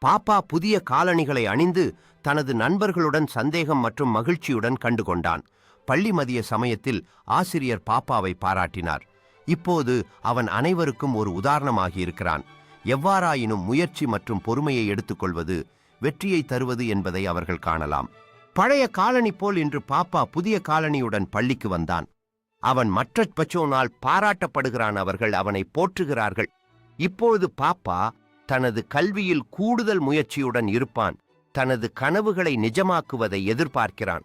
பாப்பா புதிய காலணிகளை அணிந்து தனது நண்பர்களுடன் சந்தேகம் மற்றும் மகிழ்ச்சியுடன் கண்டுகொண்டான். பள்ளி மதிய சமயத்தில் ஆசிரியர் பாப்பாவை பாராட்டினார். இப்போது அவன் அனைவருக்கும் ஒரு உதாரணமாகி இருக்கிறான். எவ்வாறாயினும் முயற்சி மற்றும் பொறுமையை எடுத்துக்கொள்வது வெற்றியை தருவது என்பதை அவர்கள் காணலாம். பழைய காலனி போல் இன்று பாப்பா புதிய காலனியுடன் பள்ளிக்கு வந்தான். அவன் மற்ற பச்சோனால் பாராட்டப்படுகிறான். அவர்கள் அவனை போற்றுகிறார்கள். இப்பொழுது பாப்பா தனது கல்வியில் கூடுதல் முயற்சியுடன் இருப்பான். தனது கனவுகளை நிஜமாக்குவதை எதிர்பார்க்கிறான்.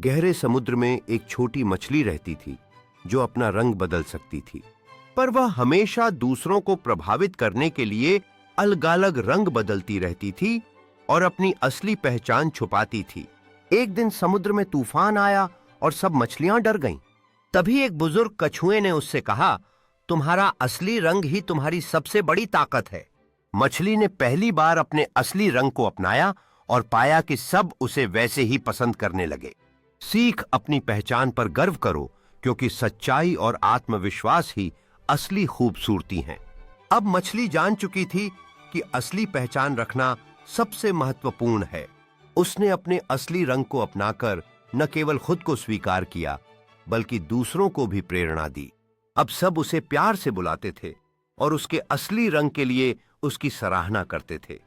गहरे समुद्र में एक छोटी मछली रहती थी जो अपना रंग बदल सकती थी, पर वह हमेशा दूसरों को प्रभावित करने के लिए अलग-अलग रंग बदलती रहती थी और अपनी असली पहचान छुपाती थी। एक दिन समुद्र में तूफान आया और सब मछलियां डर गईं। तभी एक बुजुर्ग कछुए ने उससे कहा, तुम्हारा असली रंग ही तुम्हारी सबसे बड़ी ताकत है। मछली ने पहली बार अपने असली रंग को अपनाया और पाया कि सब उसे वैसे ही पसंद करने लगे। सीख अपनी पहचान पर गर्व करो, क्योंकि सच्चाई और आत्मविश्वास ही असली खूबसूरती हैं। अब मछली जान चुकी थी कि असली पहचान रखना सबसे महत्वपूर्ण है। उसने अपने असली रंग को अपनाकर न केवल खुद को स्वीकार किया, बल्कि दूसरों को भी प्रेरणा दी। अब सब उसे प्यार से बुलाते थे और उसके असली रंग के लिए उसकी सराहना करते थे।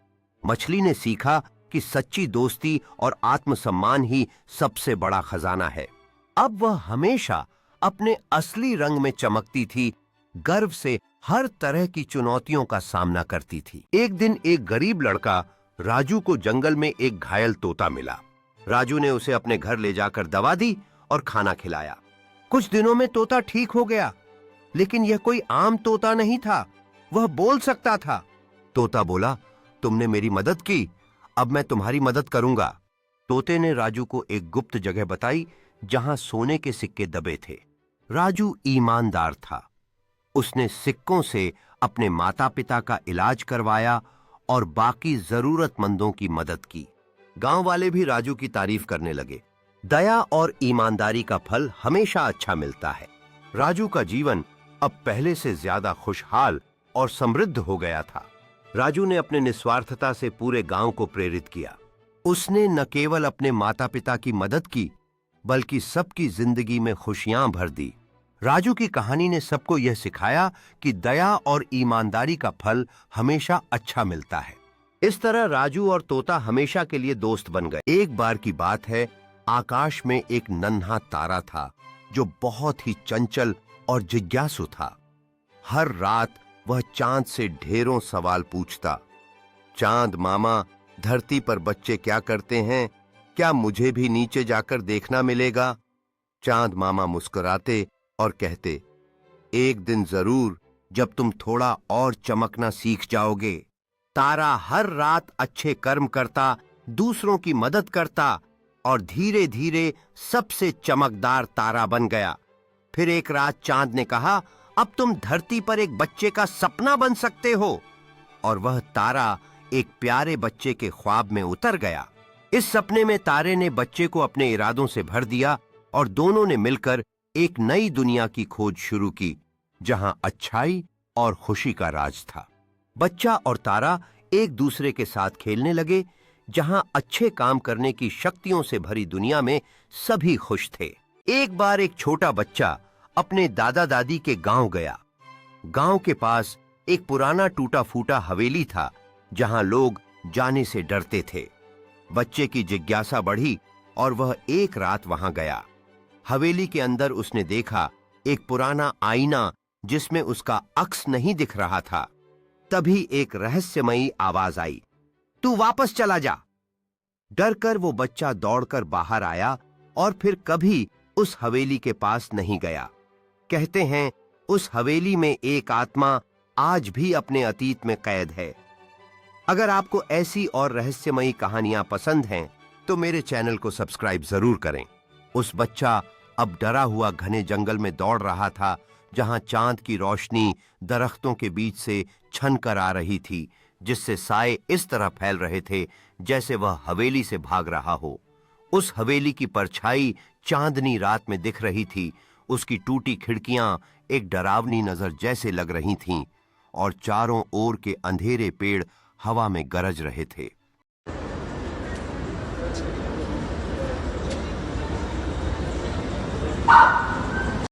मछली ने सीखा कि सच्ची दोस्ती और आत्मसम्मान ही सबसे बड़ा खजाना है। अब वह हमेशा अपने असली रंग में चमकती थी, गर्व से हर तरह की चुनौतियों का सामना करती थी। एक दिन एक गरीब लड़का राजू को जंगल में एक घायल तोता मिला। राजू ने उसे अपने घर ले जाकर दवा दी और खाना खिलाया। कुछ दिनों में तोता ठीक हो गया, लेकिन यह कोई आम तोता नहीं था, वह बोल सकता था। तोता बोला, तुमने मेरी मदद की, अब मैं तुम्हारी मदद करूंगा। तोते ने राजू को एक गुप्त जगह बताई जहां सोने के सिक्के दबे थे। राजू ईमानदार था। उसने सिक्कों से अपने माता पिता का इलाज करवाया और बाकी जरूरतमंदों की मदद की। गांव वाले भी राजू की तारीफ करने लगे। दया और ईमानदारी का फल हमेशा अच्छा मिलता है। राजू का जीवन अब पहले से ज्यादा खुशहाल और समृद्ध हो गया था। राजू ने अपने निस्वार्थता से पूरे गांव को प्रेरित किया। उसने न केवल अपने माता पिता की मदद की, बल्कि सबकी जिंदगी में खुशियां भर दी। राजू की कहानी ने सबको यह सिखाया कि दया और ईमानदारी का फल हमेशा अच्छा मिलता है। इस तरह राजू और तोता हमेशा के लिए दोस्त बन गए। एक बार की बात है, आकाश में एक नन्हा तारा था जो बहुत ही चंचल और जिज्ञासु था। हर रात वह चांद से ढेरों सवाल पूछता। चांद मामा, धरती पर बच्चे क्या करते हैं? क्या मुझे भी नीचे जाकर देखना मिलेगा? चांद मामा मुस्कुराते और कहते, एक दिन जरूर, जब तुम थोड़ा और चमकना सीख जाओगे। तारा हर रात अच्छे कर्म करता, दूसरों की मदद करता और धीरे धीरे सबसे चमकदार तारा बन गया। फिर एक रात चांद ने कहा, अब तुम धरती पर एक बच्चे का सपना बन सकते हो। और वह तारा एक प्यारे बच्चे के ख्वाब में उतर गया। इस सपने में तारे ने बच्चे को अपने इरादों से भर दिया और दोनों ने मिलकर एक नई दुनिया की खोज शुरू की, जहां अच्छाई और खुशी का राज था। बच्चा और तारा एक दूसरे के साथ खेलने लगे, जहां अच्छे काम करने की शक्तियों से भरी दुनिया में सभी खुश थे। एक बार एक छोटा बच्चा अपने दादा दादी के गांव गया। गांव के पास एक पुराना टूटा फूटा हवेली था, जहां लोग जाने से डरते थे। बच्चे की जिज्ञासा बढ़ी और वह एक रात वहां गया। हवेली के अंदर उसने देखा एक पुराना आईना, जिसमें उसका अक्स नहीं दिख रहा था। तभी एक रहस्यमयी आवाज आई, तू वापस चला जा। डरकर वो बच्चा दौड़कर बाहर आया और फिर कभी उस हवेली के पास नहीं गया। कहते हैं, उस हवेली में एक आत्मा आज भी अपने अतीत में कैद है। अगर आपको ऐसी और रहस्यमयी कहानियां पसंद हैं, तो मेरे चैनल को सब्सक्राइब जरूर करें। उस बच्चा अब डरा हुआ घने जंगल में दौड़ रहा था, जहां चांद की रोशनी दरख्तों के बीच से छन कर आ रही थी, जिससे साए इस तरह फैल रहे थे जैसे वह हवेली से भाग रहा हो। उस हवेली की परछाई चांदनी रात में दिख रही थी। उसकी टूटी खिड़कियां एक डरावनी नजर जैसे लग रही थीं और चारों ओर के अंधेरे पेड़ हवा में गरज रहे थे।